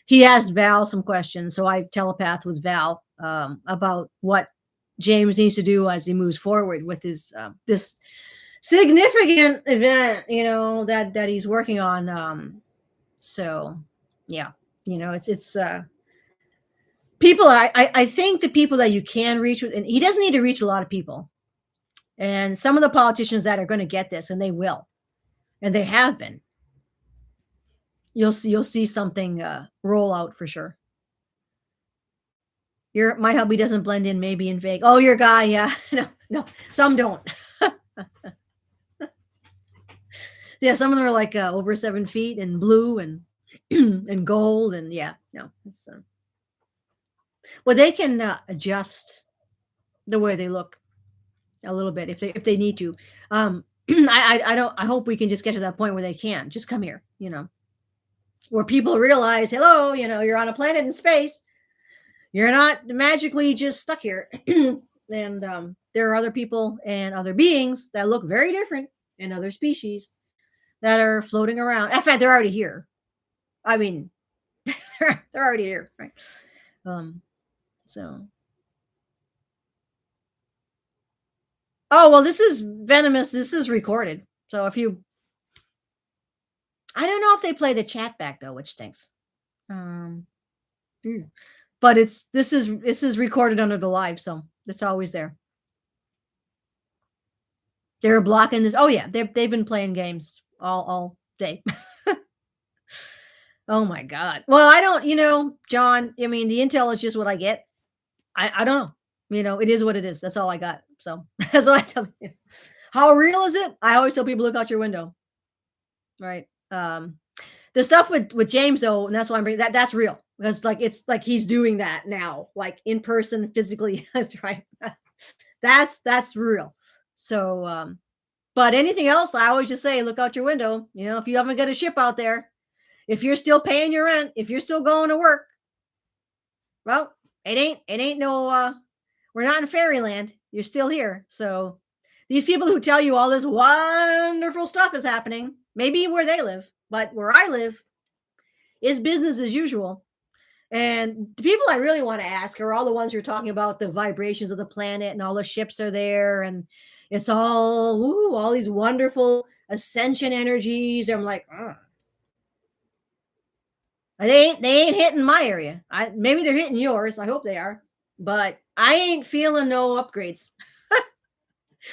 he asked Val some questions, so I telepathed with Val about what James needs to do as he moves forward with his this significant event, you know, that he's working on. So yeah, you know, it's people. I think the people that you can reach with, and he doesn't need to reach a lot of people. And some of the politicians that are going to get this, and they will, and they have been. You'll see something roll out for sure. My hubby doesn't blend in, maybe in vague. Oh, your guy, yeah, no, some don't. Yeah, some of them are like over 7 feet and blue and and gold, and yeah, no, it's well, they can adjust the way they look a little bit if they need to. I don't. I hope we can just get to that point where they can just come here, you know, where people realize, hello, you know, you're on a planet in space. You're not magically just stuck here. And there are other people and other beings that look very different in other species that are floating around. In fact, they're already here. I mean, they're already here, right? So. Oh well, this is venomous. This is recorded. So if you, I don't know if they play the chat back though, which stinks. But this is recorded under the live, so it's always there. They're blocking this. Oh yeah, they've been playing games all day. Oh my god. Well, I don't, John. I mean, the intel is just what I get. I don't know. It is what it is. That's all I got. So that's what I tell you. How real is it? I always tell people look out your window. Right. The stuff with James though, and that's why I'm bringing that's real because like it's like he's doing that now, like in person, physically. That's right. That's real. So, but anything else, I always just say, look out your window. If you haven't got a ship out there, if you're still paying your rent, if you're still going to work, well, it ain't no. We're not in fairyland. You're still here. So, these people who tell you all this wonderful stuff is happening, maybe where they live, but where I live is business as usual. And the people I really want to ask are all the ones who are talking about the vibrations of the planet and all the ships are there and it's all all these wonderful ascension energies. I'm like, they ain't hitting my area. Maybe they're hitting yours. I hope they are, but I ain't feeling no upgrades.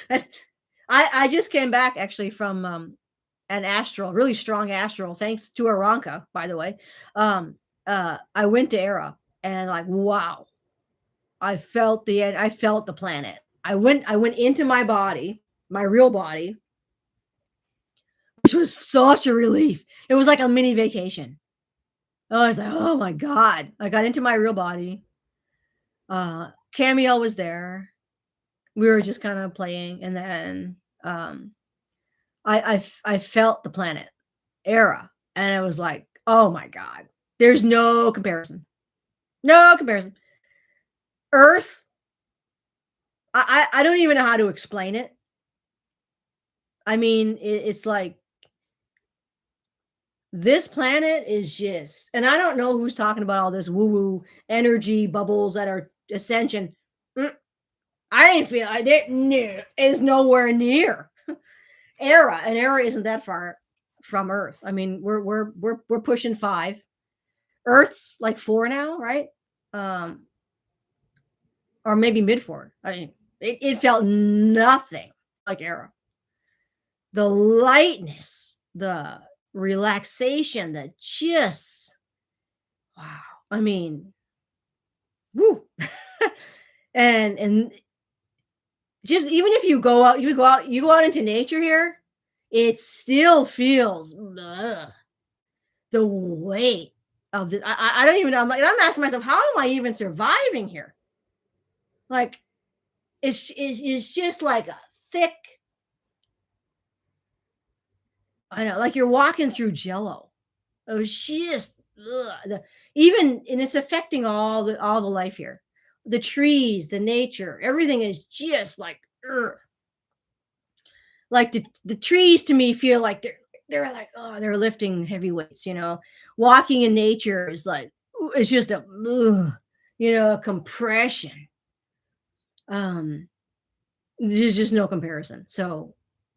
That's I just came back actually from an astral, really strong astral, thanks to Aranka, by the way. I went to Era and like, wow, I felt the planet. I went into my body, my real body, which was such a relief. It was like a mini vacation. I was like, oh my God. I got into my real body. Camiel was there. We were just kind of playing, and then I felt the planet Era, and I was like, oh my God. There's no comparison. No comparison. Earth, I don't even know how to explain it. I mean, it's like this planet is just, and I don't know who's talking about all this woo woo energy bubbles that are ascension. I ain't feel it is nowhere near Era, and Era isn't that far from Earth. I mean, we're pushing 5. Earth's like 4 now, right? Or maybe mid 4. I mean, it felt nothing like Era. The lightness, the relaxation, the just wow. I mean, woo. and just even if you go out into nature here, it still feels the weight of the I don't even know. I'm asking myself, how am I even surviving here? Like it's just like a thick, I know, like you're walking through jello. It was just even, and it's affecting all the life here. The trees, the nature, everything is just like ugh. Like the trees to me feel like they're like, oh, they're lifting heavy weights. Walking in nature is like it's just a a compression. Um, there's just no comparison. So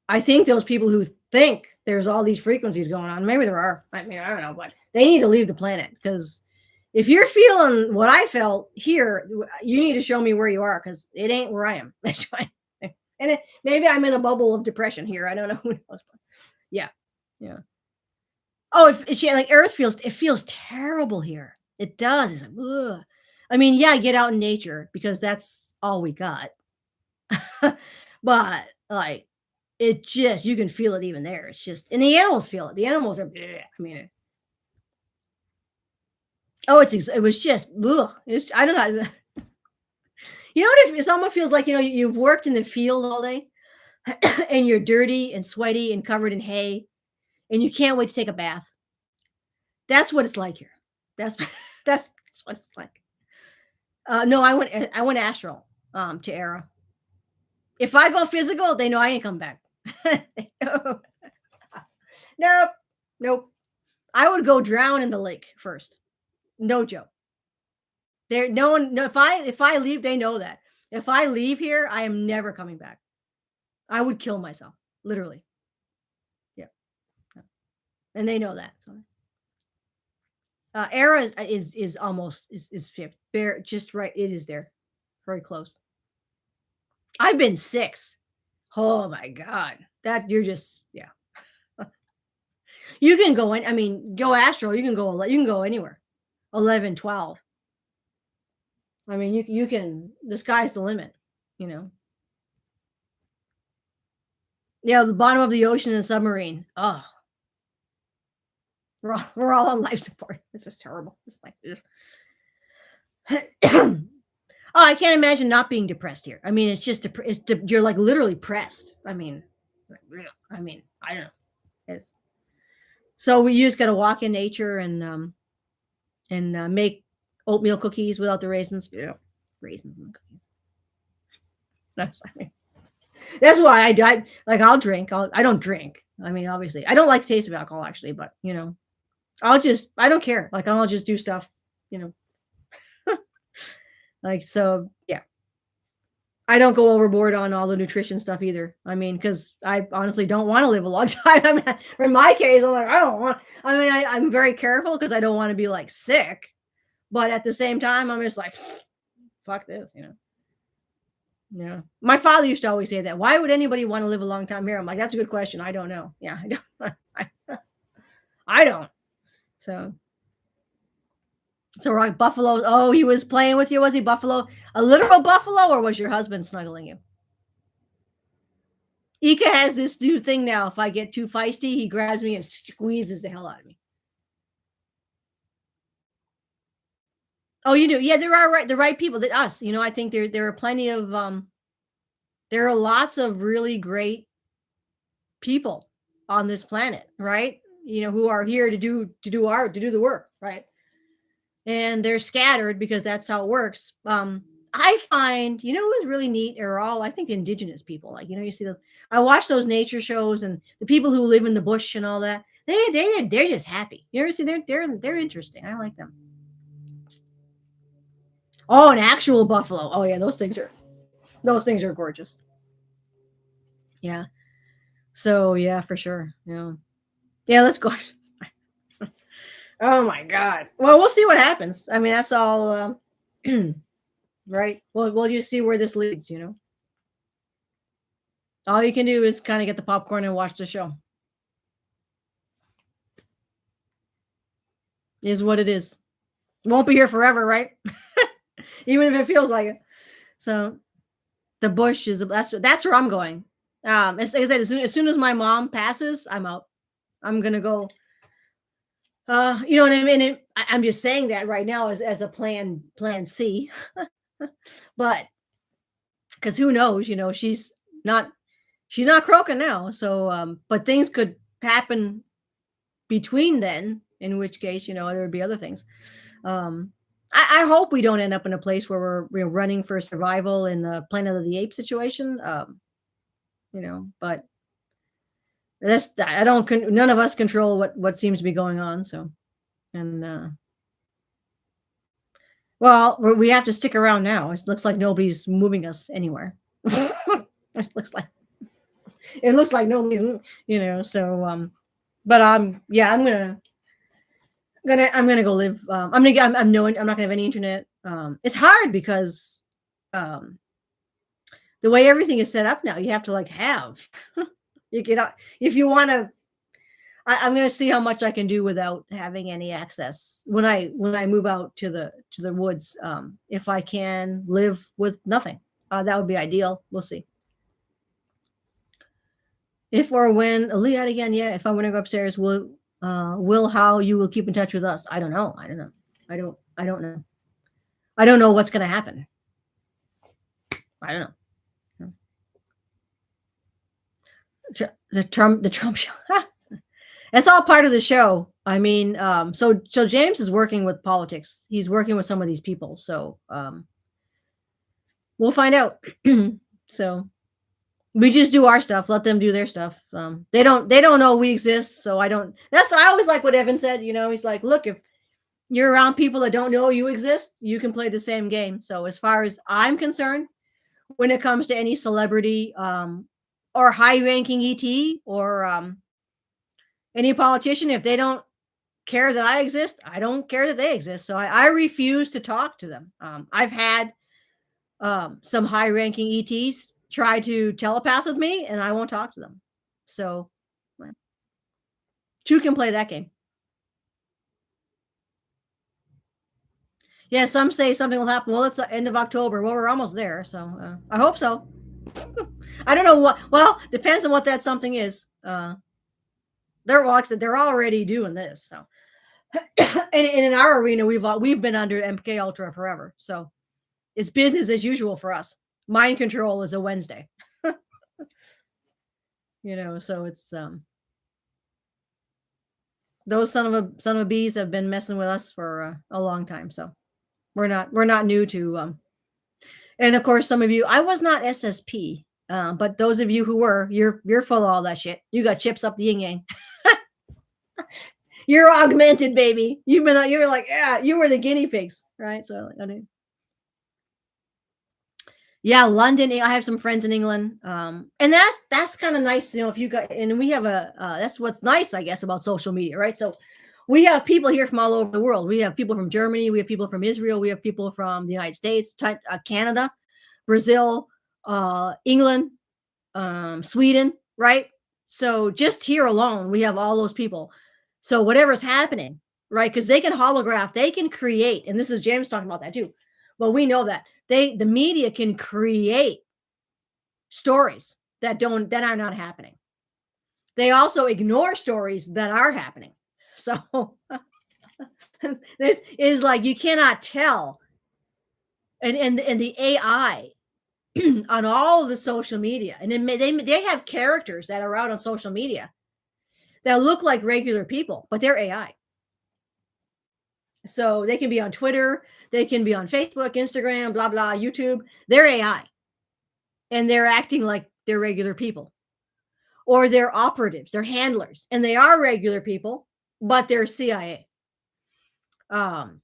I think those people who think there's all these frequencies going on, maybe there are. I mean, I don't know, but they need to leave the planet because if you're feeling what I felt here, you need to show me where you are because it ain't where I am. And maybe I'm in a bubble of depression here. I don't know. Who knows? Yeah, yeah. Oh, like Earth feels terrible here. It does. It's like, ugh. I mean, yeah, get out in nature because that's all we got. But like it just you can feel it even there. It's just and the animals feel it. The animals are bleh, I mean it was just ugh, I don't know. You know what if someone feels like you've worked in the field all day and you're dirty and sweaty and covered in hay and you can't wait to take a bath. That's what it's like here. That's that's what it's like. No, I went astral to Era. If I go physical, they know I ain't coming back. Nope. Nope. I would go drown in the lake first. No joke. There, no one. No, if I leave, they know that. If I leave here, I am never coming back. I would kill myself, literally. Yeah, yeah. And they know that. So, Era is almost is fifth. Bare, just right. It is there, very close. I've been 6. Oh my god. That you're just yeah. You can go in I mean, go astral, you can go anywhere. 11, 12. I mean, you can the sky's the limit, you know? Yeah, the bottom of the ocean in a submarine. Oh, we're all on life support. This is terrible. It's like, ugh. Oh, I can't imagine not being depressed here. I mean, it's just you're like literally pressed. I mean, like, ugh. I mean, I don't know. It's, so we just got to walk in nature and make oatmeal cookies without the raisins. Yeah, raisins in the cookies. That's I mean, that's why like I'll drink. I don't drink. I mean, obviously, I don't like the taste of alcohol actually, but I don't care. Like I'll just do stuff. You know, like so. Yeah, I don't go overboard on all the nutrition stuff either. I mean, because I honestly don't want to live a long time. I mean, in my case, I'm like, I don't want. I mean, I'm very careful because I don't want to be like sick. But at the same time, I'm just like, fuck this, you know. Yeah. My father used to always say that. Why would anybody want to live a long time here? I'm like, that's a good question. I don't know. Yeah, I don't. I don't. So, so we're like buffalo. Oh, he was playing with you. Was he buffalo? A literal buffalo, or was your husband snuggling you? Ika has this new thing now. If I get too feisty, he grabs me and squeezes the hell out of me. Oh, you do? Yeah, there are the right people. That us. I think there are plenty of there are lots of really great people on this planet, right? Who are here to do the work, right? And they're scattered because that's how it works. I find, who's really neat are all, I think, the indigenous people. Like, you see those. I watch those nature shows and the people who live in the bush and all that. They're just happy. You ever see they're interesting. I like them. Oh, an actual buffalo. Oh yeah, those things are gorgeous. Yeah. So yeah, for sure. Yeah. Yeah, let's go. Oh my god. Well, we'll see what happens. I mean, that's all right. Well, we'll just see where this leads. All you can do is kind of get the popcorn and watch the show. Is what it is. Won't be here forever, right? Even if it feels like it. So the bush is that's where I'm going. As I said, as soon as my mom passes, I'm out. I'm gonna go. You know what I mean? I'm just saying that right now as a plan C, but because who knows? Not she's not croaking now. So, but things could happen between then, in which case, there would be other things. I hope we don't end up in a place where we're running for survival in the Planet of the Apes situation. But I don't. None of us control what seems to be going on. So, and well, we have to stick around now. It looks like nobody's moving us anywhere. it looks like it looks like nobody's, So, but yeah, I'm gonna go live. I'm not gonna have any internet. It's hard because the way everything is set up now, you have to like have you get out if you want to. I'm gonna see how much I can do without having any access when I move out to the woods. If I can live with nothing, that would be ideal. We'll see. If or when Leah again, yeah. If I want to go upstairs, will how you will keep in touch with us? I don't know. I don't know. I don't know. I don't know what's gonna happen. I don't know. The Trump show. It's all part of the show. I mean, so James is working with politics. He's working with some of these people. So we'll find out. So we just do our stuff. Let them do their stuff. They don't know we exist. So I always like what Evan said. He's like, look, if you're around people that don't know you exist, you can play the same game. So as far as I'm concerned, when it comes to any celebrity or high-ranking ET or any politician, if they don't care that I exist, I don't care that they exist. So I refuse to talk to them. I've had some high-ranking ETs try to telepath with me, and I won't talk to them. So, well, two can play that game. Yeah, some say something will happen. Well, it's the end of October. Well, we're almost there, so I hope so. I don't know what. Well, depends on what that something is. They're well, like I said, they're already doing this. So, and in our arena, we've been under MK Ultra forever. So it's business as usual for us. Mind control is a Wednesday. So it's those son of a bees have been messing with us for a long time. So we're not new to and of course some of you, I was not SSP, but those of you who were, you're full of all that shit. You got chips up the yin yang. You're augmented, baby. You were like, yeah, you were the guinea pigs, right? So I mean, yeah, London. I have some friends in England, and that's kind of nice, if you got, and we have that's what's nice, I guess, about social media, right? So we have people here from all over the world. We have people from Germany, we have people from Israel, we have people from the United States, Canada, Brazil, England, Sweden, right? So just here alone, we have all those people. So whatever's happening, right? Because they can holograph, they can create, and this is James talking about that too. Well, we know that the media can create stories that are not happening. They also ignore stories that are happening. So this is like, you cannot tell. And the AI on all of the social media, and then they have characters that are out on social media that look like regular people, but they're AI. So they can be on Twitter, they can be on Facebook, Instagram, blah, blah, YouTube. They're AI. And they're acting like they're regular people. Or they're operatives, they're handlers, and they are regular people, but they're CIA. And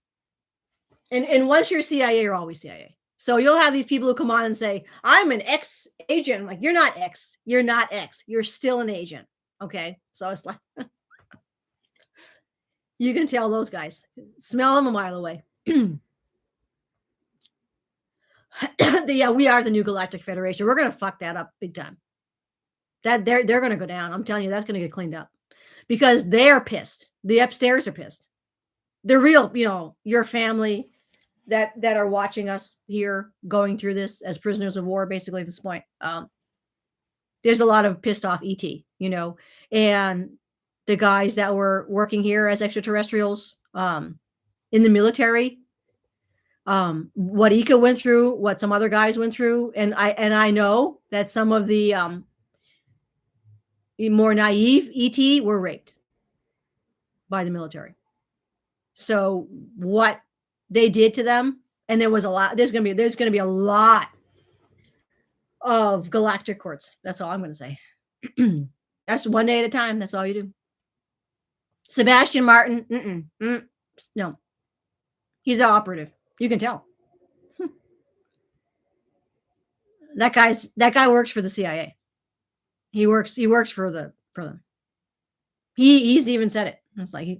once you're CIA, you're always CIA. So you'll have these people who come on and say, I'm an ex agent. I'm like, you're not X. You're not X. You're still an agent. Okay. So it's like, you can tell those guys, smell them a mile away. Yeah, we are the new Galactic Federation. We're going to fuck that up big time. That they're going to go down. I'm telling you, that's going to get cleaned up because they're pissed. The upstairs are pissed. The real, your family that are watching us here going through this as prisoners of war, basically at this point. There's a lot of pissed off ET, and the guys that were working here as extraterrestrials in the military, what Ika went through, what some other guys went through, and I know that some of the more naive ET were raped by the military. So what they did to them, and there's going to be a lot of galactic courts. That's all I'm going to say. That's one day at a time. That's all you do. Sebastian Martin, no, he's an operative. You can tell. That guy works for the CIA. He works for them. He's even said it. It's like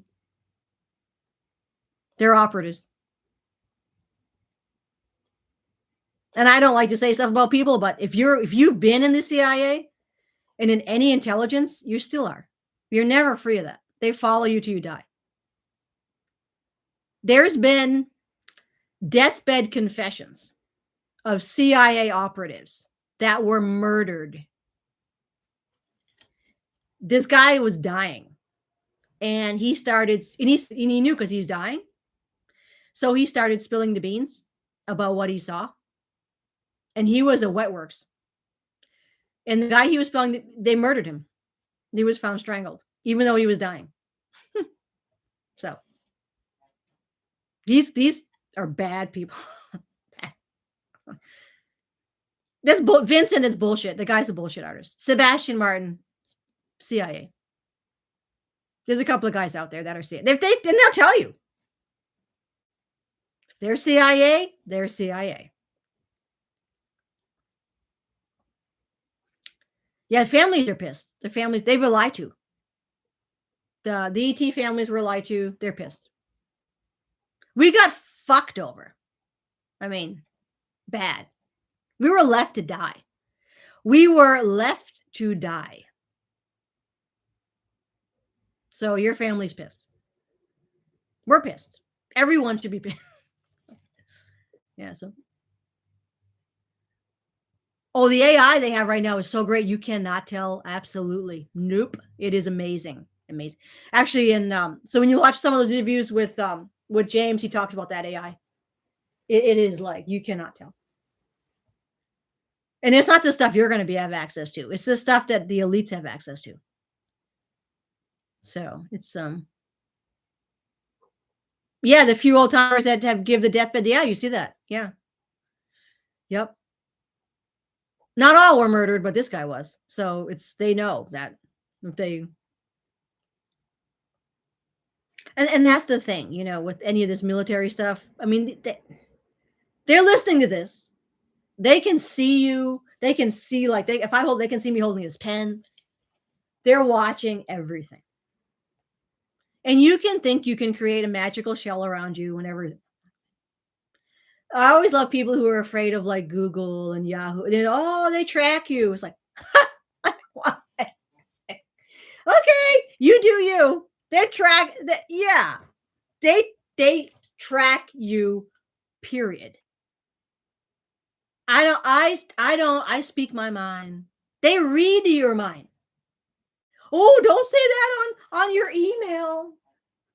they're operatives. And I don't like to say stuff about people, but if you've been in the CIA and in any intelligence, you still are. You're never free of that. They follow you till you die. There's been deathbed confessions of CIA operatives that were murdered. This guy was dying, and he knew because he's dying. So he started spilling the beans about what he saw. And he was a wet works. And the guy he was spilling, they murdered him. He was found strangled, even though he was dying. So these are bad people. Vincent is bullshit. The guy's a bullshit artist. Sebastian Martin, CIA. There's a couple of guys out there that are CIA. And they'll tell you. If they're CIA, they're CIA. Yeah, families are pissed. The families, they were lied to. The ET families were lied to. They're pissed. We got fucked over. I mean, bad. We were left to die. We were left to die. So your family's pissed. We're pissed. Everyone should be pissed. Yeah. So, oh, the AI they have right now is so great. You cannot tell. Absolutely. Nope. It is amazing. Amazing. Actually, so when you watch some of those interviews with James, he talks about that AI. It is like you cannot tell. And it's not the stuff you're going to have access to. It's the stuff that the elites have access to. So it's yeah, the few old timers that have give the deathbed. Yeah, you see that. Yeah. Yep. Not all were murdered, but this guy was. So it's they know that if they and that's the thing, with any of this military stuff. I mean, they're listening to this. They can see you. They can see like they can see me holding his pen. They're watching everything. And you can think you can create a magical shell around you whenever. I always love people who are afraid of like Google and Yahoo. They track you. It's like, why? Okay, you do you. Yeah. They track you, period. I speak my mind. They read your mind. Oh, don't say that on your email.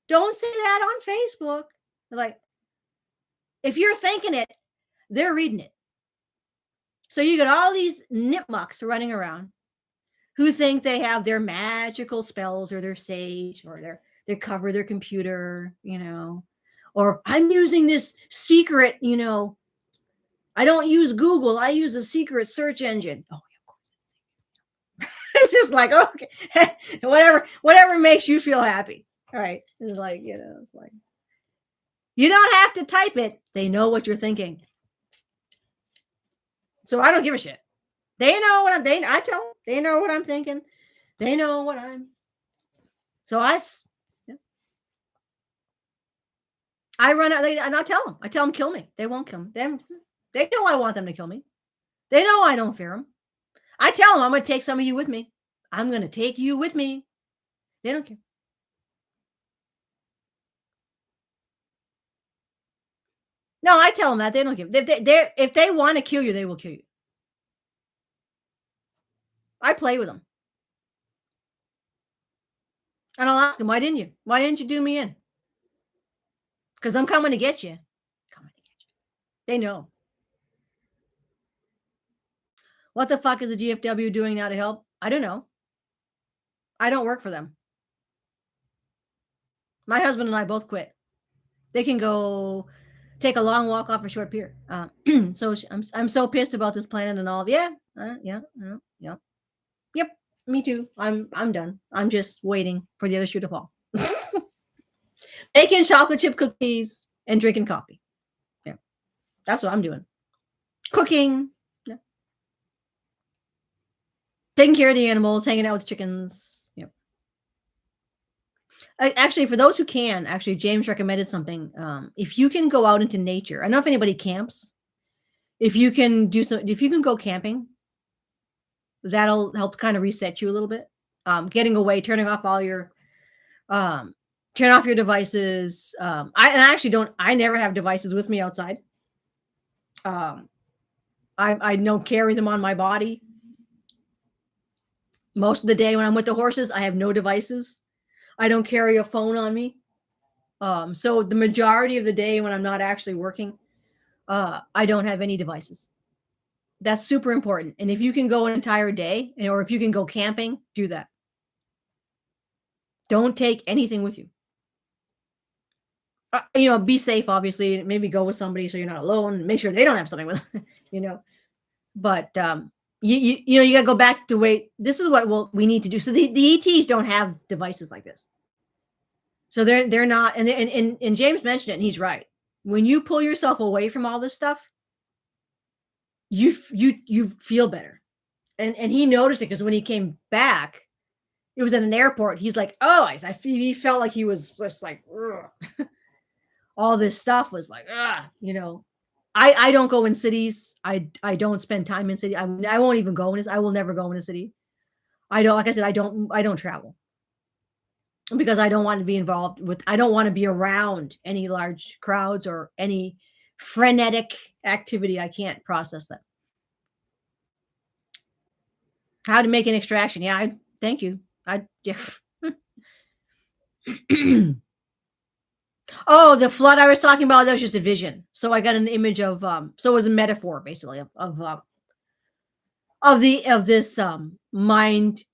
Don't say that on Facebook. Like, if you're thinking it, they're reading it. So you got all these nipmucks running around who think they have their magical spells or their sage or they cover their computer, or I'm using this secret, I don't use Google. I use a secret search engine. Oh, of course. It's just like, okay, whatever makes you feel happy. All right. It's like, it's like, you don't have to type it. They know what you're thinking. So I don't give a shit. They know what I tell them. They know what I'm thinking. They know what I'm. So I run out, and I tell them, kill me. They won't kill me. They know I want them to kill me. They know I don't fear them. I tell them I'm going to take some of you with me. I'm going to take you with me. They don't care. No, I tell them that. They don't give. If they want to kill you, they will kill you. I play with them. And I'll ask them, why didn't you? Why didn't you do me in? Because I'm coming to get you. They know. What the fuck is the GFW doing now to help? I don't know. I don't work for them. My husband and I both quit. They can go take a long walk off a short pier. So I'm so pissed about this planet and all. Yeah. Yep. Me too. I'm done. I'm just waiting for the other shoe to fall. Making chocolate chip cookies and drinking coffee. Yeah. That's what I'm doing. Cooking. Yeah. Taking care of the animals, hanging out with chickens. Yep. Actually, for those who can, James recommended something. If you can go out into nature, I don't know if anybody camps. If you can go camping, that'll help kind of reset you a little bit. Getting away, turning off all your, turn off your devices. I never have devices with me outside. I don't carry them on my body. Most of the day when I'm with the horses, I have no devices. I don't carry a phone on me. So the majority of the day when I'm not actually working, I don't have any devices. That's super important. And if you can go an entire day, or if you can go camping, do that. Don't take anything with you. Be safe, obviously. Maybe go with somebody so you're not alone. Make sure they don't have something with them, But you got to go back to wait. This is what we need to do. So the ETs don't have devices like this. So they're not. And James mentioned it, and he's right. When you pull yourself away from all this stuff, you feel better. And he noticed it because when he came back, it was at an airport. He's like, oh, he felt like he was just like, all this stuff was like, I don't go in cities. I don't spend time in city. I won't even go in this. I will never go in a city. I don't, like I said, I don't travel because I don't want to be involved with, I don't want to be around any large crowds or any frenetic activity. I can't process that. How to make an extraction? Yeah, thank you. I yeah. Oh, the flood I was talking about, that was just a vision. So I got an image of so it was a metaphor basically of this mind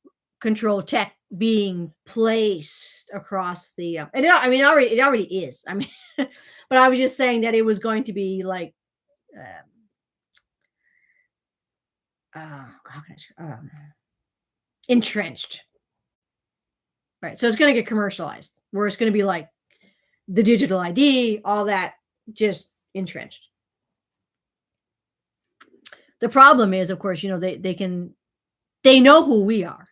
control tech being placed across the and I mean it already is. I mean but I was just saying that it was going to be like how can entrenched. Right. So it's going to get commercialized where it's going to be like the digital ID, all that just entrenched. The problem is, of course, they know who we are.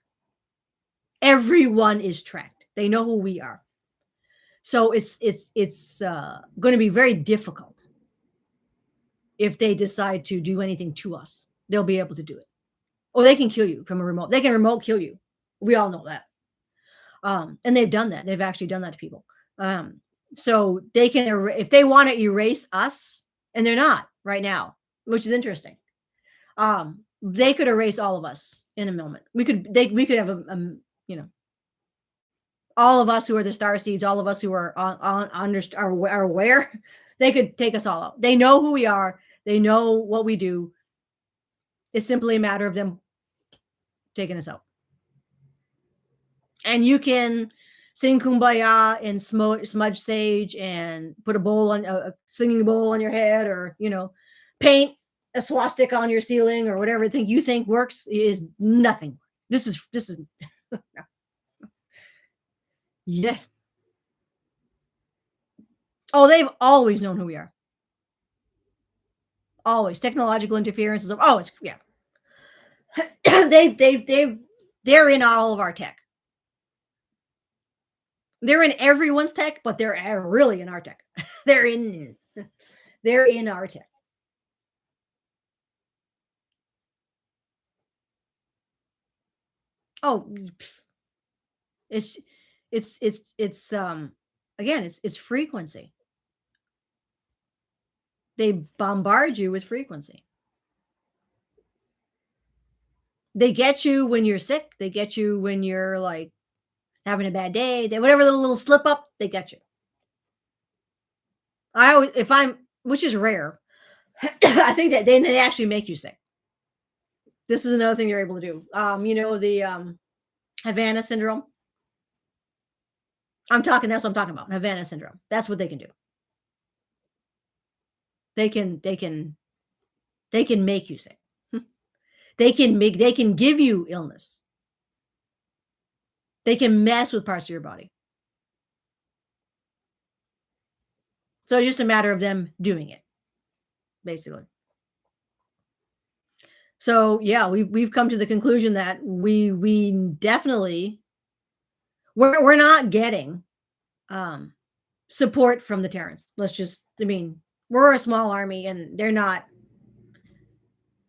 Everyone is tracked. They know who we are. So it's going to be very difficult if they decide to do anything to us. They'll be able to do it, or they can kill you from a remote. They can remote kill you. We all know that. And they've done that. They've actually done that to people. So they can, if they want to erase us, and they're not right now, which is interesting. They could erase all of us in a moment. We could have all of us who are the star seeds, all of us who are are aware, they could take us all out. They know who we are. They know what we do. It's simply a matter of them taking us out. And you can sing kumbaya and smudge sage and put a singing bowl on your head, or paint a swastika on your ceiling, or whatever thing you think works is nothing. This is yeah. Oh, they've always known who we are. Always technological interferences. Oh, it's yeah. They're in all of our tech. They're in everyone's tech, but they're really in our tech. they're in our tech. Oh, it's again, it's frequency. They bombard you with frequency. They get you when you're sick. They get you when you're like having a bad day. Whatever little slip up, they get you. I always, if I'm, which is rare, I think that they actually make you sick. This is another thing they're able to do. The Havana syndrome. That's what I'm talking about. Havana syndrome. That's what they can do. They can make you sick. They can give you illness. They can mess with parts of your body. So it's just a matter of them doing it, basically. So yeah, we've come to the conclusion that we definitely we're not getting support from the Terrans. We're a small army, and they're not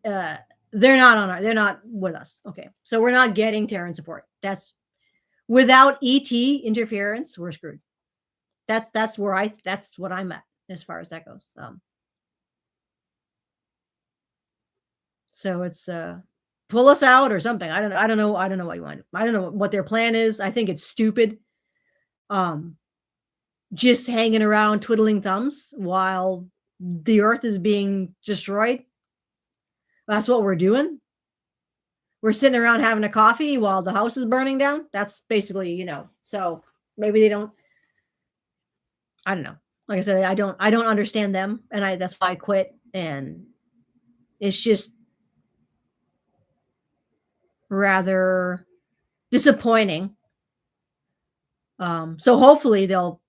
they're not with us. Okay. So we're not getting Terran support. That's without ET interference, we're screwed. That's what I'm at as far as that goes. So it's pull us out or something. I don't know. I don't know what you want. I don't know what their plan is. I think it's stupid. Just hanging around twiddling thumbs while the earth is being destroyed. That's what we're doing. We're sitting around having a coffee while the house is burning down. That's basically, so maybe they don't, I don't know. Like I said, I don't understand them, and that's why I quit. And it's just rather disappointing. So hopefully they'll,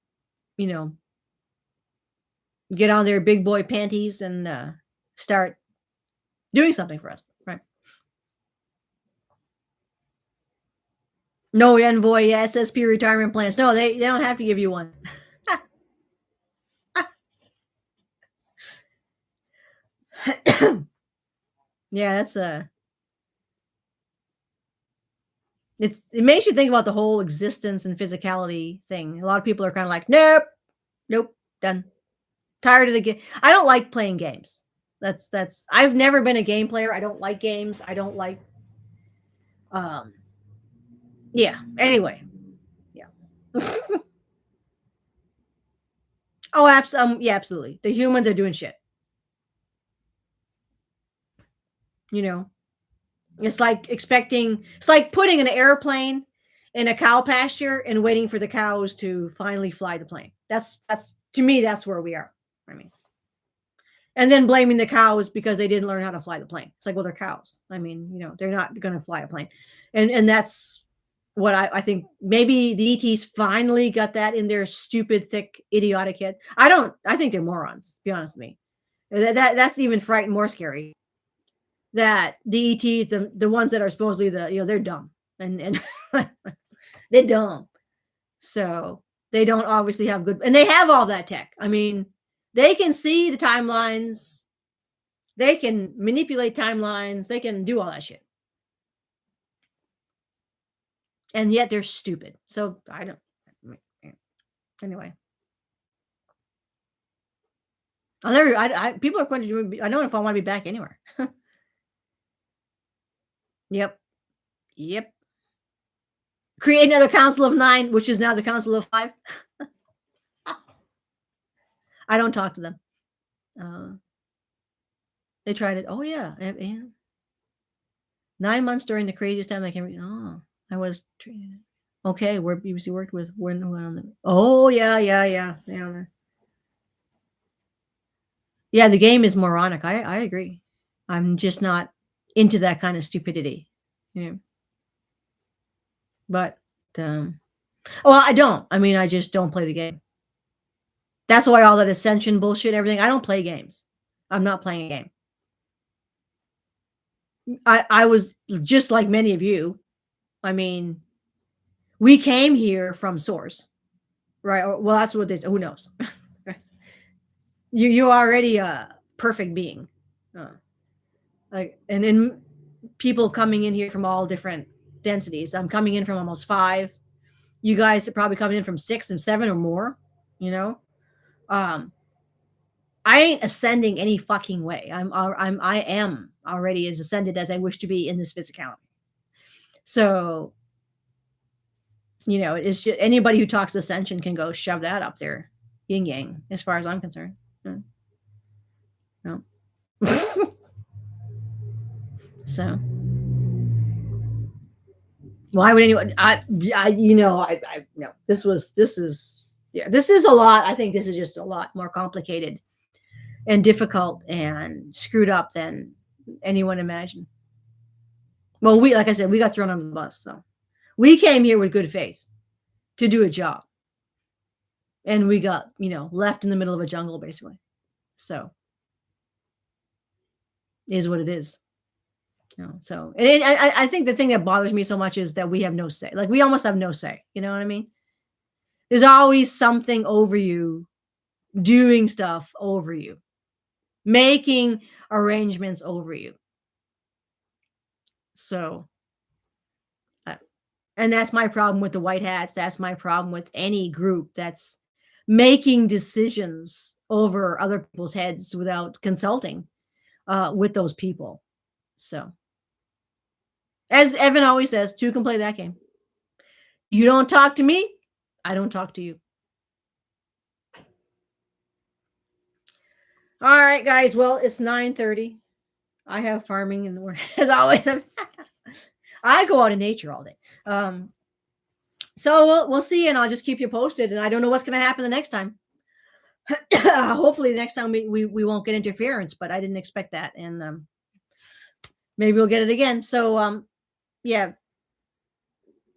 get on their big boy panties and start doing something for us, right? No envoy SSP retirement plans. No, they don't have to give you one. Yeah, that's it makes you think about the whole existence and physicality thing. A lot of people are kind of like, nope, nope, done. Tired of the game. I don't like playing games. That's I've never been a game player. I don't like games. I don't like um yeah. Anyway, yeah. Oh, yeah, absolutely. The humans are doing shit. You know, it's like it's like putting an airplane in a cow pasture and waiting for the cows to finally fly the plane. That's to me, that's where we are. I mean, and then blaming the cows because they didn't learn how to fly the plane. It's like, well, they're cows. I mean, they're not going to fly a plane, and that's what I think. Maybe the ETs finally got that in their stupid, thick, idiotic head. I don't. I think they're morons. To be honest with me, that's even frightened more scary. That the ETs, the ones that are supposedly they're dumb and they're dumb. So they don't obviously have good, and they have all that tech. I mean, they can see the timelines. They can manipulate timelines. They can do all that shit. And yet they're stupid. So I don't. Anyway, I'll never. People are going to do. I don't know if I want to be back anywhere. Yep. Yep. Create another council of 9, which is now the council of 5. I don't talk to them. They tried it. Oh yeah, and 9 months during the craziest time I can. I was okay. Where BBC worked with when on the. Oh yeah. Yeah, the game is moronic. I agree. I'm just not into that kind of stupidity. Yeah. But well, I don't. I mean, I just don't play the game. That's why all that ascension bullshit, everything. I don't play games. I'm not playing a game. I was just like many of you. I mean, we came here from source, right? Well, that's what they say. Who knows? You're already a perfect being. Like, and then people coming in here from all different densities. I'm coming in from almost 5. You guys are probably coming in from 6 and 7 or more. You know, um, I ain't ascending any fucking way. I am already as ascended as I wish to be in this physicality. So, it's just anybody who talks ascension can go shove that up there, yin yang, as far as I'm concerned. No. So, why would anyone? No. This is yeah. This is a lot. I think this is just a lot more complicated and difficult and screwed up than anyone imagined. Well, like I said, we got thrown under the bus. So we came here with good faith to do a job, and we got left in the middle of a jungle basically. So is what it is. So and I think the thing that bothers me so much is that we have no say. Like we almost have no say. You know what I mean? There's always something over you, doing stuff over you, making arrangements over you. So, and that's my problem with the white hats. That's my problem with any group that's making decisions over other people's heads without consulting with those people. So, as Evan always says, 2 can play that game. You don't talk to me, I don't talk to you. All right, guys. Well, it's 9:30. I have farming in the morning as always. I go out in nature all day. So we'll see, and I'll just keep you posted. And I don't know what's going to happen the next time. Hopefully, the next time we won't get interference, but I didn't expect that, and maybe we'll get it again. So yeah,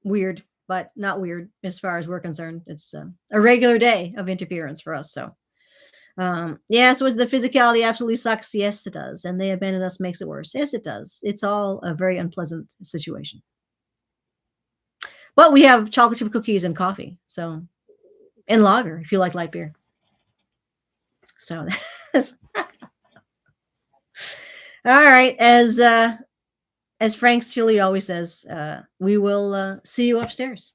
weird, but not weird as far as we're concerned. It's a regular day of interference for us. So yeah, so the physicality absolutely sucks. Yes, it does, and they abandon us makes it worse. Yes, it does. It's all a very unpleasant situation. But we have chocolate chip cookies and coffee, so and lager if you like light beer. So that's All right. As Frank Chili always says, we will see you upstairs.